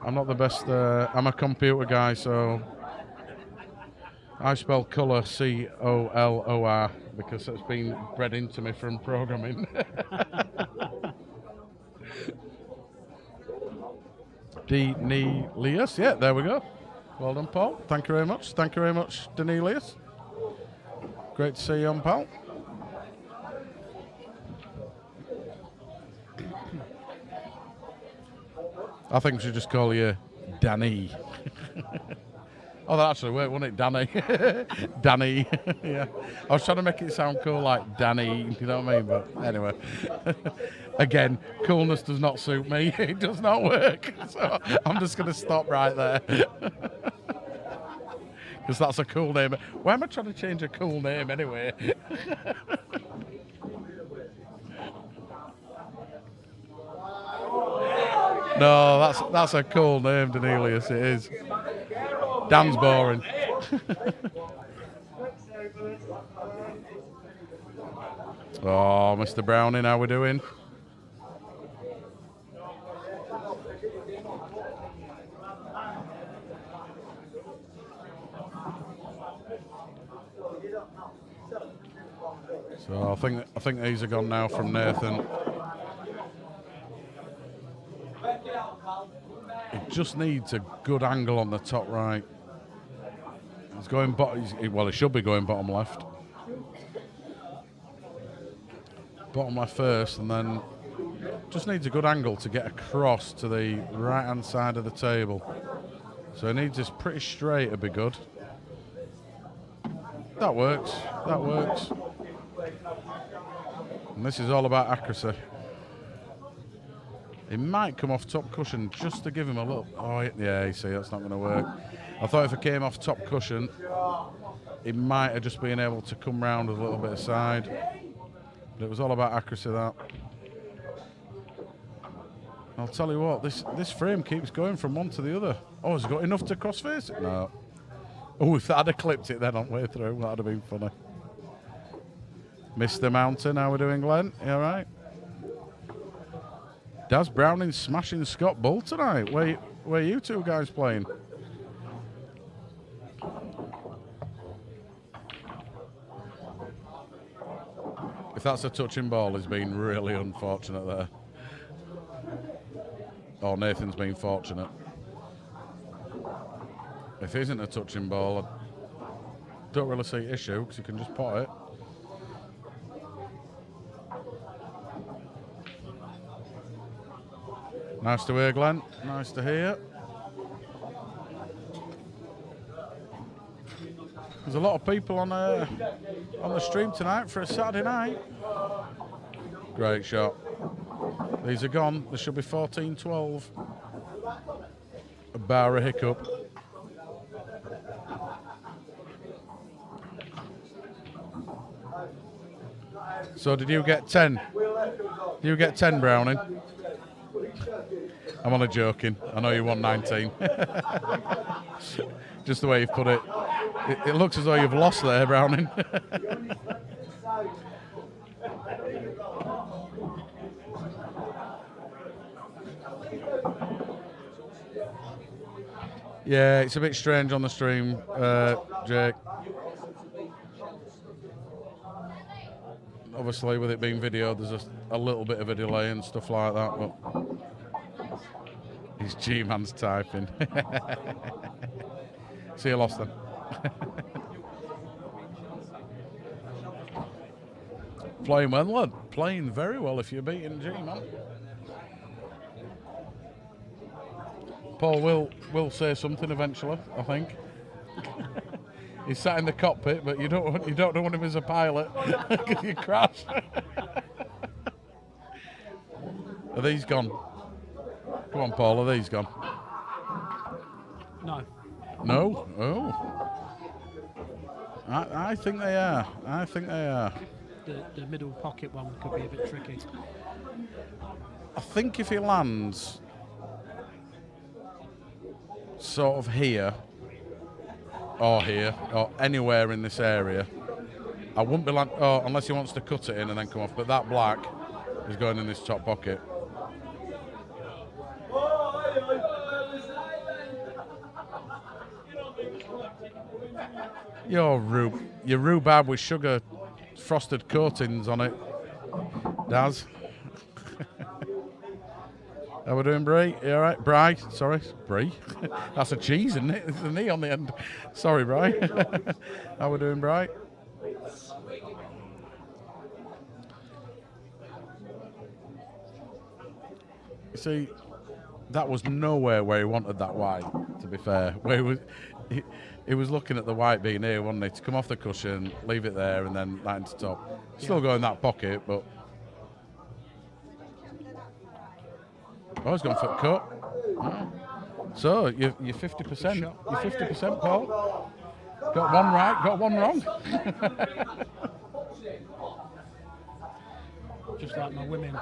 I'm not the best, I'm a computer guy, so I spell colour C-O-L-O-R because it's been bred into me from programming. Danelius, yeah, there we go. Well done, Paul. Thank you very much. Thank you very much, Danelius. Great to see you on, pal. I think we should just call you Danny. Oh, that actually worked, wouldn't it? Danny. Danny. Yeah. I was trying to make it sound cool like Danny, you know what I mean? But anyway. Again, coolness does not suit me. It does not work. So I'm just going to stop right there. Because that's a cool name. Why am I trying to change a cool name anyway? No, that's a cool name, Danelius, it is. Dan's boring. Oh, Mr. Browning, how we doing? So I think these are gone now from Nathan. It just needs a good angle on the top right. He's going well, he should be going bottom left. Bottom left first, and then just needs a good angle to get across to the right hand side of the table. So he needs this pretty straight to be good. That works. That works. And this is all about accuracy. He might come off top cushion just to give him a look. Oh, yeah, you see, that's not going to work. I thought if it came off top cushion, it might have just been able to come round with a little bit of side. But it was all about accuracy, that. I'll tell you what, this frame keeps going from one to the other. Oh, has it got enough to cross-face it? No. Oh, if that had clipped it then on way through, that would have been funny. Mr. Mountain, how are we doing, Glenn? You all right? Daz Browning smashing Scott Bull tonight. Where are you two guys playing? If that's a touching ball, he's been really unfortunate there. Oh, Nathan's been fortunate. If it isn't a touching ball, I don't really see issue because you can just pot it. Nice to hear, Glenn. Nice to hear. There's a lot of people on the stream tonight for a Saturday night. Great shot. These are gone. There should be 14-12. A bar a hiccup. So did you get 10? Did you get 10, Browning? I'm only joking. I know you want 19. Just the way you've put it. It looks as though you've lost there, Browning. Yeah, it's a bit strange on the stream, Jake. Obviously, with it being video, there's a little bit of a delay and stuff like that, but his G-man's typing. See you lost then. Playing well, lad. Playing very well if you're beating G-man. Paul will say something eventually, I think. He's sat in the cockpit, but you don't want him as a pilot because you crash. Are these gone? Come on, Paul. Are these gone? No. No? Oh. I think they are. I think they are. The middle pocket one could be a bit tricky. I think if he lands sort of here or anywhere in this area, I wouldn't be unless he wants to cut it in and then come off, but that black is going in this top pocket. Your rhubarb with sugar frosted coatings on it, Daz. How we doing, Brie? You all right? Bri? Sorry, Brie. That's a cheese, isn't it? There's an E on the end. Sorry, Bri. How we doing, Bri? See, that was nowhere where he wanted that white, to be fair. Where he was looking at the white being here, wasn't he? To come off the cushion, leave it there, and then right into top. Still go in that pocket, but... Oh, he's gone for a cut. Yeah. So, you're 50%. You're 50%, Paul. Got one right, got one wrong. Just like my women.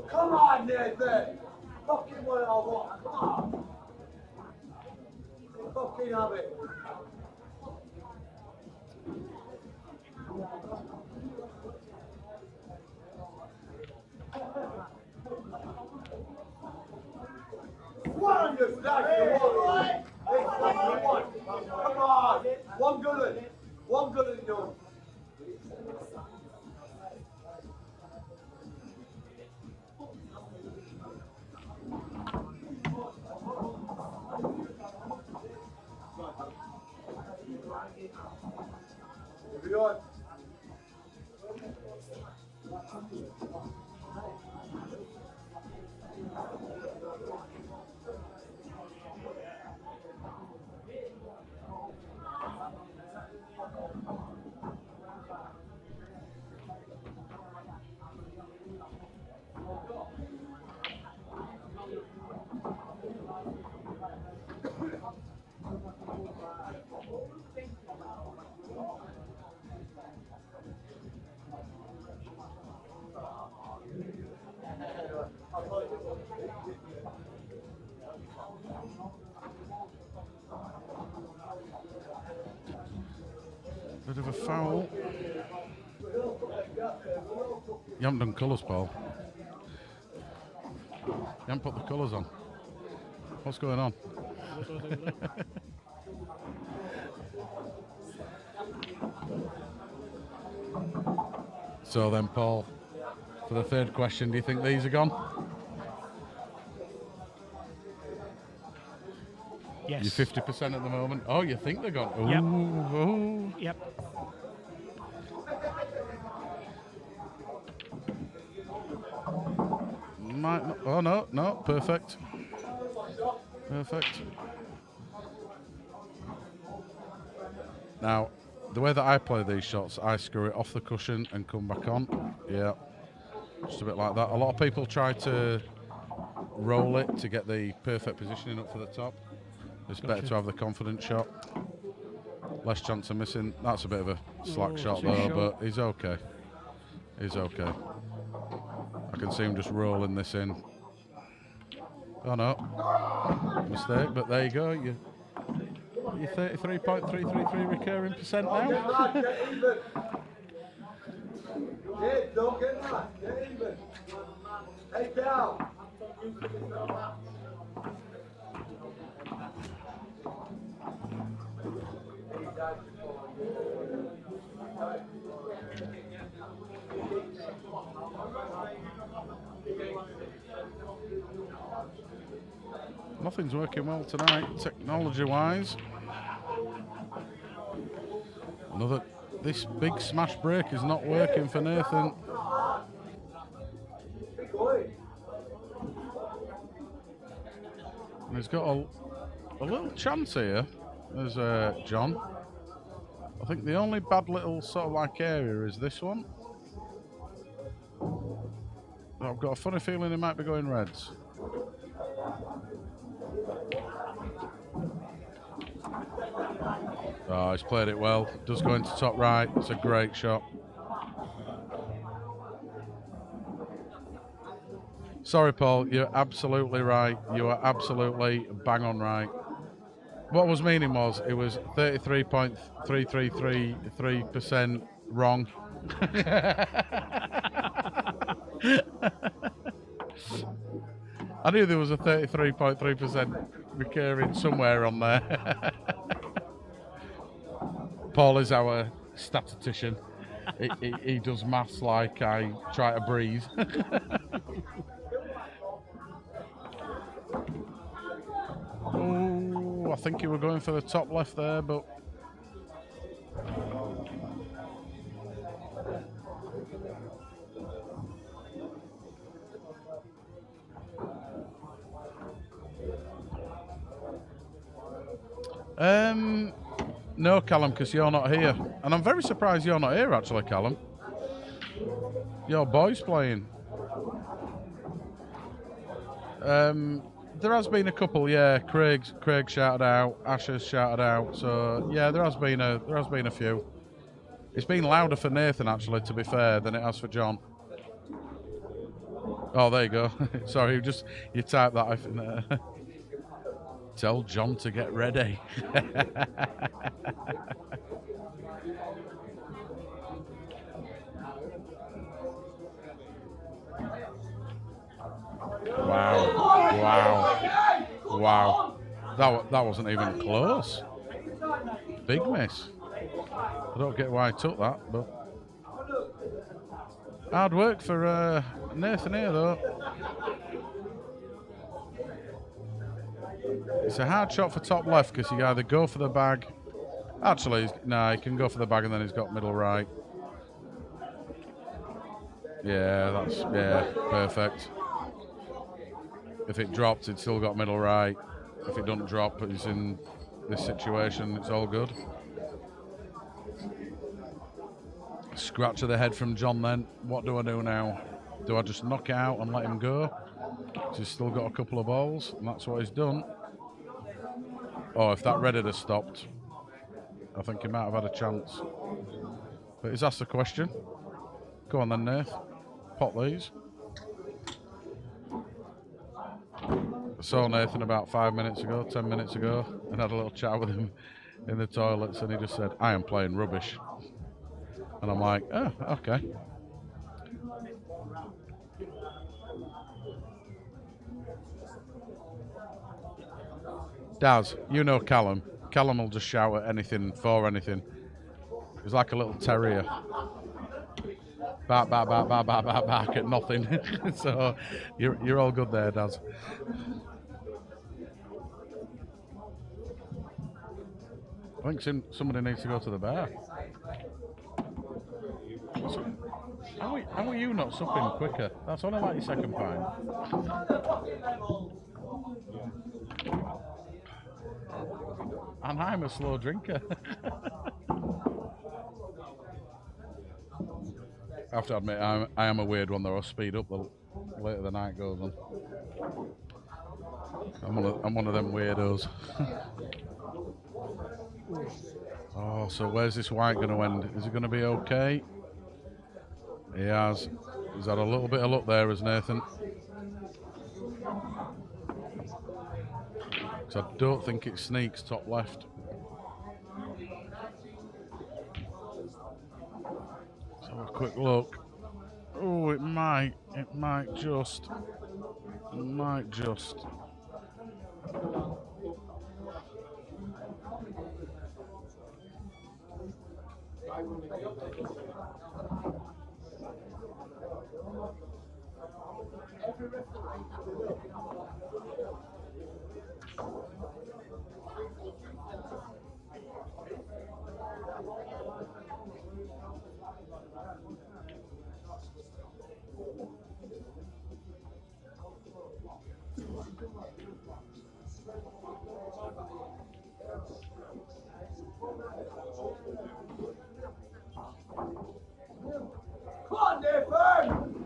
Come on, Nathan! Fucking what I want, come on! Fucking have it! What on your flag? Come on! One good and done. Everyone. Bit of a foul. You haven't done colours, Paul. You haven't put the colours on. What's going on? So then, Paul, for the third question, do you think these are gone? Yes. You're 50% at the moment. Oh, you think they're gone? Ooh, Yep. ooh. Yep. Might not. Oh, no, perfect. Perfect. Now, the way that I play these shots, I screw it off the cushion and come back on. Yeah, just a bit like that. A lot of people try to roll it to get the perfect positioning up for the top. It's better to have the confident shot. Less chance of missing. That's a bit of a slack shot too though, short. but he's okay. He's okay. I can see him just rolling this in. Oh no, mistake, but there you go. You're 33.333 recurring percent now. Get even. Don't get mad. Get even. Take down. Nothing's working well tonight, technology-wise. This big smash break is not working for Nathan. And he's got a little chance here as John. I think the only bad little sort of like area is this one. I've got a funny feeling he might be going reds. Oh, he's played it well. Does go into top right. It's a great shot. Sorry, Paul. You're absolutely right. You are absolutely bang on right. What I was meaning was it was 33.3333% wrong. I knew there was a 33.3% recurring somewhere on there. Paul is our statistician. He does maths like I try to breathe. Oh, I think you were going for the top left there, but no, Callum, because you're not here. And I'm very surprised you're not here, actually, Callum. Your boy's playing. There has been a couple, yeah. Craig shouted out, Asher's shouted out. So yeah, there has been a few. It's been louder for Nathan, actually, to be fair, than it has for John. Oh, there you go. Sorry, you typed that in there. Tell John to get ready. Wow. That wasn't even close. Big miss. I don't get why he took that, but hard work for Nathan here, though. It's a hard shot for top left because you either go for the bag. Actually, no, he can go for the bag and then he's got middle right. Yeah, perfect. If it dropped, it's still got middle right. If it doesn't drop, it's in this situation, it's all good. Scratch of the head from John then. What do I do now? Do I just knock it out and let him go? He's still got a couple of balls, and that's what he's done. Oh, if that red had stopped, I think he might have had a chance. But he's asked the question. Go on then, Nath. Pot these. I saw Nathan about 5 minutes ago, 10 minutes ago, and had a little chat with him in the toilets, and he just said, I am playing rubbish. And I'm like, oh, okay. Daz, you know Callum. Callum will just shout at anything for anything. He's like a little terrier. Bark at nothing. So you're all good there, Daz. I think somebody needs to go to the bar. How are you not supping quicker? That's only like your second pint. And I'm a slow drinker. I have to admit, I am a weird one though. I speed up the later the night goes on. I'm one of them weirdos. Oh, so where's this white going to end? Is it going to be okay? He has. He's had a little bit of luck there, as Nathan. So I don't think it sneaks top left. Let's have a quick look. Oh, it might just. Come on, Nathan!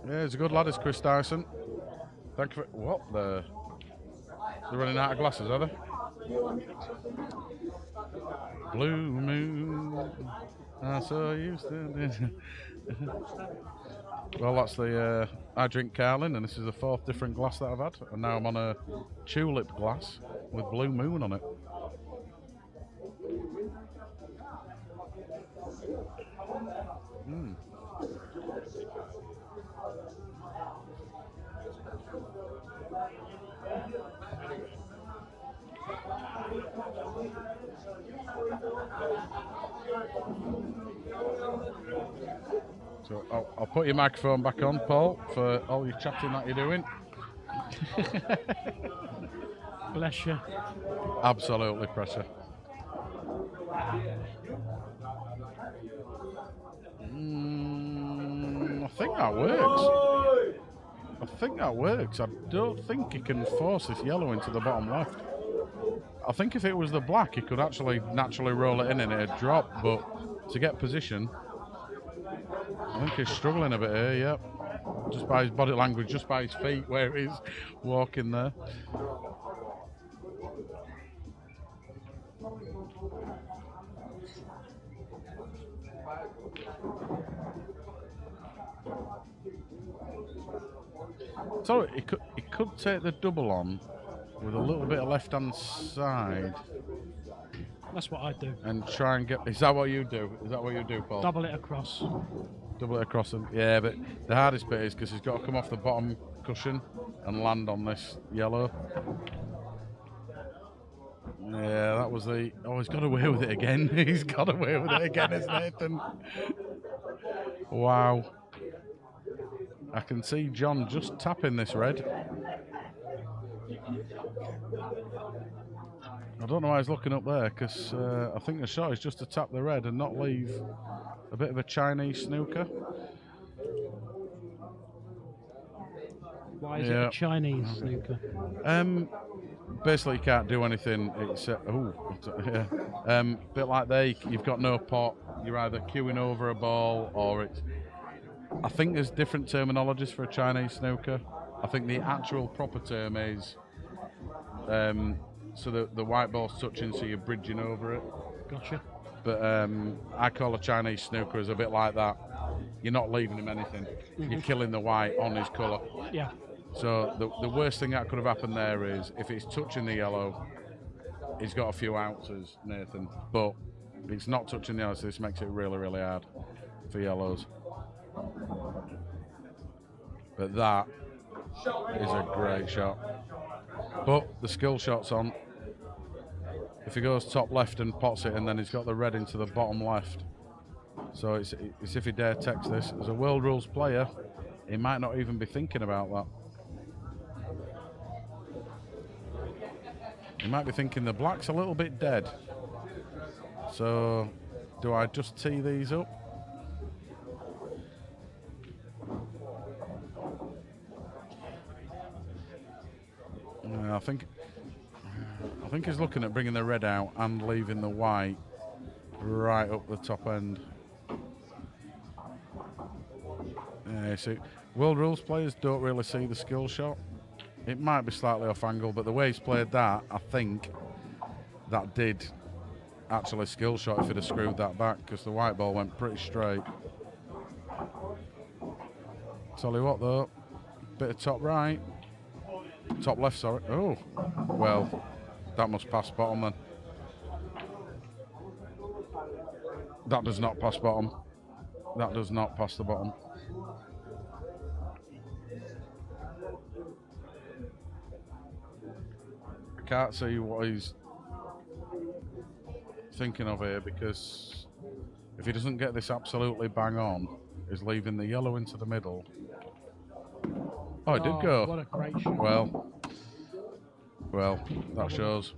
Yeah, he's a good lad, is Chris Dyson. Thank you for... What? They're running out of glasses, are they? Blue moon, I saw you standing. Well, that's the... I drink Carlin, and this is the 4th different glass that I've had. And now I'm on a tulip glass with blue moon on it. Mm. So I'll put your microphone back on, Paul, for all your chatting that you're doing. Bless you. Absolutely pressure. I think that works. I think that works. I don't think he can force this yellow into the bottom left. I think if it was the black, he could actually naturally roll it in and it'd drop, but to get position, I think he's struggling a bit here, yep. Just by his body language, just by his feet where he's walking there. So he could take the double on with a little bit of left-hand side. That's what I do. And try and get... Is that what you do? Is that what you do, Paul? Double it across. Double it across him. Yeah, but the hardest bit is because he's got to come off the bottom cushion and land on this yellow. Yeah, that was the... Oh, he's got away with it again. He's got away with it again, isn't Nathan? Wow. I can see John just tapping this red. I don't know why he's looking up there, because I think the shot is just to tap the red and not leave a bit of a Chinese snooker. Why is it a Chinese snooker? Basically, you can't do anything. It's bit like there, you've got no pot. You're either queuing over a ball or it's... I think there's different terminologies for a Chinese snooker. I think the actual proper term is so the white ball's touching, so you're bridging over it. Gotcha. But I call a Chinese snooker as a bit like that. You're not leaving him anything. Mm-hmm. You're killing the white on his colour. Yeah. So the worst thing that could have happened there is if it's touching the yellow, he's got a few ounces, Nathan. But it's not touching the yellow, so this makes it really, really hard for yellows. But that is a great shot. But the skill shot's on. If he goes top left and pots it, and then he's got the red into the bottom left. So it's if he dare text this. As a World Rules player, he might not even be thinking about that. He might be thinking the black's a little bit dead. So do I just tee these up? I think he's looking at bringing the red out and leaving the white right up the top end. Yeah, see, World Rules players don't really see the skill shot. It might be slightly off angle, but the way he's played that, I think that did actually skill shot if he'd have screwed that back, because the white ball went pretty straight. Tell you what though, bit of top right, top left, sorry. Oh, well, that must pass bottom then. That does not pass bottom. That does not pass the bottom. I can't see what he's thinking of here, because if he doesn't get this absolutely bang on, he's leaving the yellow into the middle. Oh, it did go. What a great shot. Well, that shows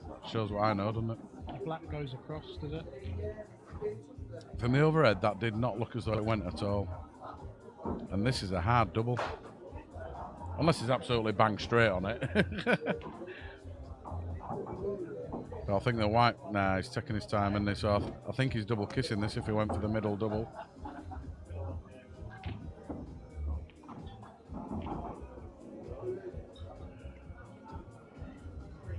what I know, doesn't it? The black goes across, does it? From the overhead, that did not look as though it went at all. And this is a hard double. Unless he's absolutely bang straight on it. But I think the white, nah, he's taking his time in this. So I think he's double kissing this if he went for the middle double.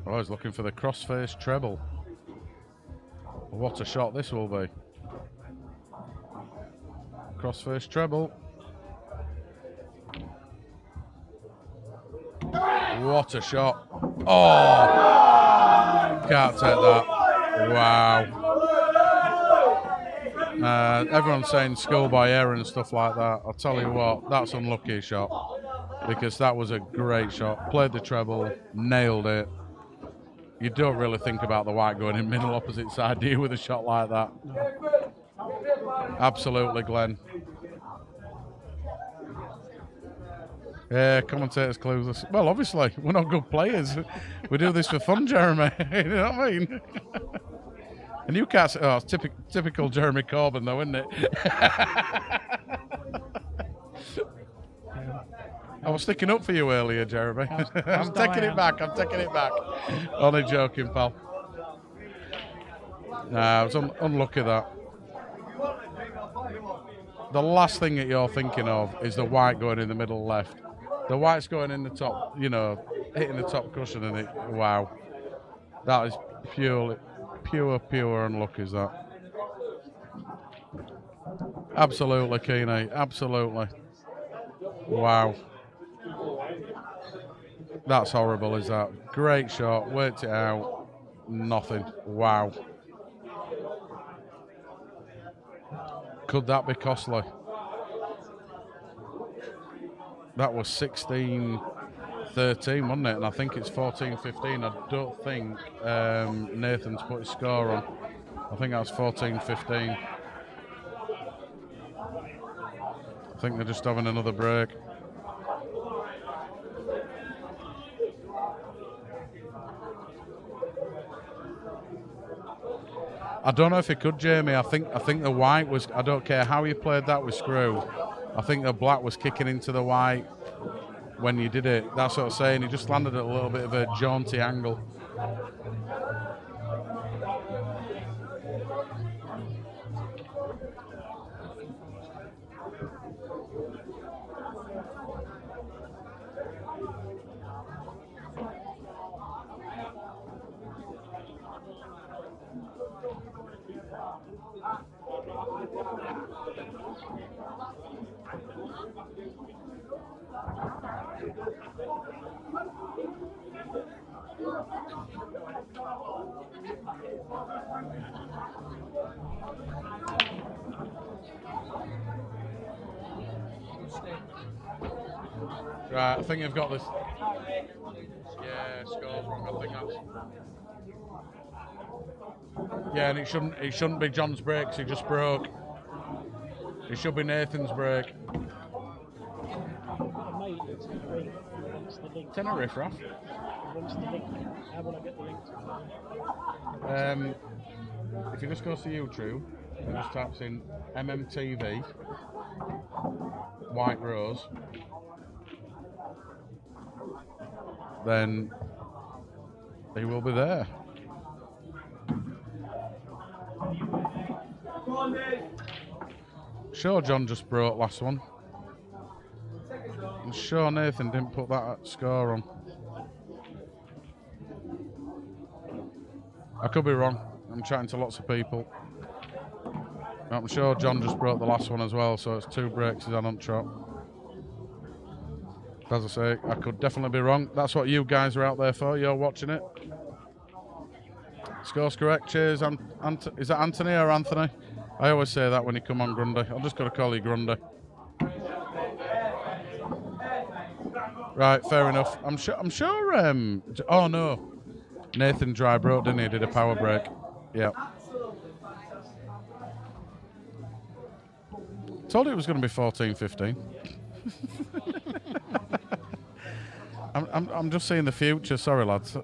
Oh, he's looking for the crossface treble. What a shot this will be. Crossface treble. What a shot. Oh! Can't take that. Wow. Everyone's saying schoolboy error and stuff like that. I'll tell you what, that's unlucky shot. Because that was a great shot. Played the treble, nailed it. You don't really think about the white going in middle opposite side, do you, with a shot like that? No. Absolutely, Glenn. Yeah, commentators clueless. Well, obviously, we're not good players. We do this for fun, Jeremy. You know what I mean? And you can't say, oh, it's typical Jeremy Corbyn, though, isn't it? I was sticking up for you earlier, Jeremy. I'm taking it back. I'm taking it back. Only joking, pal. Nah, I was unlucky that. The last thing that you're thinking of is the white going in the middle left. The white's going in the top, you know, hitting the top cushion, and it, wow. That is pure unlucky, is that. Absolutely, Keeney. Absolutely. Wow. That's horrible, is that? Great shot, worked it out, nothing. Wow. Could that be costly? That was 16-13, wasn't it? And I think it's 14-15. I don't think Nathan's put his score on. I think that's 14-15. I think they're just having another break. I don't know if he could, Jamie. I think the white was, I don't care how you played that with screw. I think the black was kicking into the white when you did it. That's what I'm saying. He just landed at a little bit of a jaunty angle. Right, I think I've got this. Yeah, scores wrong. I think that's. Yeah, and it shouldn't be John's break, 'cause he just broke. It should be Nathan's break. Tenerife, Raf. If you just go to YouTube and just types in MMTV White Rose, then he will be there. Sure, John just broke last one. I'm sure Nathan didn't put that score on. I could be wrong. I'm chatting to lots of people. I'm sure John just broke the last one as well, so it's 2 breaks he's on trot. As I say, I could definitely be wrong. That's what you guys are out there for. You're watching it. Score's correct. Cheers. Is that Anthony or Anthony? I always say that when you come on Grundy. I'm just going to call you Grundy. Right, fair enough. I'm sure. Oh no, Nathan dry broke, didn't he? Did a power break. Yeah. Told you it was going to be 14-15. I'm just seeing the future. Sorry, lads.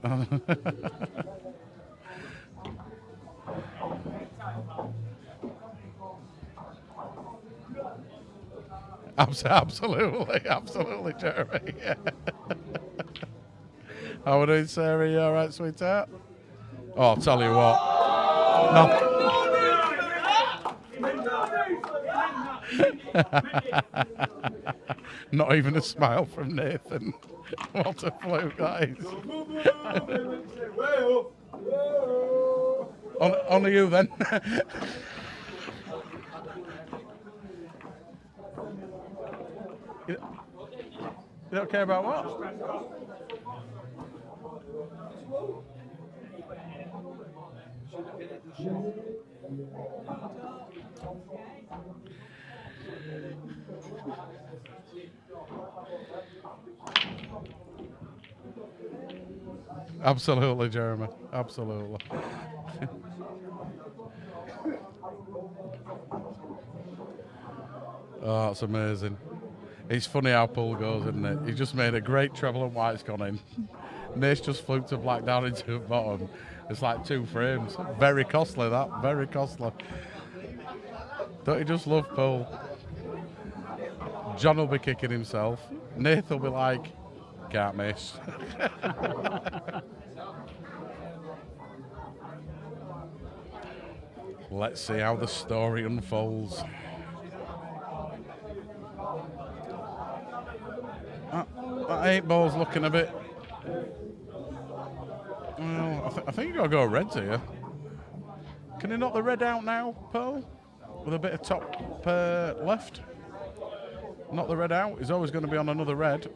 Absolutely, Jeremy. Yeah. How are we doing, Sarah? You all right, sweetheart? Oh, I'll tell you what. Not even a smile from Nathan. What a fluke that is. On to you then. You don't care about what? Absolutely, Jeremy. Absolutely. Oh, that's amazing. It's funny how pull goes, isn't it? He just made a great treble and white's gone in. Nace just fluked a black down into the bottom. It's like 2 frames. Very costly, that. Very costly. Don't you just love pull? John will be kicking himself. Nath will be like, can't miss. Let's see how the story unfolds. That 8 ball's looking a bit... Well, I think you've got to go reds here. Can you knock the red out now, Pearl? With a bit of top left? Knock the red out. He's always going to be on another red.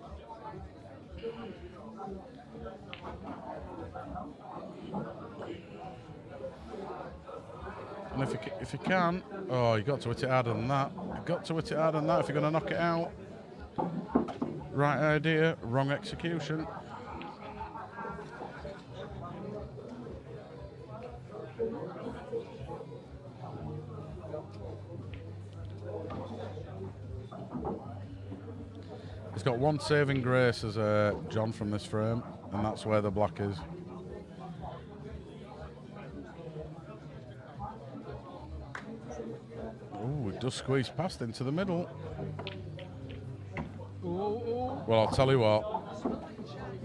And if you can... Oh, you've got to hit it harder than that. You've got to hit it harder than that if you're going to knock it out. Right idea, wrong execution. He's got 1 saving grace as John from this frame, and that's where the black is. Oh, it does squeeze past into the middle. Well, I'll tell you what,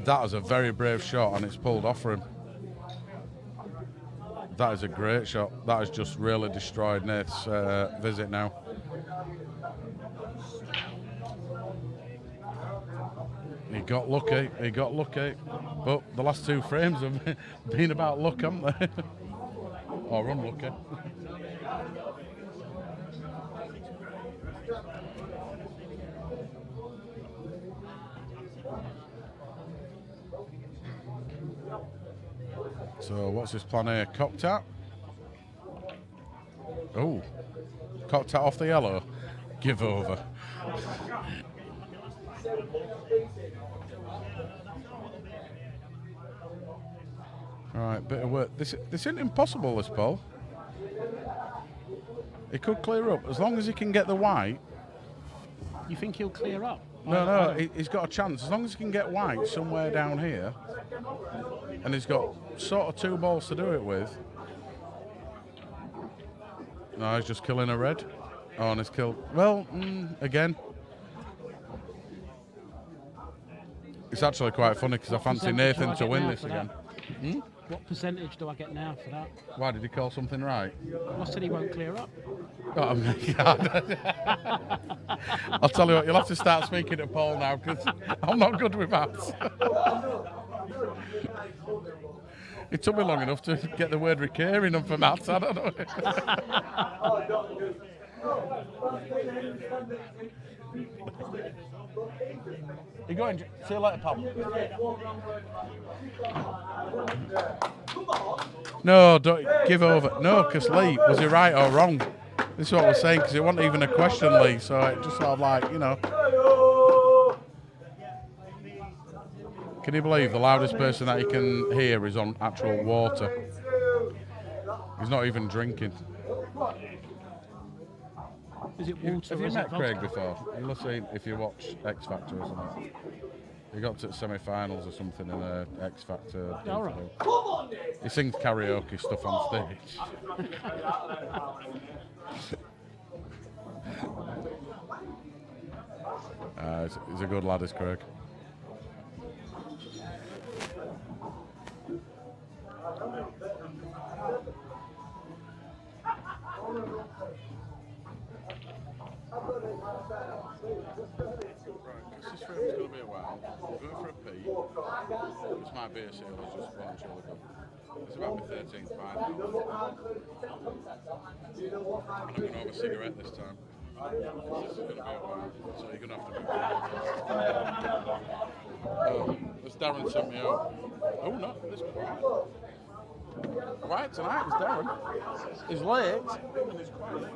that is a very brave shot and it's pulled off for him. That is a great shot. That has just really destroyed Nath's visit now. He got lucky, but the last 2 frames have been about luck, haven't they? Or unlucky. So what's his plan here? Cock tap? Oh, cock tap off the yellow. Give over. Right, bit of work. This isn't impossible, this Paul. He could clear up as long as he can get the white. You think he'll clear up? No, he's got a chance as long as he can get white somewhere down here, and he's got sort of 2 balls to do it with. No, he's just killing a red. Oh, and he's killed. Well, again. It's actually quite funny because I fancy Nathan to win this again. What percentage do I get now for that? Why, did he call something right? I said he won't clear up. Oh, my God. I'll tell you what, you'll have to start speaking to Paul now because I'm not good with maths. It took me long enough to get the word recurring on for maths. I don't know. You going? See you later, pal. No, don't give over. No, because Lee, was he right or wrong? This is what I was saying, because it wasn't even a question, Lee. So it just sort of like, you know. Can you believe the loudest person that you can hear is on actual water? He's not even drinking. Is it water? Have you or is met it Craig vodka? before? You must see if you watch X Factor or something. He got to semi-finals or something in a X Factor. All right. He sings karaoke stuff on stage. He's a good lad, is Craig. This film's going to be a while. We'll go for a pee. It's my beer sale, it's just one chili gun. It's about my 13th pint now. I'm not going to have a cigarette this time. This is going to be a while, so you're going to have to move. Oh, this Darren sent me out. Oh no, this was quiet. Quiet tonight, it's Darren. He's late. And he's quiet.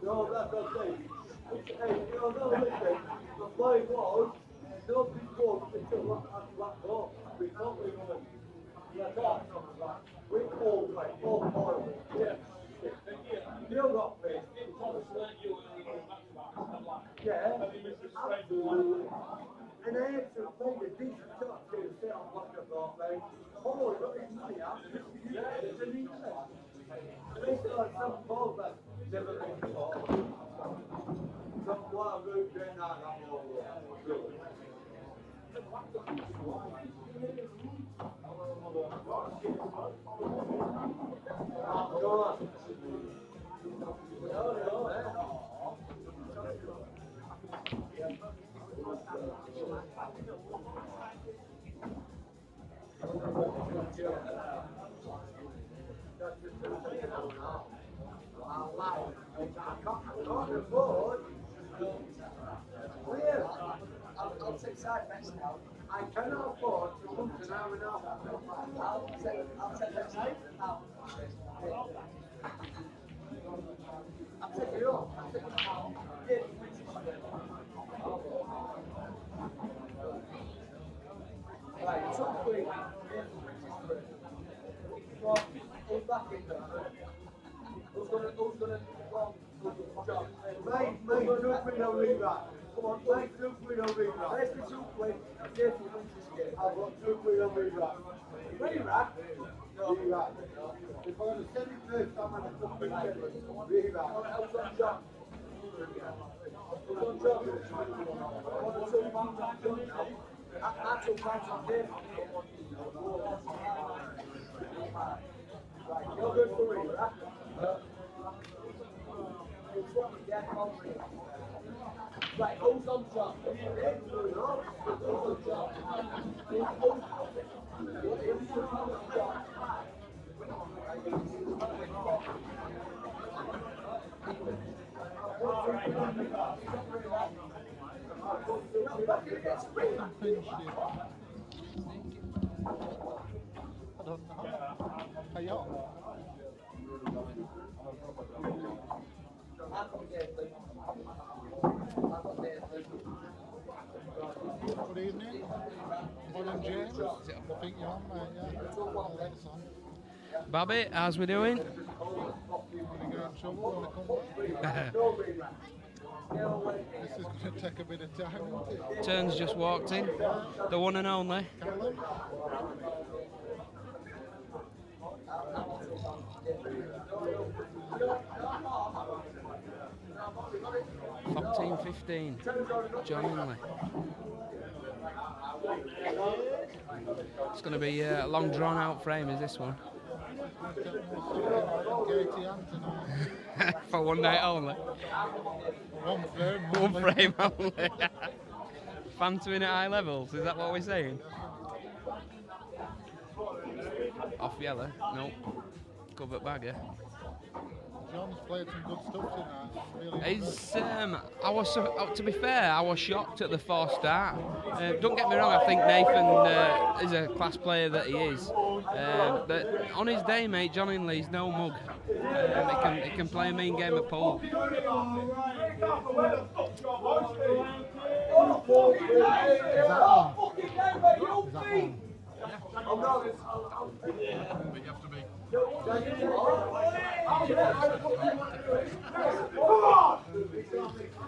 No, that's what I'm saying. Hey, you know, no, listen, the play was, nobody scored until Blackball. We can't remember. We all play, all horrible. Yeah. You know what, mate? Yeah, absolutely. And I actually played a decent shot to set on Blackball, mate. Oh, look at money out. It's an interest. They started some balls that never been caught. Some wild route going down that wall. Go on. I'll take side bets now. I cannot afford to come to an hour and a half. I'll take that side. I'll take it off. I'll take it off. Good evening. Morning, James. I think you're on, mate, yeah. It's on. Bobby, how's we doing? Want to get in trouble? Want to come back? This is going to take a bit of time, isn't it? Turns just walked in. The one and only. Callum? 14-15. John Hindley. It's going to be a long drawn out frame, is this one? For one night only. One frame only. Fan to win at high levels, is that what we're saying? Off yellow? Nope. Covered bagger. John's played some good stuff tonight. Really He's, to be fair, I was shocked at the forced start. Don't get me wrong, I think Nathan is a class player that he is. But on his day, mate, John Hindley's no mug. He can play a mean game of pool. Is that on? Is that on? But you have to be.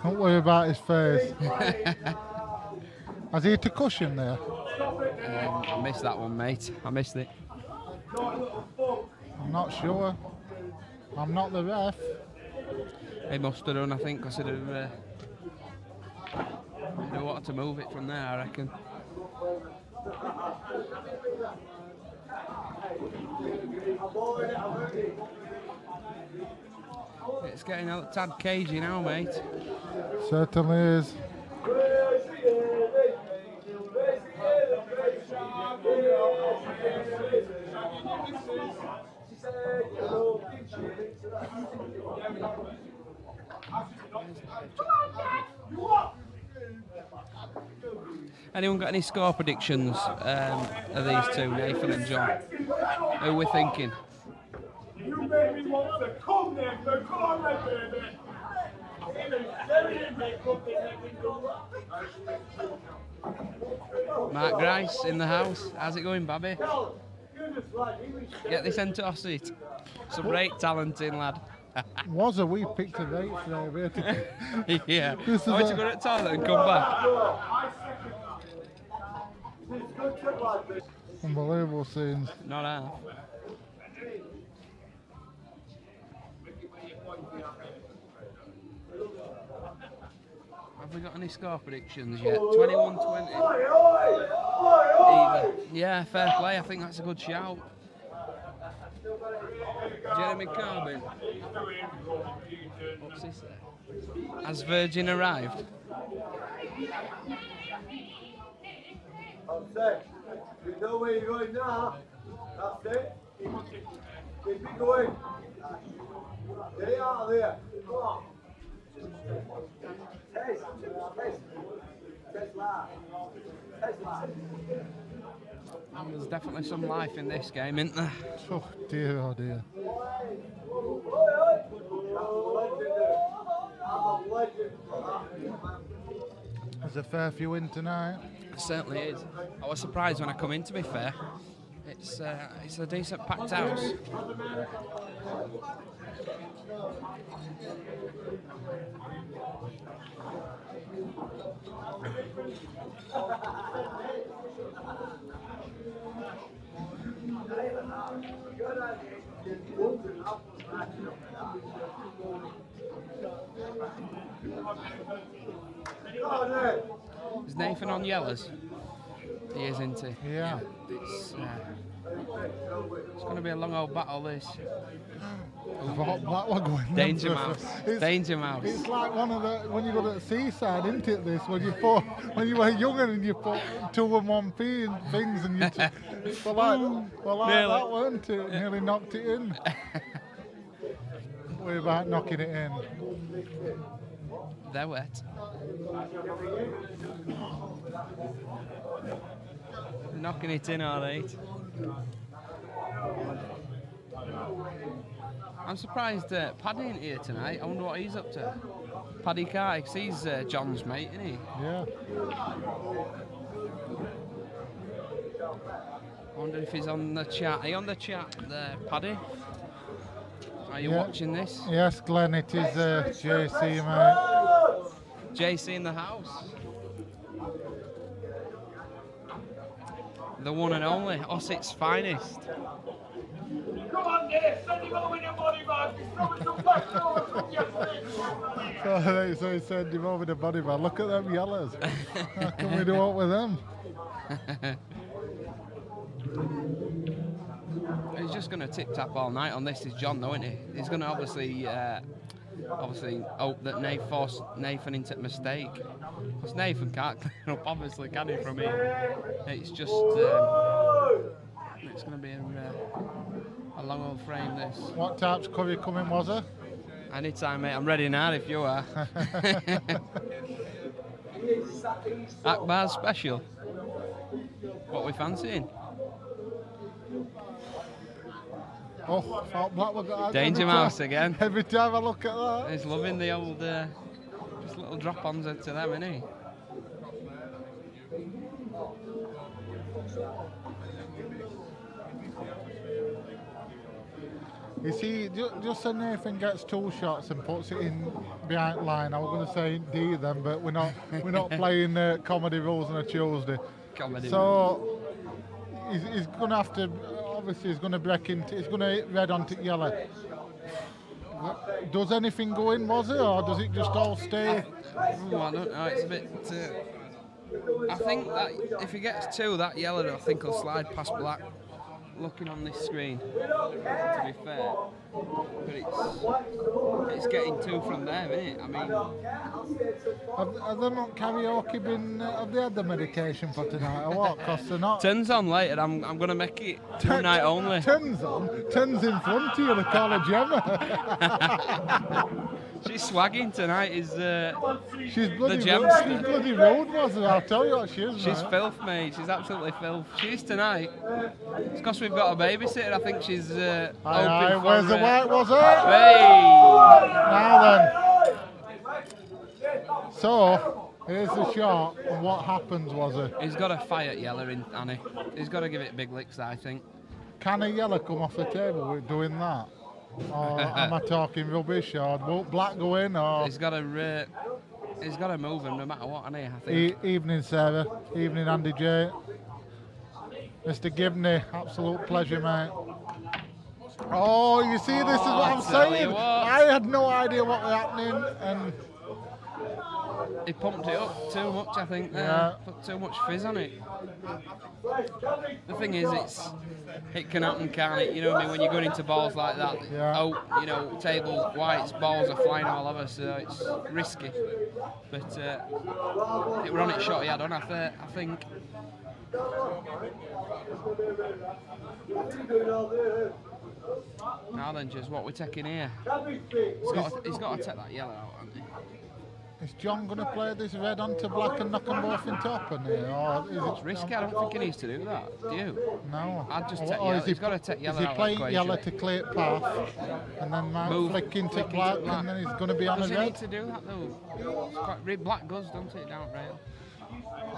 Don't worry about his face. Has he hit a cushion there? I missed that one, mate. I missed it. I'm not sure. I'm not the ref. He must have done, I think, because he'd have wanted to move it from there, I reckon. It's getting a tad cagey now, mate. Certainly is. Anyone got any score predictions of these two, Nathan and John? Who we're thinking? You made me want to come there, so come on, then, baby. Mark Grice in the house. How's it going, Babby? Get this into our seat. Some great talenting lad. Was a wee picture right there. Yeah. This is I want to go to the toilet and come back. Unbelievable scenes. Not half. Have we got any score predictions yet? 21-20. Either. Yeah, fair play. I think that's a good shout. Jeremy Corbyn. What's this there? Has Virgin arrived? I'm set. You know where you're going now. That's it. Keep it going. Get out of there. Come on. Test. Test live. Test live. There's definitely some life in this game, isn't there? Oh dear, oh dear. I'm a legend. There's a fair few in tonight. certainly is. I was surprised when I come in, to be fair. It's a decent packed house. Is Nathan on yellows? He is, isn't he? Yeah. It's going to be a long old battle, this. Blackball going Danger in. mouse. It's- Danger mouse. It's like one of the when you go to the seaside, isn't it? This when you were younger and you put 2 and 1 p and things and you like that, weren't it? Nearly knocked it in. We're about knocking it in. They're wet. Knocking it in, all right. I'm surprised Paddy ain't here tonight. I wonder what he's up to. Paddy Carter, 'cause he's John's mate, isn't he? Yeah. I wonder if he's on the chat. Are you on the chat there, Paddy? Are you Yeah. watching this? Yes, Glenn, it is JC, mate. JC in the house. The one and only, Osset's finest. Come on, Dave, send him over your body bag. He's throwing some back So he said him over the body bag. Look at them yellows. How can we do what with them? He's just going to tip-tap all night on this, is John, though, isn't he? He's going to obviously hope that Nathan forced Nathan into a mistake. Because Nathan can't clear up, obviously, can he, from here? It's just... it's going to be a long old frame, this. What type's cover coming, was it? Anytime, mate. I'm ready now, if you are. Akbar's special. What we fancying? Oh, thought Blackball got Danger Mouse again. Every time I look at that. He's loving the old just little drop-ons to them, isn't he? You see, just so Nathan gets 2 shots and puts it in behind line, I was going to say D then, but we're not playing comedy rules on a Tuesday. Comedy. So he's going to have to. Obviously, he's going to break into. He's going to hit red onto yellow. Does anything go in, was it, or does it just all stay? I don't know. It's a bit. I think that if he gets 2, that yellow, I think will slide past black. Looking on this screen, to be fair, but it's getting 2 from there, isn't it? I mean, Have they not karaoke been? Have they had the medication for tonight or what? Because they're not. 10's on later. I'm going to make it one night only. 10's on. 10's in front of you, the college Gemma. She's swagging tonight. She's bloody the Gem. rude. She's bloody rude, was her? I'll tell you what she is. She's mate. filth, mate. She's absolutely filth. She is tonight. It's because we've got a babysitter. I think she's hoping Aye, for... where's the white, was it? Hey! Now then. So, here's the shot, and what happens, was it? He's got a fire at yellow in Annie. He's got to give it big licks, I think. Can a yellow come off the table with doing that? Or am I talking rubbish, or won't black go in, or... He's got to move him no matter what, hasn't he, I think. Evening, Sarah. Evening, Andy J. Mr. Gibney, absolute pleasure, mate. Oh, you see, this is what I'm saying. I had no idea what was happening, and he pumped it up too much, I think. Yeah. Put too much fizz on it. The thing is, it can happen, can't it? You know what I mean? When you're going into balls like that, tables, whites, balls are flying all over, so it's risky. But it were on its shot he had on, I think. Now then, just what we're taking here. He's got to take that yellow out, hasn't he? is John going to play this red onto black and knock them both in top? And or is It's risky. I don't think he needs to do that. Do you? No. I'd just Or take yellow. is He's got to take yellow Is he out of playing the yellow equation. to clear path, and then might flick into black, and then he's going to be on Does a he red? need to do that though? It's quite, black goes, don't it, down rail?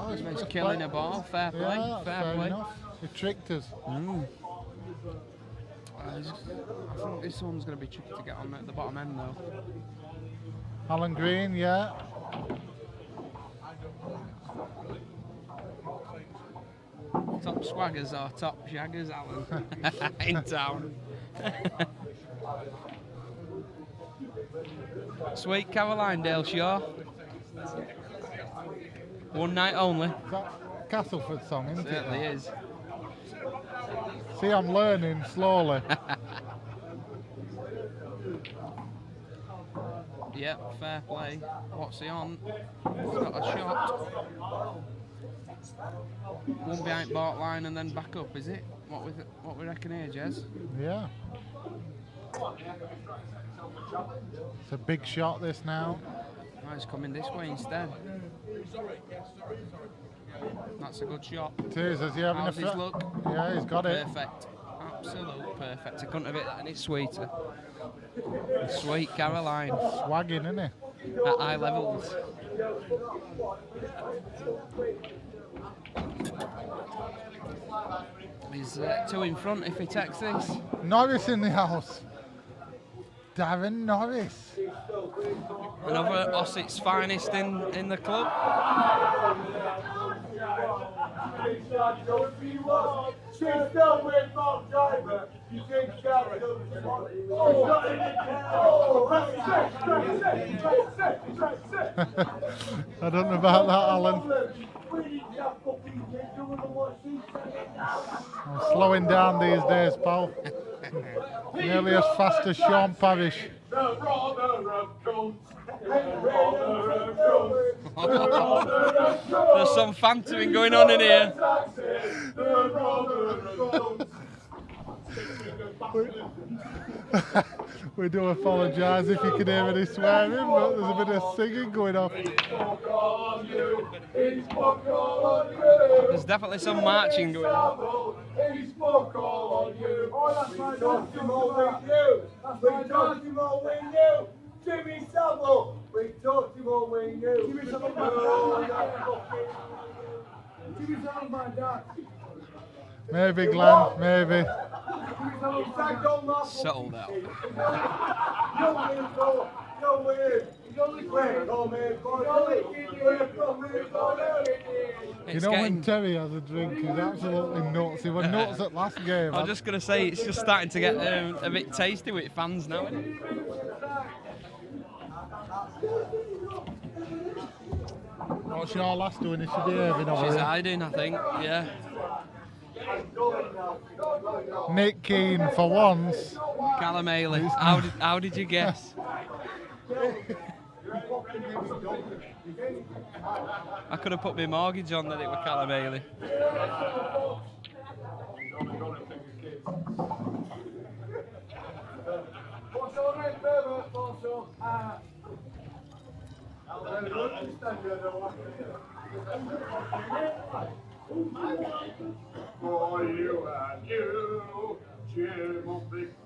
Oh, He's killing a ball. Fair play. Yeah, that's fair play. enough. He tricked us. I think this one's going to be tricky to get on at the bottom end though. Alan Green, yeah. Top swaggers or top shaggers, Alan, in town. Sweet Caroline, Dale Shaw. One night only. Is that Castleford song, isn't Certainly it? is. See, I'm learning slowly. Yep, fair play. What's he on? He's got a shot. One behind back line and then back up, is it? What we reckon here, Jez? Yeah. It's a big shot, this now. Oh, he's coming this way instead. That's a good shot. It is, is he having How's a his look? Yeah, he's got it. Perfect. Absolute perfect. He couldn't have hit that any sweeter. Sweet Caroline. Swagging, isn't he? At high levels. He's 2 in front if he takes this. Norris in the house. Darren Norris. Another Ossett's finest in the club. I don't know about that, Alan. I'm slowing down these days, pal. Nearly as fast as Sean Parrish. There's some phantoming going on in here. We do apologise if you can hear any swearing, but there's a bit of singing going on. There's definitely some marching going on. Jimmy Savile, we talked him all we knew. Jimmy Savile, my dad. Maybe, Glenn, maybe. Settled out. You know when Terry has a drink, he's absolutely nuts. He was nuts at last game. I was just going to say, it's just starting to get a bit tasty with fans now, isn't it? What's your lass doing? Is she behaving over She's here? hiding, I think, yeah. Nick Keane for once. Callum Haley, how did you guess? I could have put my mortgage on that it was Callum Haley.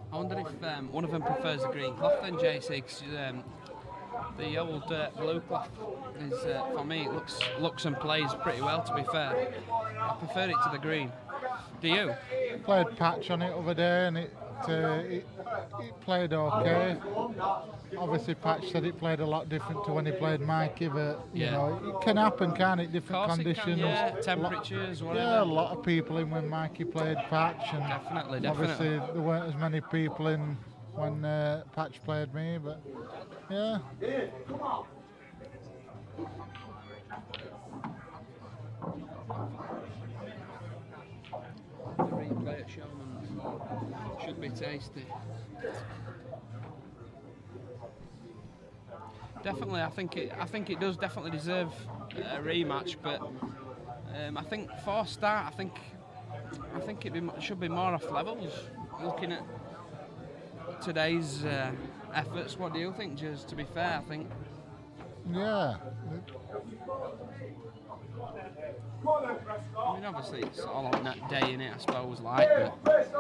I wonder if one of them prefers the green cloth then, JC, 'cause the old blue cloth is, for me, it looks and plays pretty well, to be fair. I prefer it to the green. Do you? Played patch on it over there and it played okay. Obviously Patch said it played a lot different to when he played Mikey, but you know, it can happen, can't it? Different conditions. Yeah, temperatures, whatever. Yeah, a lot of people in when Mikey played Patch, and Definitely. obviously there weren't as many people in when Patch played me, but yeah. The replay at Showman's should be tasty. Definitely, I think it does definitely deserve a rematch, but I think for a start, I think it should be more off levels. Looking at today's efforts, what do you think, Jez? To be fair, I think. Yeah. I mean, obviously it's all on that day in it, I suppose. Like, but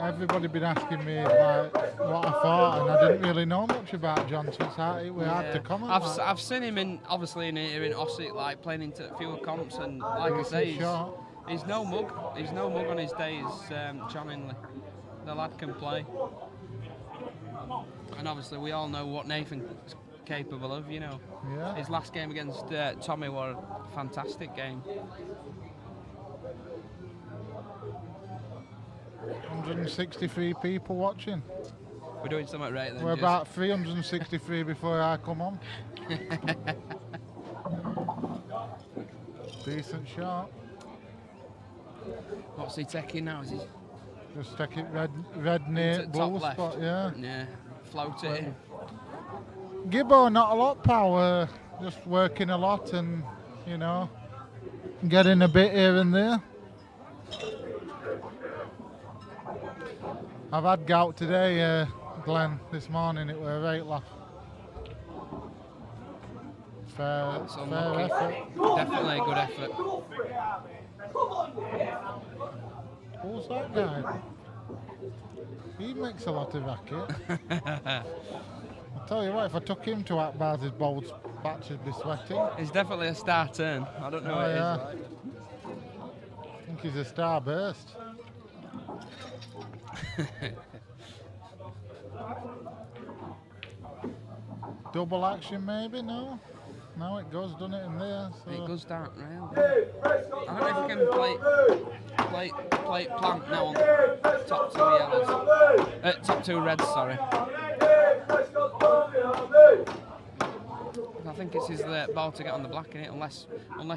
Everybody been asking me like what I thought, and I didn't really know much about John, so it's hard, it was hard to comment. I've seen him in obviously in Ossett, like playing into fewer comps, and like I say, he's no mug. He's no mug on his days. John Hindley, the lad can play, and obviously we all know what Nathan's capable of. You know, his last game against Tommy was a fantastic game. 163 people watching. We're doing something right then. We're about 363 before I come on. Decent shot. What's he taking now? Is he just take it red near bull spot? Yeah, float it in. Gibbo, not a lot power, just working a lot and, you know, getting a bit here and there. I've had gout today, Glenn, this morning. It was a right laugh. Fair effort. Definitely a good effort. Who's that guy? He makes a lot of racket. I'll tell you what, if I took him to Akbar's, his bald patch would be sweating. He's definitely a star turn. I don't know what it is. I think he's a star burst. Double action maybe? No? No, it goes, done it in there. So. It goes down rail. I don't know if you can play plant now on top two yellows. Top two reds, sorry. I think it's his ball to get on the black in it, unless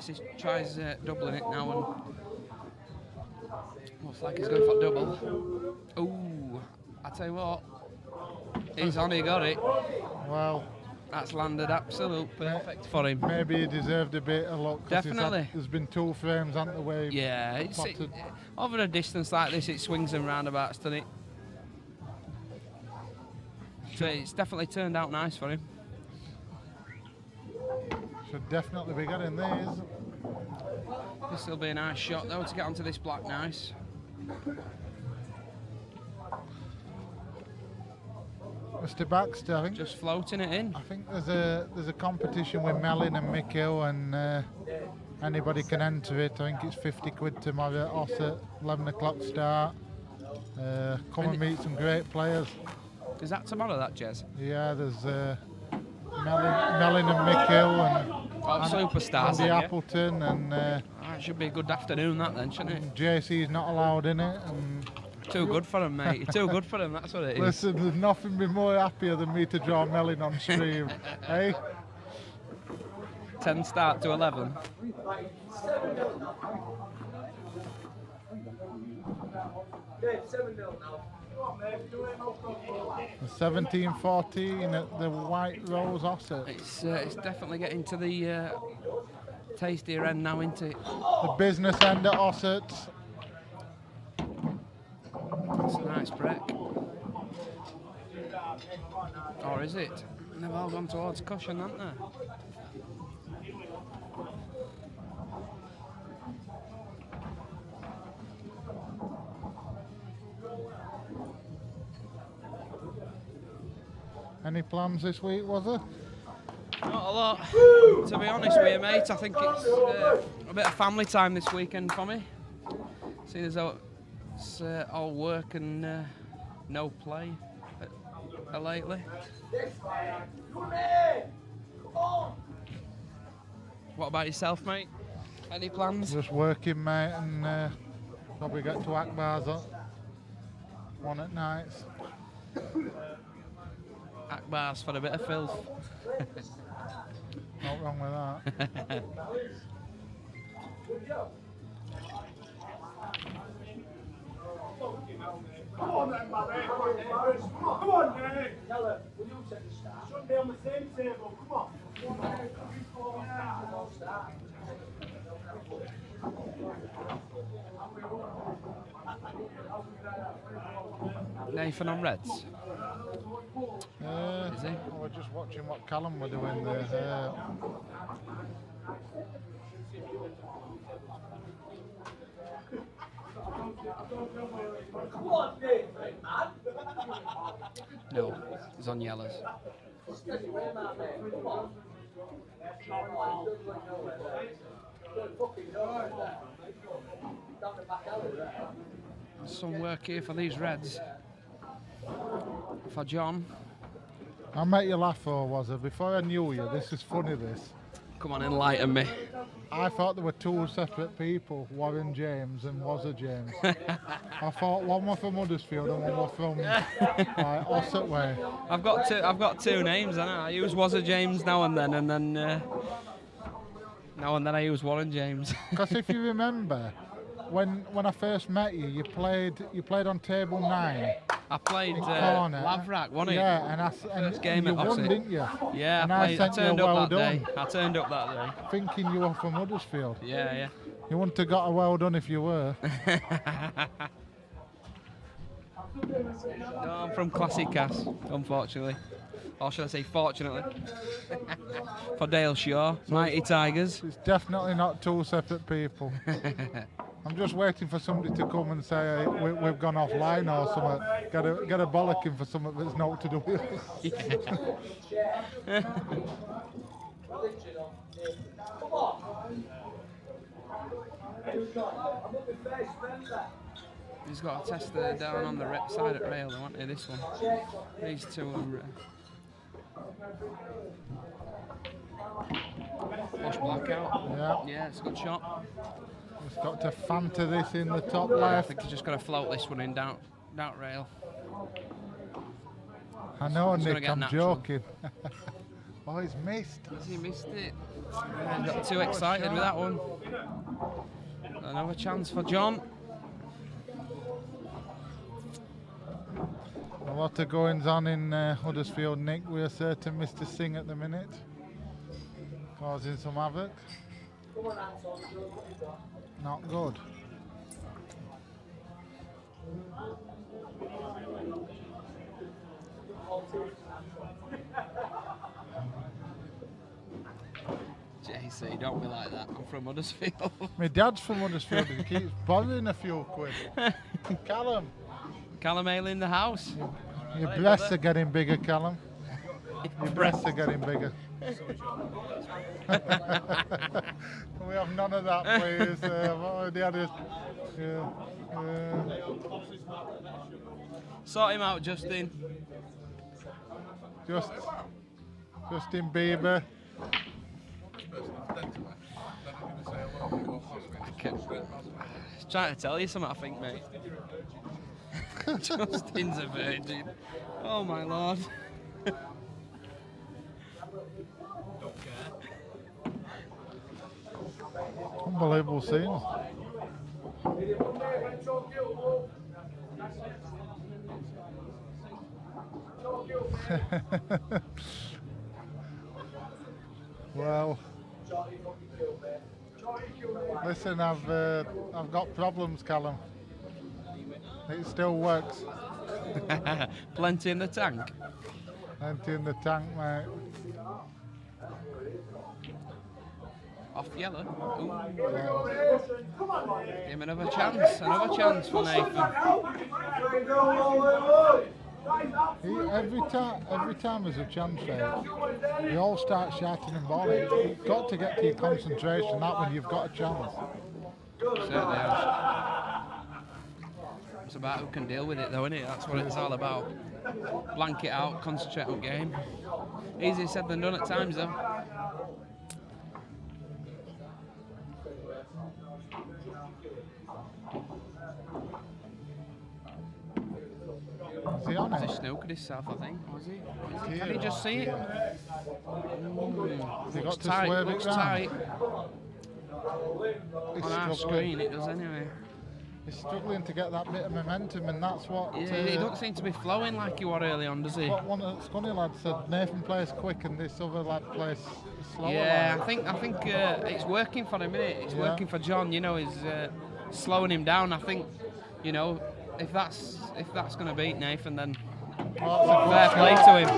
he tries doubling it now and looks like he's going for double. Ooh, I tell you what, he's on, he got it. Well, that's landed absolute perfect for him. Maybe he deserved a bit of luck. Definitely. There's been two frames, hasn't there, where it's over a distance like this, it swings and roundabouts, doesn't it? So it's definitely turned out nice for him. Should definitely be getting these. This will be a nice shot though to get onto this black nice. Mr. Baxter, I think just floating it in. I think there's a competition with Melin and Mikkel, and anybody can enter it. I think it's 50 quid tomorrow at Ossett, 11 o'clock start. Come and meet some great players. Is that tomorrow, that, Jez? Yeah, there's Melin and Mikkel and superstars. Andy Appleton and. It should be a good afternoon, that then, shouldn't it? JC's not allowed in it. And too good for him, mate. You're too good for him. That's what it is. Listen, there's nothing be more happier than me to draw Melin on stream, hey? 10 start to 11. 17-14 at the White Rose Ossett. It's definitely getting to the tastier end now, isn't it? The business end at Ossett. That's a nice break. Or is it? They've all gone towards cushion, haven't they? Any plans this week, was there? Not a lot, to be honest with you, mate. I think it's a bit of family time this weekend for me. Seeing as though it's all work and no play lately. What about yourself, mate? Any plans? Just working, mate, and probably get to Akbar's one at nights. Akbar's for a bit of filth. Not wrong with that. Come on then, Barry. Come on, Barry. Yella, will you set the start? Shouldn't be on the same table. Come on. Nathan on Reds. Is he? We're just watching what Callum were doing there. No, he's on yellows. Some work here for these Reds. For John. I met you laugh for, was it? Before I knew you, this is funny, this. Come on, enlighten me. I thought there were two separate people, Warren James and Wazza James. I thought one was from Huddersfield and one was from Ossett Way. I've got two names, haven't I? I use Wazza James now and then I use Warren James. Because if you remember, when I first met you, you played on table 9. I played Laverack, wasn't it? Yeah, and first game you at won, Ossett. didn't you? Yeah, and I turned up that done. day. I turned up that day. Thinking you were from Huddersfield. Yeah. You wouldn't have got a well done if you were. No, I'm from Classic Cast, unfortunately. Or should I say fortunately. For Dale Shaw, Mighty Tigers. It's definitely not two separate people. I'm just waiting for somebody to come and say we've gone offline or something. Get a bollocking for something that's not to do with us. He's got a tester down on the side at rail, don't he? This one. These two are. Push black out. Yeah, it's a good shot. He's got to Fanta this in the top I left. think he's just got to float this one in down rail. I know, He's gonna Nick, get I'm natural. joking. Oh, he's missed. Has he missed it? Yeah, he got too excited with that one. Another chance for John. A lot of goings on in Huddersfield, Nick. We are certain Mr. Singh at the minute, causing some havoc. Not good. JC, don't be like that. I'm from Huddersfield. My dad's from Huddersfield and he keeps borrowing a few quid. Callum. Callum Ale in the house. Your breasts are getting bigger, Callum. Your breasts are getting bigger. Can we have none of that, please? I've already had it. Sort him out, Justin. Justin Bieber. He's trying to tell you something, I think, mate. Justin's a virgin. Oh my lord. Unbelievable scenes. Well, listen, I've got problems, Callum. It still works. Plenty in the tank. Plenty in the tank, mate. Off yellow. Give him another chance for Nathan. Every time there's a chance there, you all start shouting and bawling. You've got to get to your concentration, that when you've got a chance. Certainly has. It's about who can deal with it though, isn't it? That's what it's all about. Blank it out, concentrate on game. Easier said than done at times though. Is he on it? He's snookered himself, I think. Was he? Can he just see it? Has he got Looks to tight, swerve looks it round? tight. He's On our struggling. screen it does anyway. He's struggling to get that bit of momentum, and that's what. Yeah, he don't seem to be flowing like he was early on, does he? What one of the Scunny lads said. Nathan plays quick, and this other lad plays slower. Yeah, like. I think it's working for him, innit? It's working for John. You know, he's slowing him down. I think, you know, if that's going to beat Nathan, then fair play to him.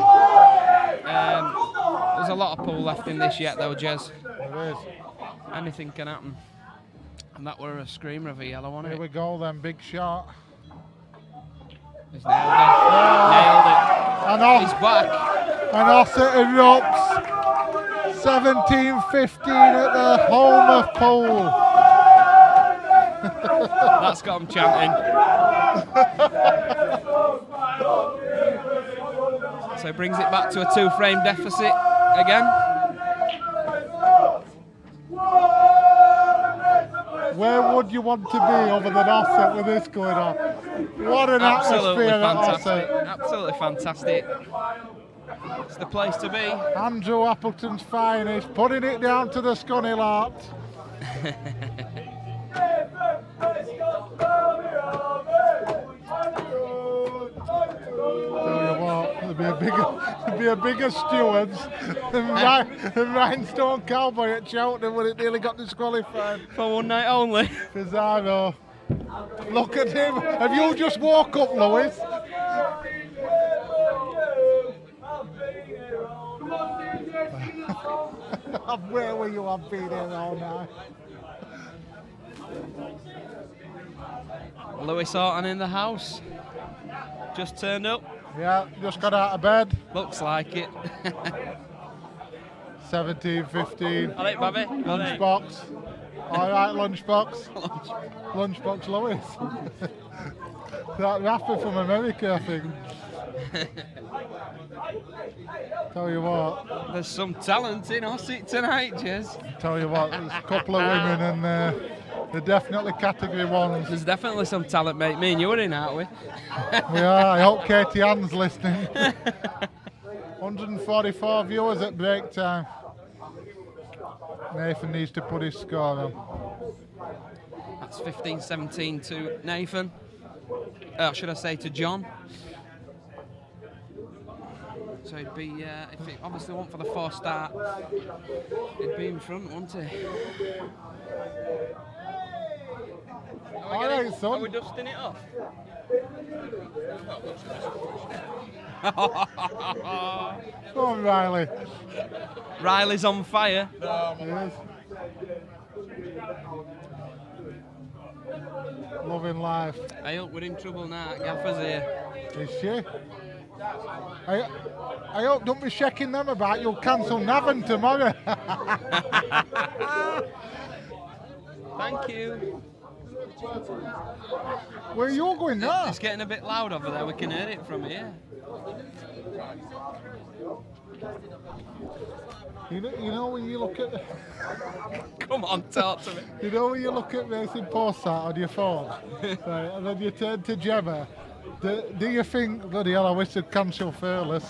There's a lot of pull left in this yet, though, Jez. There is. Anything can happen. And that were a screamer of a yellow on it. Here we go then, big shot. He's nailed it. Nailed it. And off. He's back. And off it erupts. 17-15 at the home of Poole. That's got him chanting. So he brings it back to a 2-frame deficit again. Where would you want to be other than Offset with this going on? What an Absolutely atmosphere at fantastic. Offset. Absolutely fantastic. It's the place to be. Andrew Appleton's finest, putting it down to the Scunny lot. There'd be a bigger stewards than Rhinestone Cowboy at Cheltenham when it nearly got disqualified. For one night only. Pizarro. Look at him. Have you just woke up, Lewis? Where were you? I've been here all night. Lewis Orton in the house. Just turned up. Yeah, just got out of bed. Looks like it. 17-15. All right, Bobby. Lunchbox. All right, lunchbox. Lunchbox Lewis. That rapper from America, I think. Tell you what. There's some talent in Ossett tonight, Jez. Tell you what, there's a couple of women and they're definitely category ones. There's definitely some talent, mate. Me and you are in, aren't we? We are. I hope Katie Ann's listening. 144 viewers at break time. Nathan needs to put his score on. That's 15-17 to Nathan. Should I say to John? So he'd be, if he obviously went for the 4 start, he'd be in front, wouldn't he? Alright, son. Are we dusting it off? Go on, Riley. Riley's on fire. He is. Loving life. I hope we're in trouble now. Gaffer's here. Is she? I hope don't be checking them about. You'll cancel Navan tomorrow. Thank you. Where are you going now? It's getting a bit loud over there. We can hear it from here. You know when you look at... Come on, talk to me. You know when you look at Racing Post on your phone, right, and then you turn to Gemma, do you think, bloody hell, I wish they'd cancel Furless?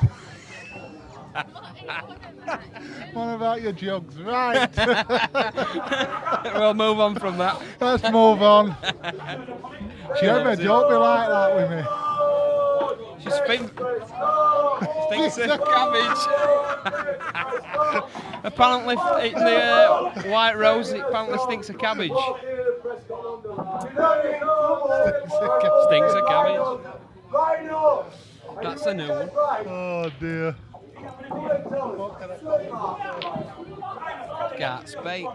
What about your jugs? Right. We'll move on from that. Let's move on. Gemma, don't be like that with me. She stinks of cabbage. Apparently, in the White Rose, it apparently stinks of cabbage. Stinks of cabbage. That's a new one. Oh dear. Can't speak.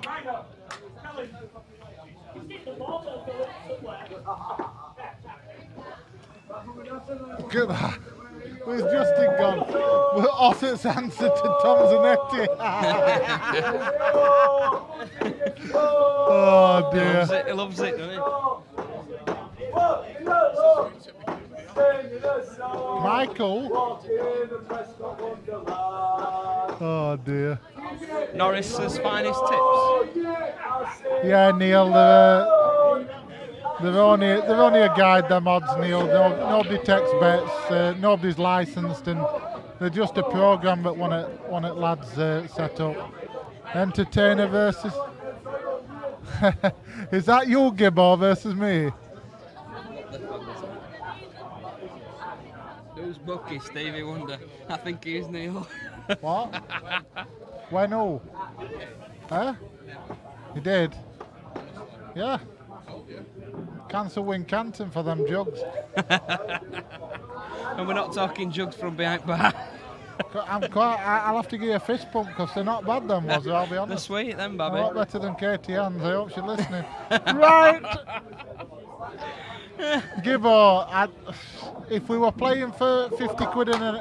Look at that. Where's Justin gone? Well, Ossett's answer to Tom Zanetti. Oh dear. He loves it, doesn't he? Michael. Oh dear. Norris's finest tips. Yeah, Neil. They're only a guide, them odds, Neil. Nobody takes bets. Nobody's licensed, and they're just a program that one at lads set up. Entertainer versus. Is that you, Gibbo, versus me? Who's Bucky? Stevie Wonder. I think he's Neil. What? When who? Huh? He did? Yeah. Cancel Wincanton for them jugs. And we're not talking jugs from behind bar. I'll have to give you a fist pump because they're not bad, them was. I'll be They're honest. sweet, them, A Bobby. lot better than Katie Hands. I hope she's listening. Right. Gibbo, if we were playing for 50 quid and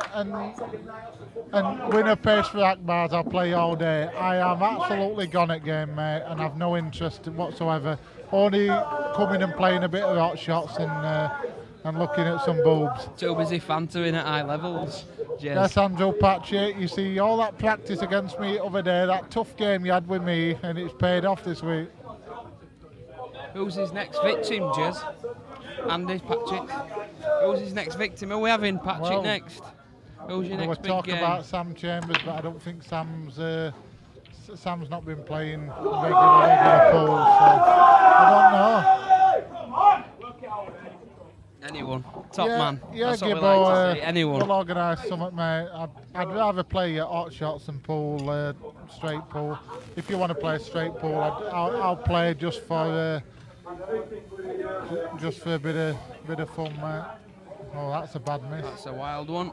win a pace for Akbars, I'll play all day. I am absolutely gone at game, mate, and I've no interest whatsoever. Only coming and playing a bit of hot shots and looking at some boobs. Too busy fantoing at high levels. Jez. Yes, Andrew Patchett, you see all that practice against me other day, that tough game you had with me, and it's paid off this week. Who's his next victim, Jez? Andy Patchett. Who's his next victim? Are we having Patchett Well, next? Who's your We were next big talking game? about Sam Chambers, but I don't think Sam's not been playing regular pool, so I don't know. Anyone. Top yeah, man. Yeah, That's what we Gibbo, like to see. Anyone. we'll organise something, mate. I'd rather play hot shots and pool, straight pool. If you want to play straight pool, I'll play just for a bit of fun, mate. Oh, that's a bad miss. That's a wild one.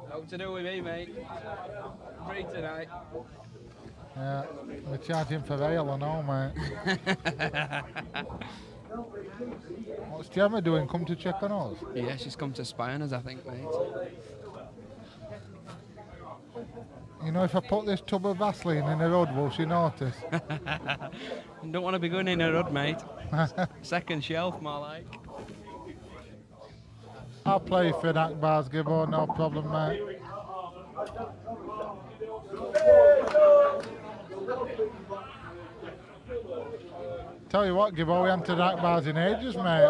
What to do with me, mate? Free tonight. Yeah, we're charging for ale and all, mate. What's Gemma doing? Come to check on us? Yeah, she's come to spy on us, I think, mate. You know, if I put this tub of Vaseline in the road, will she notice? Don't want to be going in a rod, mate. Second shelf, more like. I'll play for that bars, Gibbo, no problem, mate. Tell you what, Gibbo, we haven't had that bars in ages, mate.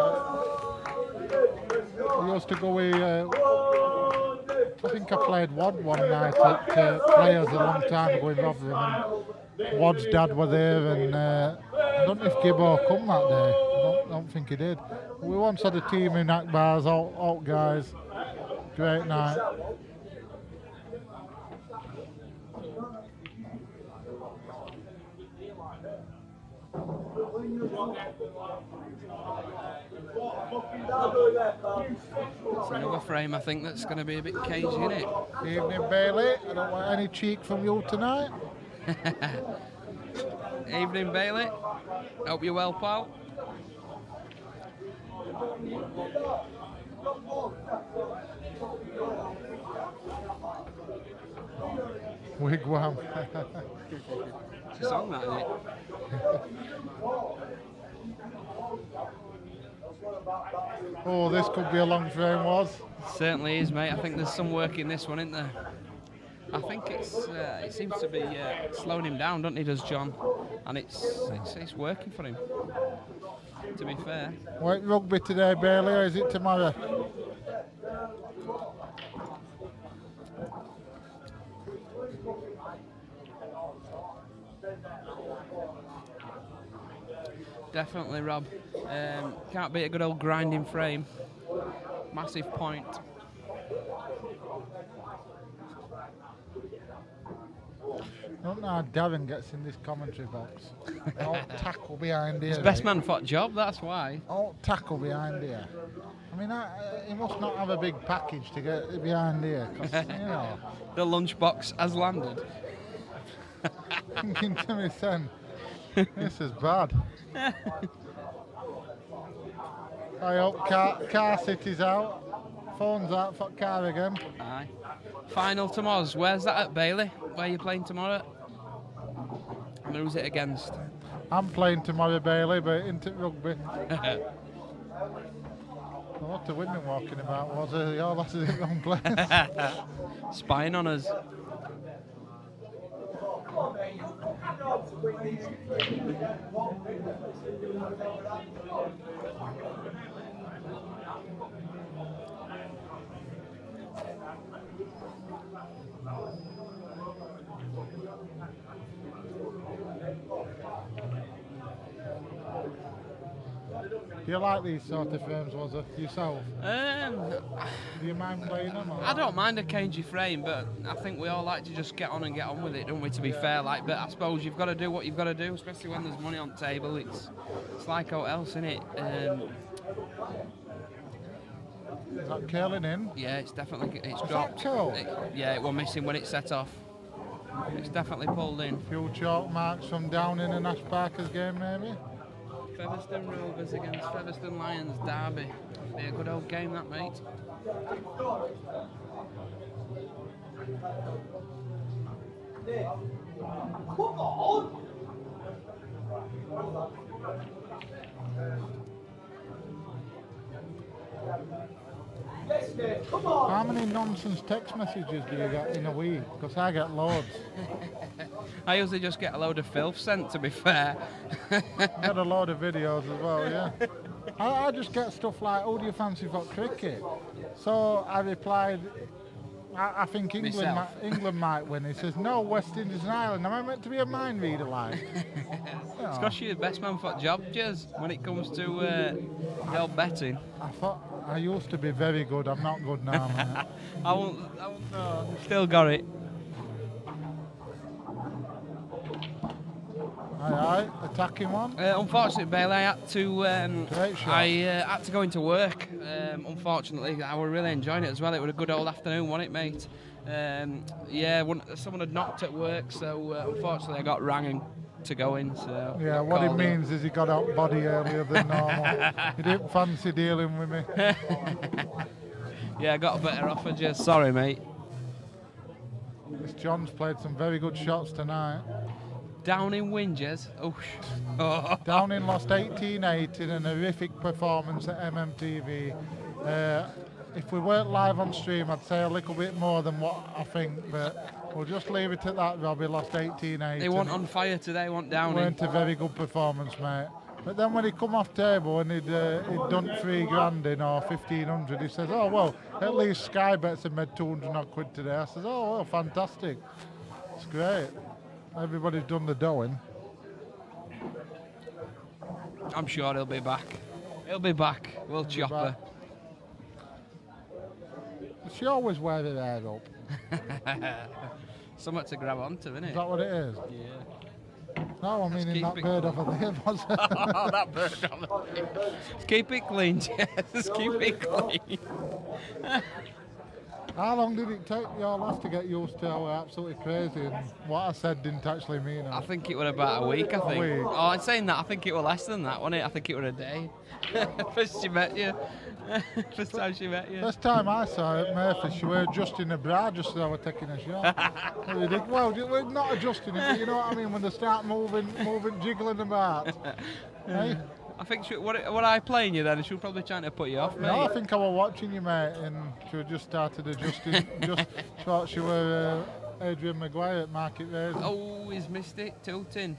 We used to go with, I think I played Wad one night at Players a long time ago in Rotherham, and Wad's dad were there, and I don't know if Gibbo come that day. I don't think he did. We once had a team in Akbars, all guys. Great night. It's another frame, I think, that's going to be a bit cagey, isn't it? Evening, Bailey. I don't want any cheek from you tonight. Evening, Bailey. Hope you're well, pal. Wigwam. It's a song, that, isn't it? Oh, this could be a long frame, was. Certainly is, mate. I think there's some work in this one, isn't there? I think it seems to be slowing him down, doesn't he, does John? And it's working for him, to be fair. White rugby today, Bailey, or is it tomorrow? Definitely, Rob. Can't beat a good old grinding frame. Massive point. I don't know how Darren gets in this commentary box. All tackle behind here. It's best right? man fought job, that's why. All tackle behind here. I mean, he must not have a big package to get behind here. 'Cause, you know. The lunchbox has landed. Thinking to me, son, this is bad. I hope car city's out. Phone's out for car again. Aye. Final tomorrow's. Where's that at, Bailey? Where are you playing tomorrow? And who's it against? I'm playing tomorrow, Bailey, but into rugby. A lot of women walking about. Was it? Oh, that's the wrong place. Spying on us. you like these sort of frames, was it, yourself? Do you mind playing them? Or? I don't mind a cagey frame, but I think we all like to just get on with it, don't we, to be fair? Like, but I suppose you've got to do what you've got to do, especially when there's money on the table. It's like what else, isn't it? Is that curling in? Yeah, it's definitely, it's Is dropped. that curl? Yeah, it was missing when it set off. It's definitely pulled in. Few chalk marks from down in an Ash Parker's game, maybe? Featherstone Rovers against Featherstone Lions, Derby. Be a good old game, that, mate. Come on! How many nonsense text messages do you get in a week? Because I get loads. I usually just get a load of filth sent, to be fair. I get a load of videos as well, yeah. I just get stuff like, "Oh, do you fancy for cricket?" So I replied, I think England might win. He says, "No, West Indies and Ireland." Am I meant to be a mind reader, like? It's because you're the best man for the job, Jez, when it comes to your betting. I thought I used to be very good. I'm not good now, man. I won't know. Still got it. Aye, attacking one. Unfortunately, Bailey, I had to. Great shot. I had to go into work. Unfortunately, I was really enjoying it as well. It was a good old afternoon, wasn't it, mate? Yeah, someone had knocked at work, so unfortunately, I got rang to go in. So yeah, what it means is he got out body earlier than normal. He didn't fancy dealing with me. Yeah, I got a better offer, Jez. Sorry, mate. This John's played some very good shots tonight. Downing win, Jez. Oh. Downing lost 18-8 in an horrific performance at MMTV. If we weren't live on stream, I'd say a little bit more than what I think, but we'll just leave it at that, Robbie. Lost 18-8. They weren't on fire today, weren't Downing. Weren't a very good performance, mate. But then when he come off table and he'd done $3,000 in or 1,500, he says, "Oh well, at least Sky Bets have made 200 odd quid today." I says, "Oh well, fantastic. It's great. Everybody's done the doing." I'm sure he'll be back. He'll be back. We'll chop her. She always wears her hair up. Something to grab onto, isn't it? Is that what it is? Yeah. No, I mean in that bird over there, was it? Oh, that bird over there. Keep it clean, Jess. Keep it clean. How long did it take your lads to get used to how absolutely crazy and what I said didn't actually mean it? I think it was about a week, I think. A week? Oh, I'm saying that, I think it was less than that, wasn't it? I think it was a day. First she met you. First time she met you. First time I saw her at Murphy, she was adjusting her bra just as I was taking a shot. Well, we're not adjusting it, but you know what I mean, when they start moving, jiggling about. Hey? I think what I playing you then? She'll probably trying to put you off, mate. No, I think I was watching you, mate, and she was just started adjusting. Just thought she were Adrian Maguire at Market Raising. Oh, he's missed it. Tilting.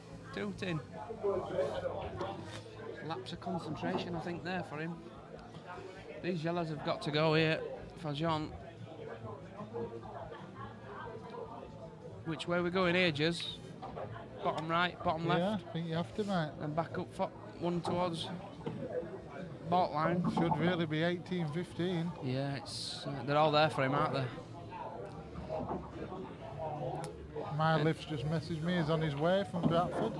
Lapse of concentration, I think, there for him. These yellows have got to go here for John. Which way are we going here, Jez? Bottom right, bottom left? Yeah, I think you have to, mate. And back up for one towards bault line. Should really be 18-15. Yeah, it's they're all there for him, aren't they? My Lift's just messaged me. He's on his way from Bradford.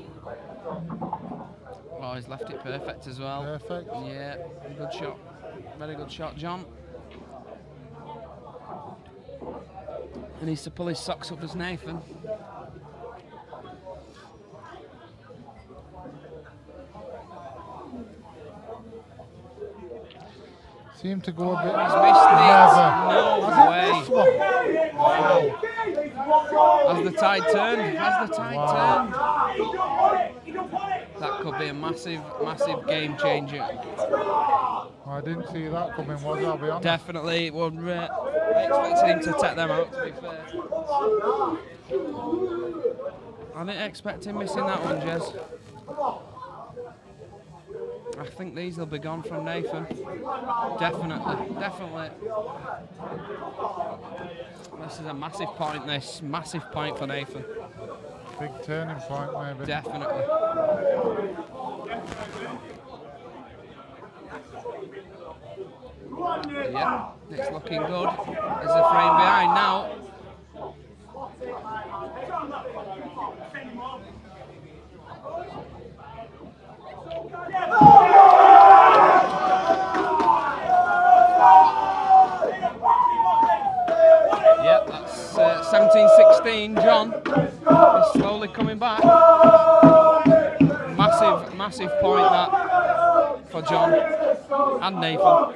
Oh, he's left it perfect as well. Perfect. Yeah, good shot. Very good shot, John. He needs to pull his socks up as Nathan. Seemed to go a bit. He's missed it. No way. Wow. Has the tide turned? That could be a massive game changer. I didn't see that coming, was I? I'll be honest. Definitely. I expected him to take them out, to be fair. I didn't expect him missing that one, Jez. I think these will be gone from Nathan. Definitely. This is a massive point, massive point for Nathan. Big turning point, maybe. Definitely. Yeah, it's looking good. There's a frame behind now. Yep, that's 17-16. John is slowly coming back. Massive point that for John and Nathan.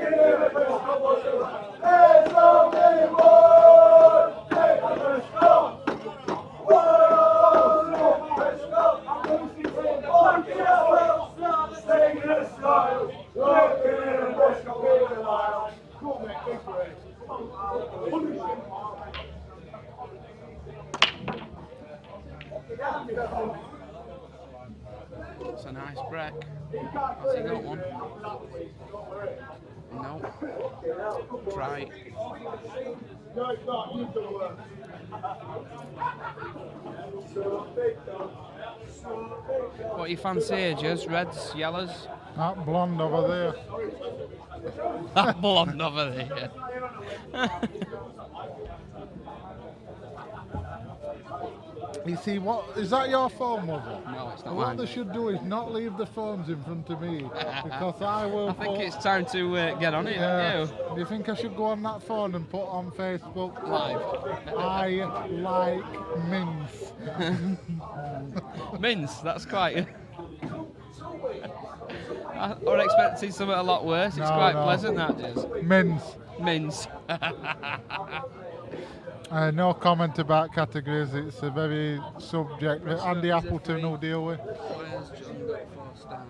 It's a nice break. Has he got one? No. Try. What do you fancy ages? Reds, yellows? That blonde over there. That blonde over there. You see, what is that your phone, was it? No, it's not What mine. they should do is not leave the phones in front of me, because I will. I think it's time to get on it. Yeah. You? Do you think I should go on that phone and put on Facebook? Live. I like mince. Mince, that's quite. I was expecting something a lot worse. It's No, quite no. pleasant, that is. Mince. Mince. No comment about categories. It's a very subject. Andy Appleton will deal with. Where's John got for start?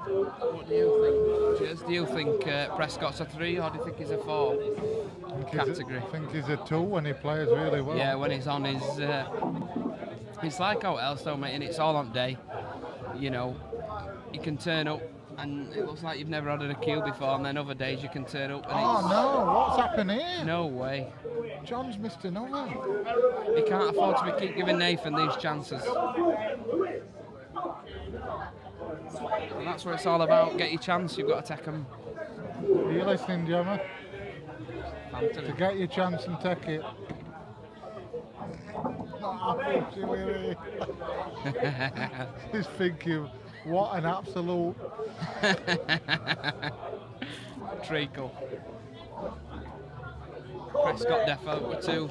What do you think, Jez? Do you think Prescott's a 3 or do you think he's a 4 category? I think he's a 2 when he plays really well. Yeah, when he's on his... it's like how else though, mate, and it's all on day. You know, you can turn up and it looks like you've never had a queue before, and then other days you can turn up and Oh no, what's happened here? No way. John's missed another. He can't afford to keep giving Nathan these chances. And that's what it's all about. Get your chance, you've got to take them. Are you listening, Gemma? To get your chance and take it. He's thinking, what an absolute treacle. Prescott defo 2.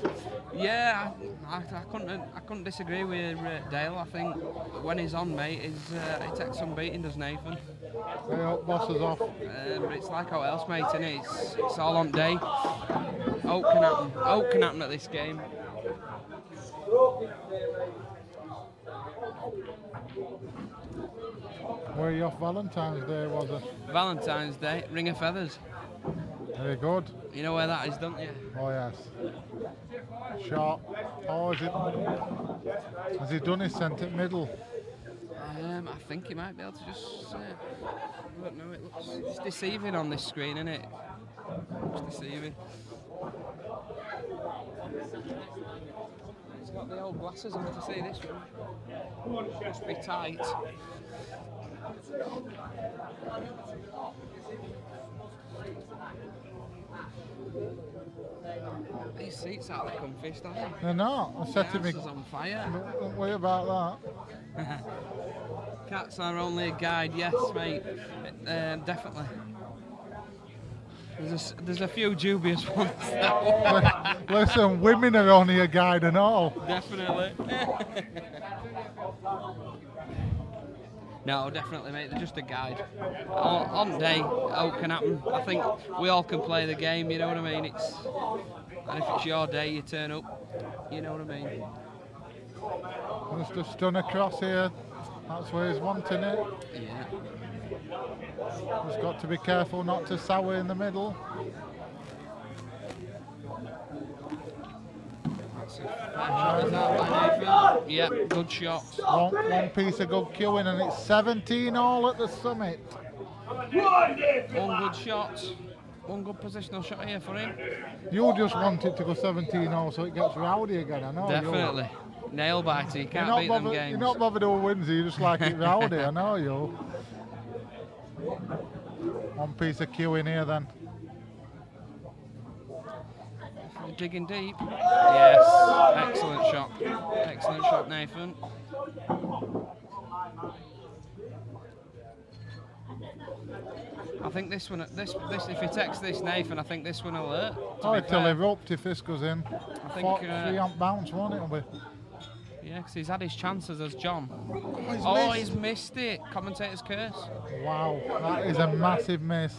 Yeah, I couldn't disagree with Dale. I think when he's on, mate, he takes some beating, does Nathan. Hey, boss is off. But it's like how else, mate, and it's all on day. Out can happen. Out can happen at this game. Where are you off Valentine's Day, was it? Valentine's Day, Ring of Feathers. Very good. You know where that is, don't you? Oh yes. Sharp. Oh, is it? Has he done his centre middle? I think he might be able to just. I don't know. It looks it's deceiving on this screen, isn't it? It's deceiving. He's got the old glasses on to see this one. Must be tight. These seats aren't the comfiest, are they? They're not. I said to me. Cats is on fire. Don't worry about that. Cats are only a guide, yes, mate. Definitely. There's a few dubious ones. Listen, women are only a guide and all. Definitely. No, definitely, mate. They're just a guide. On day, out can happen. I think we all can play the game. You know what I mean? And if it's your day, you turn up. You know what I mean? Just a stun across here. That's where he's wanting it. Yeah. Just got to be careful not to sour in the middle. Yeah, good shot. One piece of good queuing, and it's 17 all at the summit. One good shot. one good positional shot here for him. You just want it to go 17-0 so it gets rowdy again, I know. Definitely. Nail biter, you can't beat them games. You're not bothered who wins, you just like it rowdy, I know you. One piece of cue in here then. Digging deep. Yes, excellent shot. Excellent shot, Nathan. I think this one, this if he takes this, Nathan, I think this one will hurt. Oh, it'll erupt if this goes in. I think 3 amp bounce, won't it? Yeah, because he's had his chances as John. Oh, he's missed it. Commentator's curse. Wow, that is a massive miss.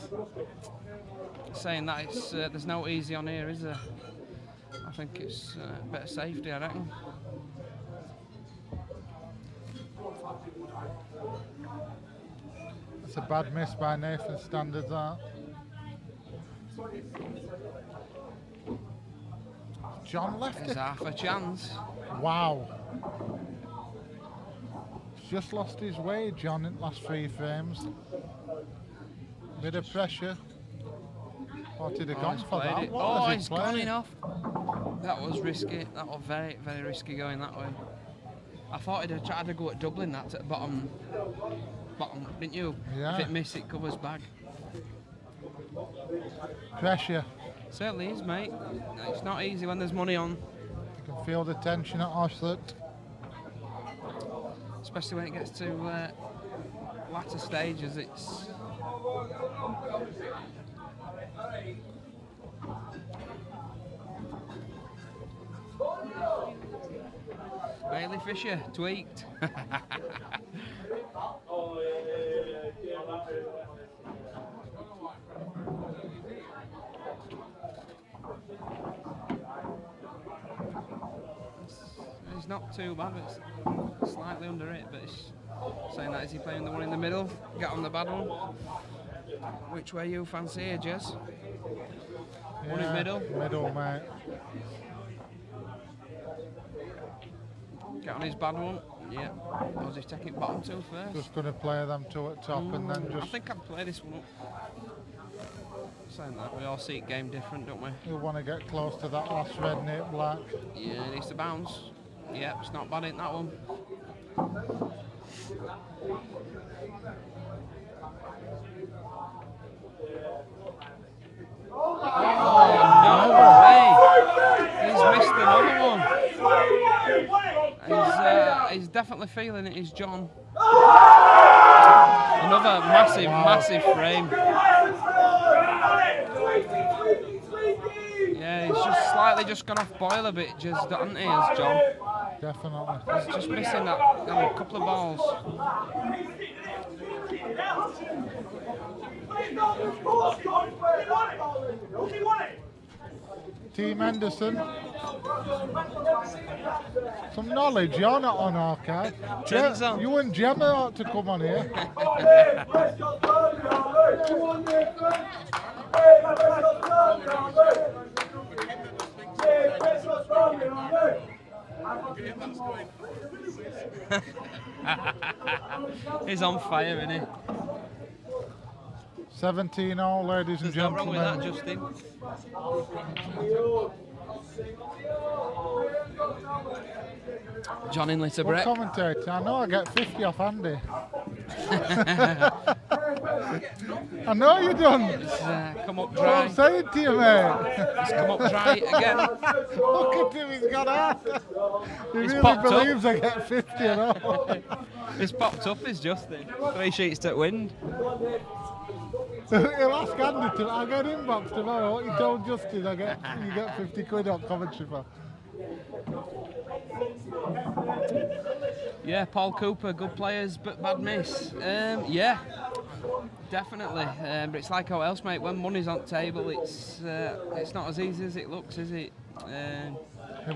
Saying that it's there's no easy on here, is there? I think it's a bit of safety, I reckon. It's a bad miss by Nathan's standards, that. John left There's it. half a chance. Wow. He's just lost his way, John, in the last 3 frames. Bit of pressure. What did he gone for that? He's gone enough. That was risky. That was very, very risky going that way. I thought he'd have tried to go at doubling that to the bottom, didn't you? Yeah. If it missed, it covers bag. Pressure. Certainly is, mate. It's not easy when there's money on. You can feel the tension at Oshlet. Especially when it gets to latter stages, it's... Bailey Fisher, tweaked. It's not too bad, it's slightly under it, but it's saying that, is he playing the one in the middle? Get on the bad one. Which way you fancy here, Jez? Yeah, One in middle? Middle, mate. Get on his bad one. Yeah. Or was he taking bottom 2 first? Just going to play them 2 at top and then I just... think I'd play this one up. Saying that, we all see it game different, don't we? You want to get close to that last red nip black. Yeah, it needs to bounce. Yep, it's not bad in that one. Oh, no way! He's missed another one. He's definitely feeling it, is John. Another massive frame. Yeah, he's just slightly gone off boil a bit, just hasn't he, as John? Definitely. He's just missing that couple of balls. Team Henderson. Some knowledge, you're not on archive. Yeah, you and Gemma ought to come on here. He's on fire, isn't he? 17-all, ladies and There's no wrong gentlemen. with that, Justin. John Hindley to What break. commentator? I know I get 50 off Andy. I know you don't. It's come up What I'm dry. saying to you, mate. It's come up dry again. Look at him, he's got out. He He's really popped up. believes I get 50 and all. It's popped up, is Justin. 3 sheets to wind. He'll ask Andy to, I'll get inbox tomorrow. What you told Justin, you get 50 quid on commentary for. Yeah, Paul Cooper, good players, but bad miss. Yeah, definitely. But it's like how else, mate. When money's on the table, it's not as easy as it looks, is it? He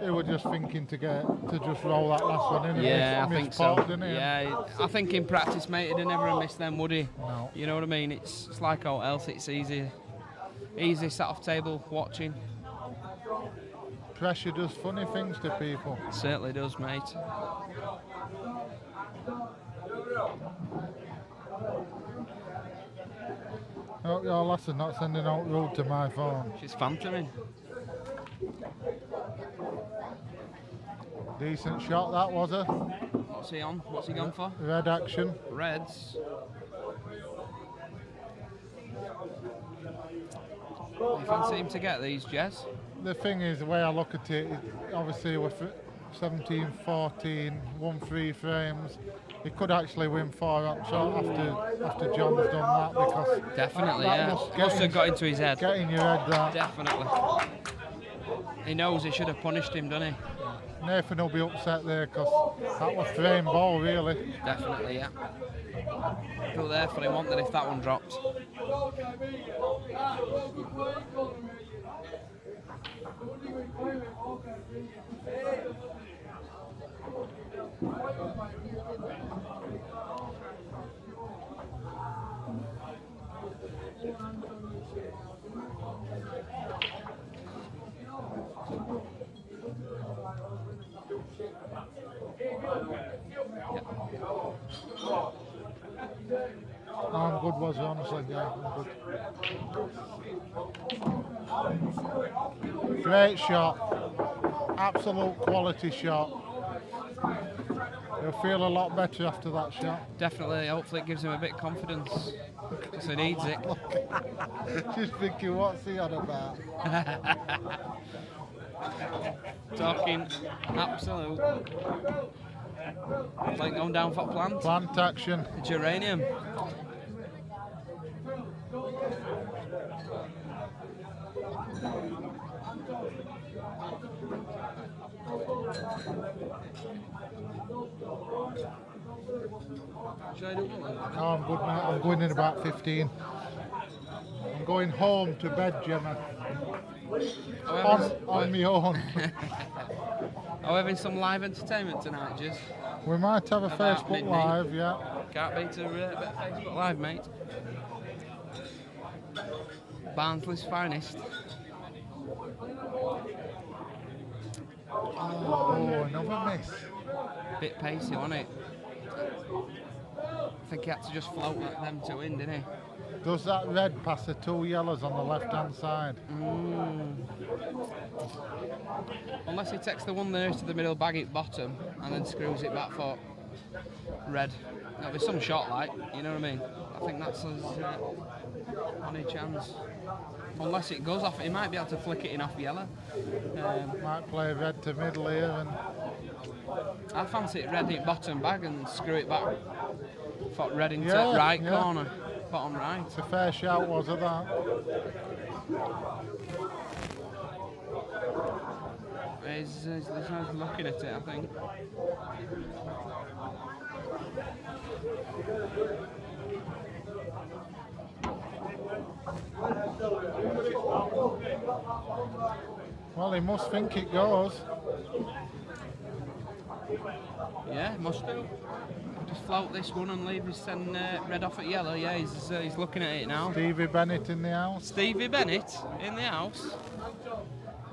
were just thinking to just roll that last one in. Yeah, and I think so. didn't he? Yeah, I think in practice, mate, he'd have never missed them, would he? No. You know what I mean? It's like how else, it's easy sat off table watching. Pressure does funny things to people. It certainly does, mate. Hope your lass is not sending out rude to my phone. She's phantoming. Decent shot that was a What's he on? What's he gone for? red action. Reds. You fancy him to get these, Jez? The thing is, the way I look at it, obviously with 17, 14, 1-3 frames, he could actually win 4 up shot after John's done that, because Definitely, that yeah. Must have got into his head. Get in your head that. Definitely. He knows he should have punished him, doesn't he? Nathan will be upset there because that was frame ball, really. Definitely, yeah. But therefore, he wanted if that one dropped. I'm good, was he, honestly, yeah, I'm good. Great shot, absolute quality shot. He'll feel a lot better after that shot. Definitely, hopefully it gives him a bit of confidence, because he needs it. Just thinking, what's he on about? Talking absolute. Like going down for plant. Plant action. Geranium. Should I do one? No, I'm good, mate. I'm going in about 15. I'm going home to bed, Gemma. On my own. Are we having some live entertainment tonight, Jez? We might have a About Facebook midnight. Live, yeah. Can't beat a bit of Facebook Live, mate. Barnsley's finest. Oh, another miss. Bit pacey, wasn't it? I think he had to just float them two in, didn't he? Does that red pass the 2 yellows on the left-hand side? Unless he takes the one there to the middle, bag it bottom, and then screws it back for red. There'll be some shot like, you know what I mean? I think that's his only chance. Unless it goes off, he might be able to flick it in off yellow. Might play red to middle here, and I fancy it red in bottom bag and screw it back for red into Yeah, right yeah. corner, bottom right. it's a fair shout, was it that? He's looking at it, I think. Well, he must think it goes. Yeah, must do. Just float this one and leave his send red off at yellow. Yeah, he's looking at it now. Stevie Bennett in the house. Stevie Bennett in the house.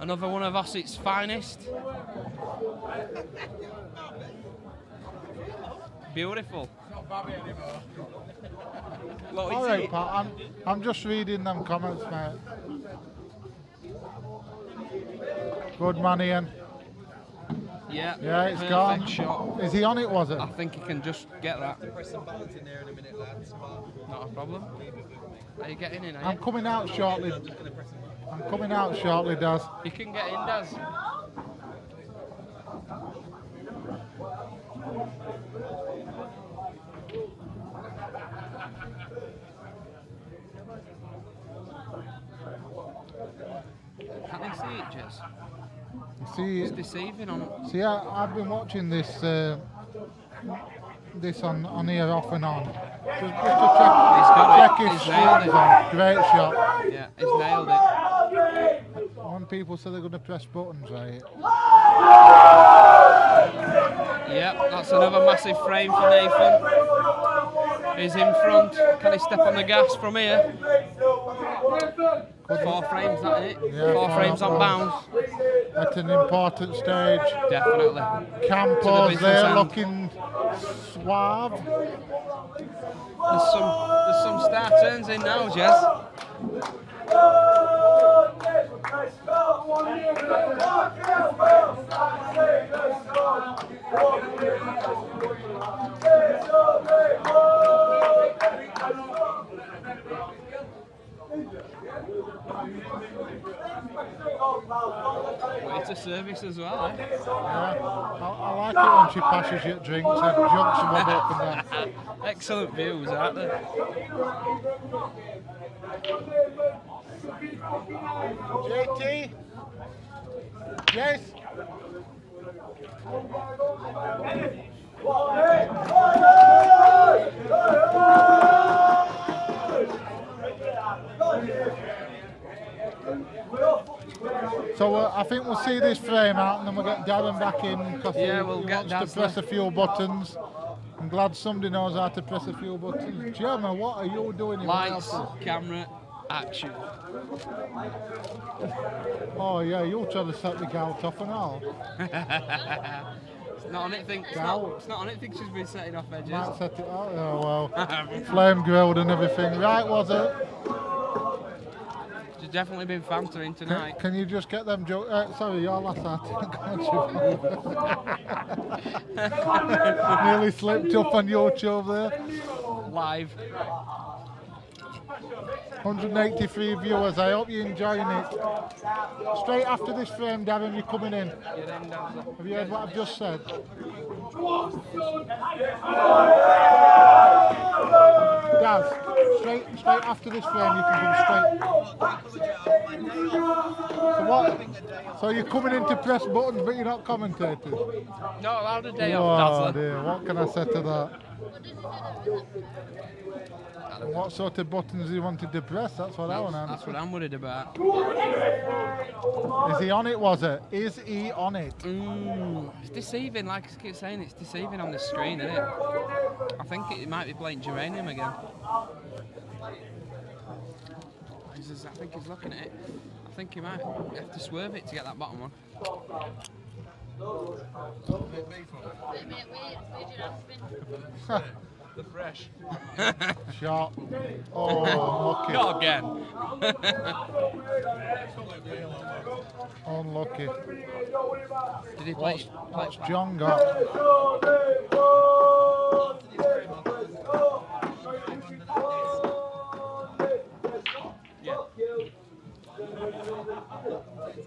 Another one of Ossett's finest. Beautiful. What All is right, it? Pat, I'm just reading them comments, mate. Good man, Ian. Yeah, Yeah, it's perfect gone. shot. Is he on it, was it? I think he can just get that. Press some buttons in there in a minute, lads. Not a problem. Are you getting in, are I'm you? coming out shortly. I'm coming out shortly, Daz. You can get in, Daz. Can't they see it, Jez? See, It's deceiving on. see, I've been watching this this on here off and on. Just to check his He's nailed strings it. on. Great shot. Yeah, he's nailed it. When people say they're going to press buttons, right? Yep, that's another massive frame for Nathan. He's in front. Can he step on the gas from here? 4 frames, that it? Yeah, 4 frames on bounce. bounce. at an important stage. Definitely. Campos business there end. looking suave. There's some star turns in now, Jez. Way to service as well, eh? Yeah, I like it when she passes you drinks and jumps them up and down. Excellent views, aren't there? JT? Yes? So I think we'll see this frame out and then we'll get Darren back in because Yeah, we'll he get wants to Dazzler. press a few buttons. I'm glad somebody knows how to press a few buttons. Gemma, what are you doing in my Lights, office? camera, action. Oh yeah, you'll try to set the gout off and all. It's not on it, it's not on it, she's been setting off edges. Might set it out, oh well. Flame grilled and everything. Right, was it? She's definitely been fantering tonight. Can you just get them sorry, your last nearly slipped up on YouTube there. Live. 183 viewers, I hope you're enjoying it. Straight after this frame, Darren, you're coming in. Have you heard what I've just said? Daz, straight after this frame, you can come straight. So what? So you're coming in to press buttons, but you're not commentating? Not allowed a day Oh off, Dazzler. dear, what can I say to that? And what sort of buttons he wanted to press? That's what I want to That's what I'm worried about. Is he on it, was it? Is he on it? It's deceiving, like I keep saying, it's deceiving on the screen, isn't it? I think it might be blatant geranium again. I think he's looking at it. I think he might have to swerve it to get that bottom one. The fresh. Shot. Oh, unlucky. Not again. Unlucky. Did he play? What's John got?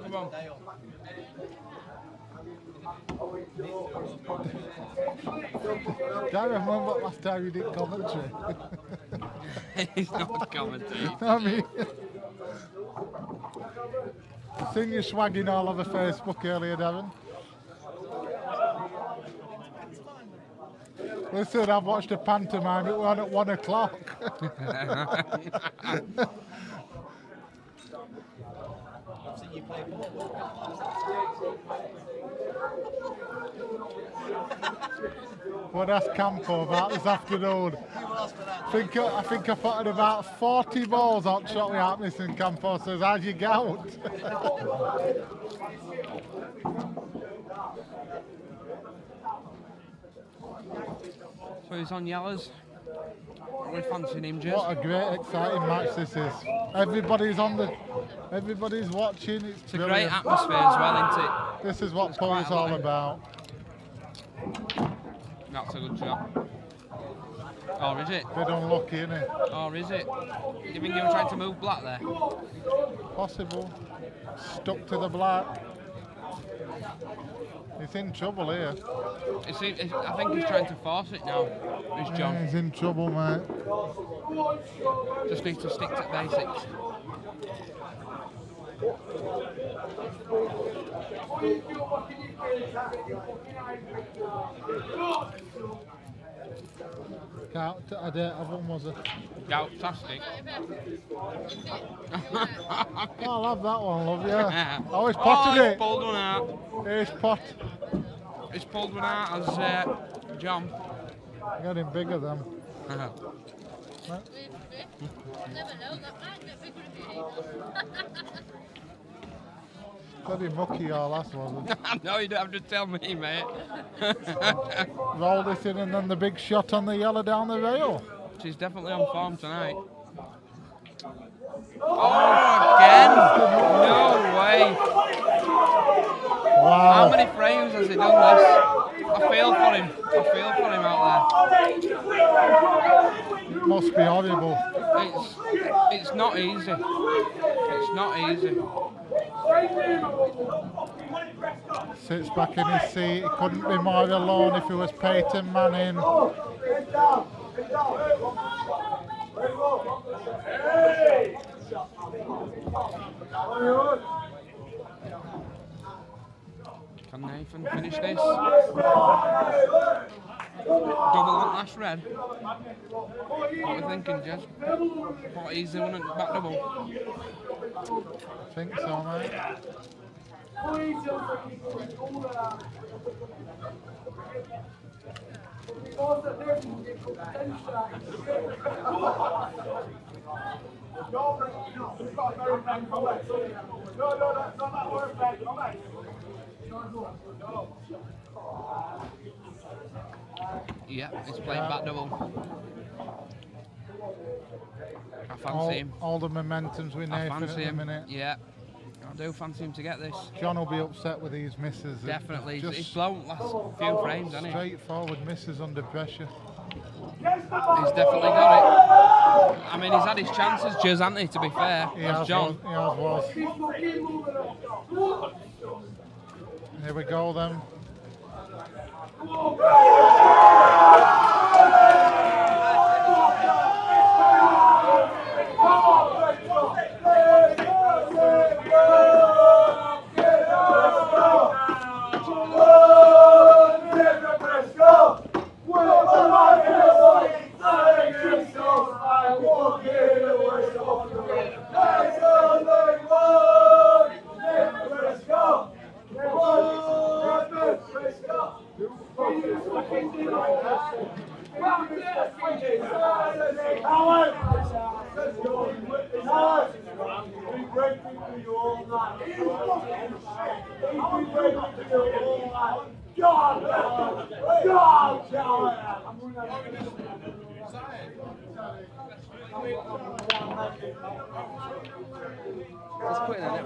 Come on. Darren, remember last time you did commentary? He's not commentating. I mean, I've seen you swagging all over Facebook earlier, Darren. Listen, I've watched a pantomime, it was on at 1 o'clock. Well, that's Campo about this afternoon. I think I put in about 40 balls on shot with Harkness, and Campo says, how'd you gout? So he's on yellows. We're fancying him, Jez. What a great, exciting match this is. Everybody's watching. It's a great atmosphere as well, isn't it? This is what polo is all about. That's a good shot. Or is it? Bit unlucky, isn't it? Or is it? Do you think you were trying to move black there? Possible. Stuck to the black. He's in trouble here. I think he's trying to force it now. Is John? Yeah, he's in trouble, mate. Just needs to stick to basics. I don't have one, was it? Fantastic. I'll have that one, love you. Oh, he's potted he's it. pulled one out. He's pot. He's pulled one out as John. Got him bigger then. Bloody mucky your last one. No, you don't have to tell me, mate. Roll this in and then the big shot on the yellow down the rail. She's definitely on form tonight. Oh, again? No way. Wow. How many frames has he done this? I feel for him. I feel for him out there. It must be horrible. It's not easy. It's not easy. Sits back in his seat. He couldn't be more alone if he was Peyton Manning. Can Nathan finish this? Double on last red. What are we thinking, Jez? What easy one at back double? I think so, mate. Yeah, he's playing back double. I fancy him. All the momentum's with Nathan I at fancy the him. minute. Yeah, I do fancy him to get this. John will be upset with these misses. Definitely. Just He's blown last few frames, hasn't he? straightforward misses under pressure. He's definitely got it. I mean, he's had his chances, Jez, hasn't he, to be fair? He That's has John. was. Here we go then. Let's put it in it.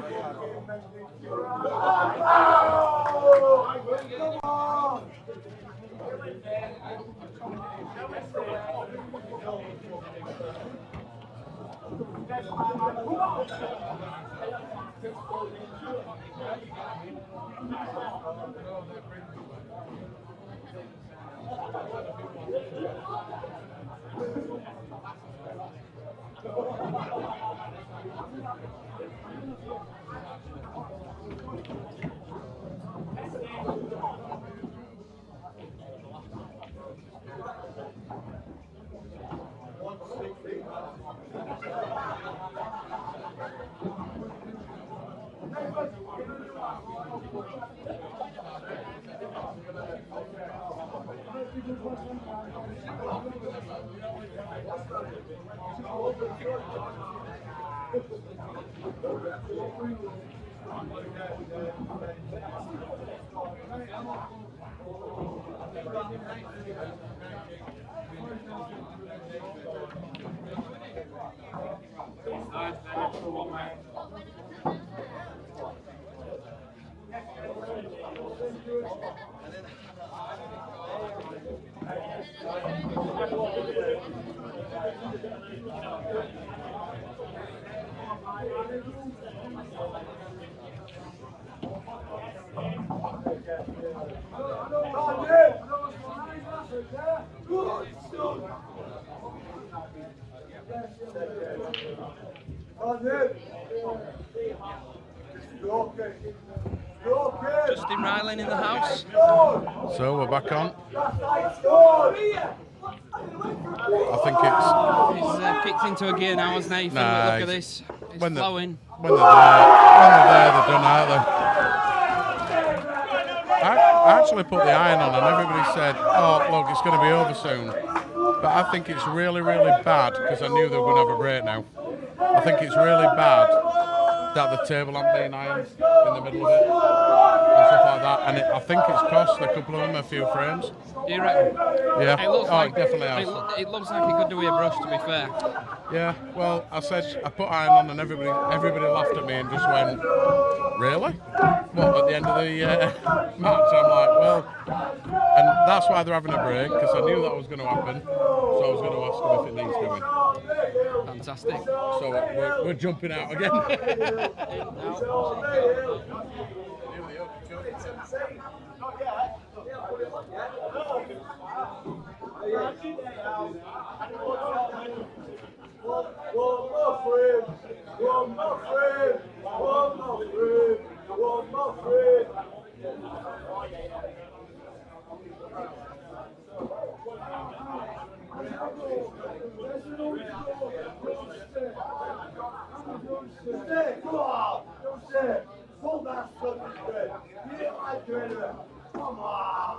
Justin Ryland in the house. So we're back on. I think He's kicked into a gear now, hasn't he? Look at this. It's flowing. When they're there, they're done, aren't they? I actually put the iron on and everybody said, oh, look, it's going to be over soon. But I think it's really, really bad, because I knew they were going to have a break now. I think it's really bad that the table hasn't been ironed in the middle of it and stuff like that. And I think it's cost a couple of them a few frames. You reckon? Yeah. It looks like it definitely has. It looks like it could do with a brush, to be fair. Yeah. Well, I said I put iron on and everybody laughed at me and just went, "Really? What, at the end of the match?" I'm like, well, and that's why they're having a break, because I knew that was going to happen. So I was going to ask them if it needs doing. Fantastic. So we're jumping out again. Come on,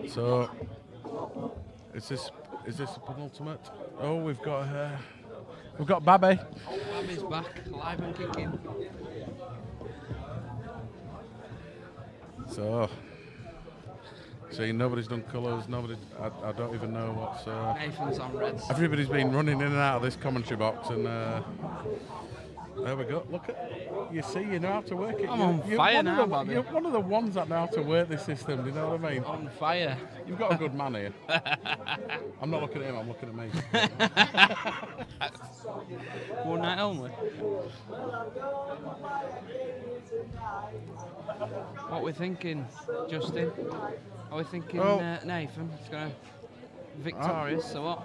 So, is this the penultimate? Oh, we've got Babby. Babby's back, alive and kicking. So, see, nobody's done colours. I don't even know what's. Nathan's on reds. Everybody's been running in and out of this commentary box, and there we go. Look at, you see, you know how to work it. I'm on fire now, Bobby. You're one of the ones that know how to work this system. Do you know what I mean? On fire. You've got a good man here. I'm not looking at him. I'm looking at me. One night only. What we thinking, Justin? Are we thinking Nathan? It's going to victorious, so what?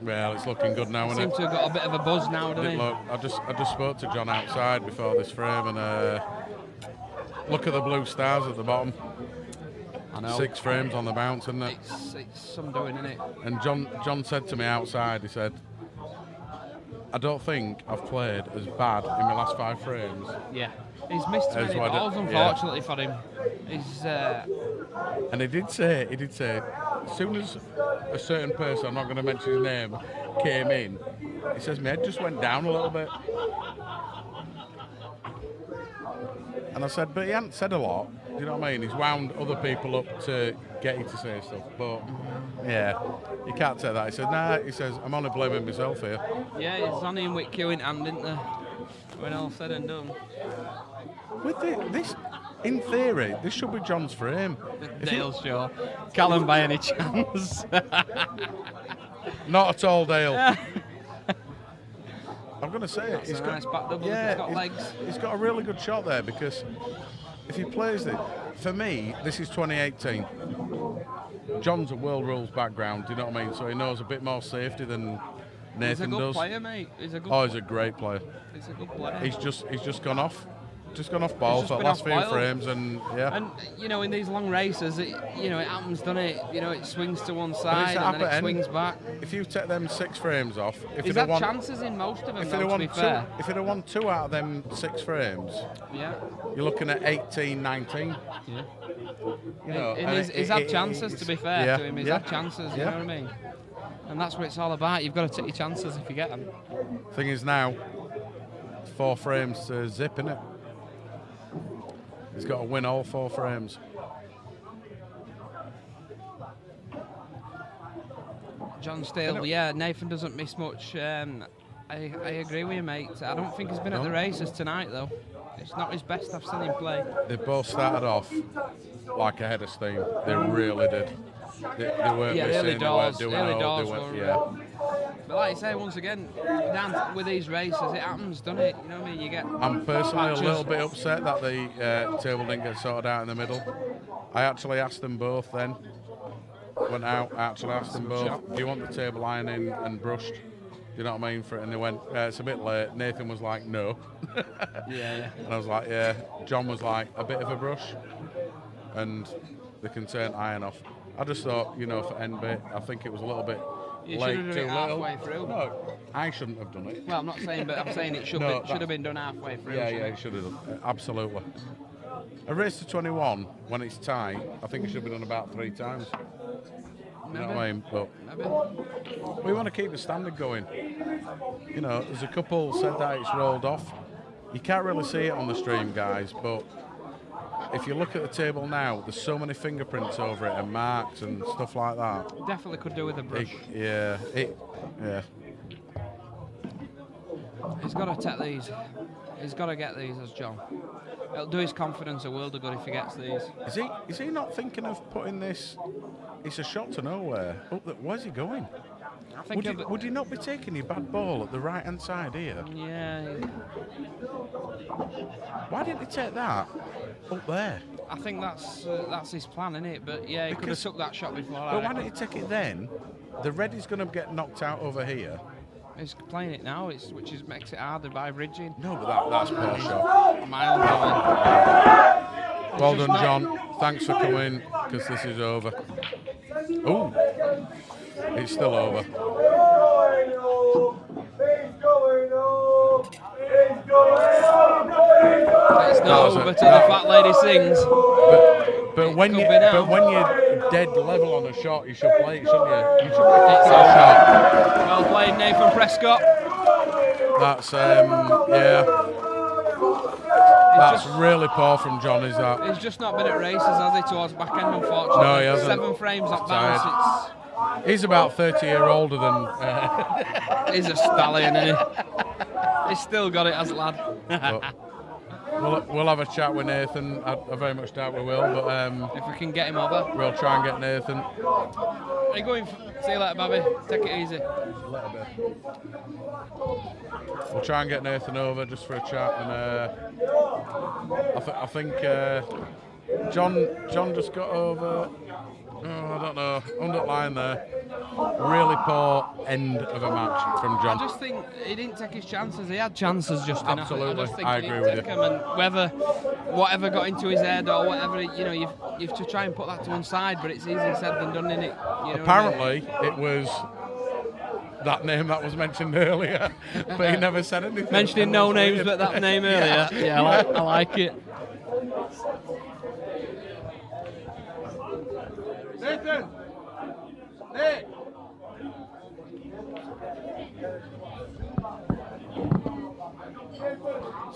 Well, it's looking good now, isn't Seems it? to have got a bit of a buzz now, doesn't he? Look, I just spoke to John outside before this frame, and look at the blue stars at the bottom. I know. 6 frames on the bounce, isn't it? It's some doing, isn't it? And John said to me outside, he said, I don't think I've played as bad in my last 5 frames. Yeah. He's missed too many balls, unfortunately, for him. He's. And he did say, as soon as a certain person, I'm not going to mention his name, came in, he says, my head just went down a little bit. And I said, but he hadn't said a lot. Do you know what I mean? He's wound other people up to get you to say stuff. But, yeah, you can't say that. He said, nah, he says, I'm only blaming myself here. Yeah, it's on him with Q in hand, isn't there? When all said and done. With this, in theory, this should be John's frame. Dale's sure. Callum by any chance? Not at all, Dale. I'm going to say it. It's a nice back double. It's got legs. He's got a really good shot there, because if he plays it, for me, this is 2018. John's a world rules background, do you know what I mean? So he knows a bit more safety than Nathan does. He's a good player, mate. He's a a great player. He's a good player. He's just gone off. Just gone off ball for the last few frames, and yeah. And you know, in these long races, it happens, doesn't it? You know, it swings to one side and then it swings back. If you take them 6 frames off, he's had chances in most of them. To be fair, if he'd have won 2 out of them 6 frames, yeah, you're looking at 18, 19. Yeah. You know, he's had chances. To be fair to him, he's had chances. You know what I mean? And that's what it's all about. You've got to take your chances if you get them. Thing is now, 4 frames to zip, innit? He's got to win all 4 frames. John Steele, yeah, Nathan doesn't miss much. I agree with you, mate. I don't think he's been at the races tonight, though. It's not his best I've seen him play. They both started off like a head of steam. They really did. They weren't missing, early doors, they weren't doing But like you say, once again, down with these races, it happens, doesn't it? You know what I mean? You get. I'm personally a little bit upset that the table didn't get sorted out in the middle. I actually asked them both then. Went out, actually asked them both, do you want the table ironing and brushed? Do you know what I mean? For it, and they went, it's a bit late. Nathan was like, no. Yeah. And I was like, yeah. John was like, a bit of a brush, and they can turn iron off. I just thought, you know, for NB, I think it was a little bit late, should have done too it little. halfway through. No, I shouldn't have done it. Well, I'm not saying, but I'm saying it should have been done halfway through. Yeah, it should have done. Absolutely. A race to 21, when it's tight, I think it should be done about 3 times. You know what I mean? But we want to keep the standard going. You know, there's a couple said that it's rolled off. You can't really see it on the stream, guys, but if you look at the table now, there's so many fingerprints over it and marks and stuff like that. Definitely could do with a brush. Yeah. He's got to take these. He's got to get these as John. It'll do his confidence a world of good if he gets these. Is he not thinking of putting this? It's a shot to nowhere. Where's he going? I think would he not be taking your bad ball at the right hand side here? Yeah. Why didn't he take that up there? I think that's his plan, isn't it? But yeah, he could have took that shot before. But why didn't he take it then? The red is going to get knocked out over here. He's playing it now, which makes it harder by ridging. No, but that's poor shot. Miles well done, John. Thanks for coming, because this is over. Oh, it's still over. It's not over till the fat lady sings. But when you're dead level on a shot, you should play it, shouldn't you? You should play it shot. Well played, Nathan Prescott. That's That's really poor from John, is that? He's just not been at races, has he, towards back end, unfortunately. No, he hasn't. 7 frames that Tired. bounce. He's about 30 years older than... He's a stallion, isn't he? He's still got it as a lad. We'll have a chat with Nathan. I very much doubt we will, but... if we can get him over. We'll try and get Nathan. Are you going? See you later, Babby. Take it easy. We'll try and get Nathan over just for a chat, and I think John just got over. Oh, I don't know. Underline there. Really poor end of a match from John. I just think he didn't take his chances. He had chances, Justin. Absolutely. I just think I he agree didn't with take you. them, and whatever got into his head or whatever, you've to try and put that to one side. But it's easier said than done, isn't it? You know Apparently, it was that name that was mentioned earlier, but he never said anything. Mentioning no names, but that name earlier. Yeah, I like it. Nathan! Nick!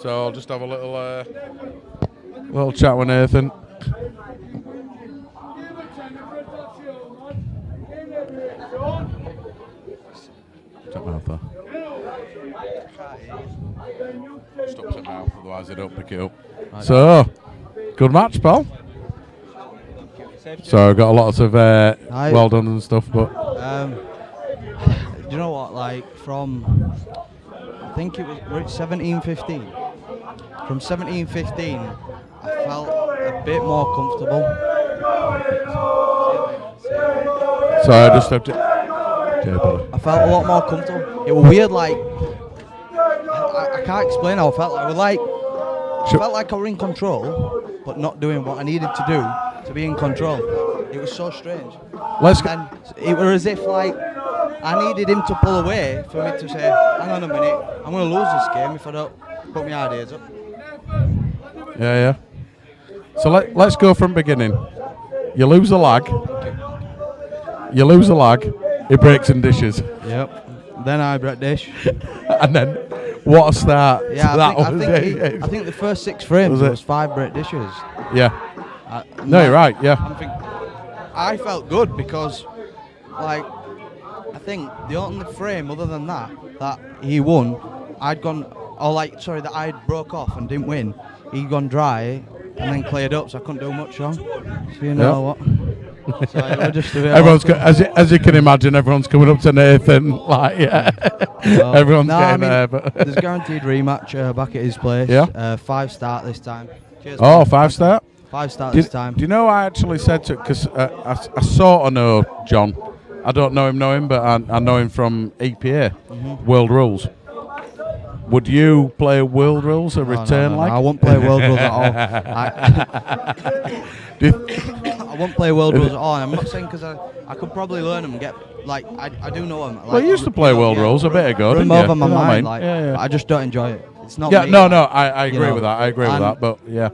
So I'll just have a little chat with Nathan. Stop mouth there. Stop to mouth, otherwise they don't pick it up. So, good match, pal. So I got a lot of well done and stuff, but do you know what? Like from, I think we're at 17-15. From 17-15, I felt a bit more comfortable. So I just have to. I felt a lot more comfortable. It was weird, like I can't explain how I felt. I felt like I was in control, but not doing what I needed to do to be in control. It was so strange. And it was as if like I needed him to pull away for me to say, hang on a minute, I'm going to lose this game if I don't put my ideas up. Yeah. So let's go from beginning. You lose a lag. He breaks in dishes. Yep. Then I break dish. And then what a start. Yeah, I think the first 6 frames was 5 break dishes. Yeah. No, you're right. Yeah. I felt good because, like, I think the only frame other than that he won, that I broke off and didn't win. He'd gone dry and then cleared up, so I couldn't do much wrong. So you know what? So it was just a bit everyone's as you can imagine, everyone's coming up to Nathan like everyone's getting there. But there's guaranteed rematch back at his place. Yeah. 5 start this time. Cheers, 5 start. 5 start this time. Do you know I actually said to because I sort of know John. I don't know him, but I know him from EPA, World Rules. Would you play World Rules a return no, like? I won't play World Rules at all. I won't play World Rules at all. And I'm not saying because I could probably learn them and get I do know them. Well, you used to play World Rules a bit ago, didn't you? Over my mind, Yeah. I just don't enjoy it. It's not. Yeah, me, no, I agree with that. I agree with that, but yeah.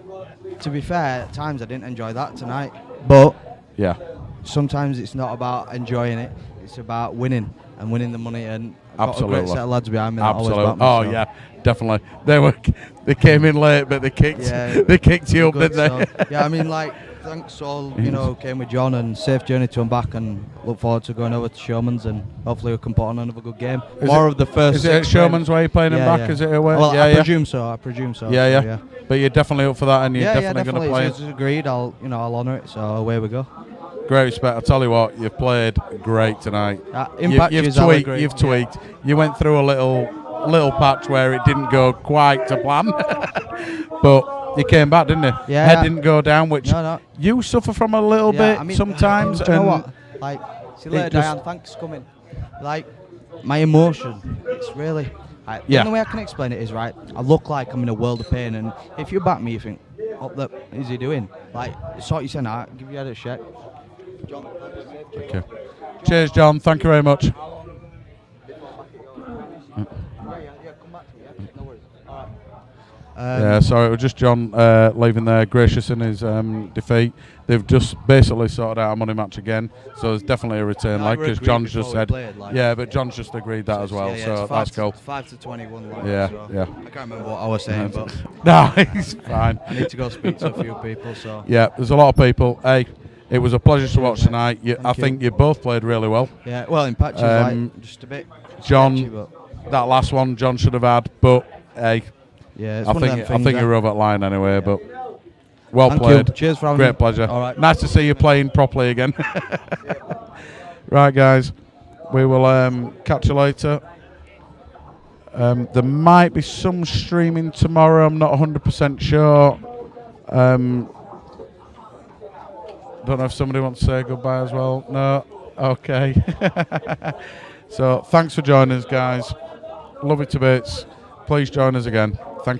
To be fair, at times I didn't enjoy that tonight, but yeah, sometimes it's not about enjoying it; it's about winning and winning the money. And I've got a great set of lads behind me. That always back me, Oh yeah, definitely. They came in late, but they kicked you up, didn't they? So, yeah, I mean, like, thanks all who came with John, and safe journey to and back, and look forward to going over to Showman's, and hopefully we can put on another good game. Of the first. Is it at Showman's where you're playing him back? Is it away? Well, I presume so. Yeah. But you're definitely up for that, and you're definitely going to play. It's agreed. I'll honour it. So away we go. Great respect. I tell you what, you've played great tonight. You've tweaked. You went through a little patch where it didn't go quite to plan, but you came back, didn't you? Yeah. Head didn't go down, which No. you suffer from a little bit sometimes. Do you know what? Like, see you later, Diane. Thanks for coming. Like, my emotion, it's really. The only way I can explain it is, right, I look like I'm in a world of pain, and if you back me, you think, what the is he doing? Like, sort you saying, I'll give you a shake. John. Okay. Cheers, John. Thank you very much. Yeah, come back to me, yeah? No worries. All right. Yeah, sorry, it was just John leaving there, gracious in his defeat. They've just basically sorted out a money match again, so there's definitely a return leg, because John's just said, but John's just agreed that as well, so that's cool. 5-21 leg. Yeah, so yeah. I can't remember what I was saying, but no, it's fine. I need to go speak to a few people. So yeah, there's a lot of people. Hey, it was a pleasure to watch tonight. I think you both played really well. Yeah, well, in patches, like, just a bit. John, sketchy, but that last one John should have had, but hey, yeah, it's I one of them think things, you're over that line anyway. But well Thank played. you. Cheers for having Great me. pleasure. All right. Nice to see you playing properly again. Right, guys, we will catch you later. There might be some streaming tomorrow. I'm not 100% sure. Don't know if somebody wants to say goodbye as well. No? Okay. So, thanks for joining us, guys. Love you to bits. Please join us again.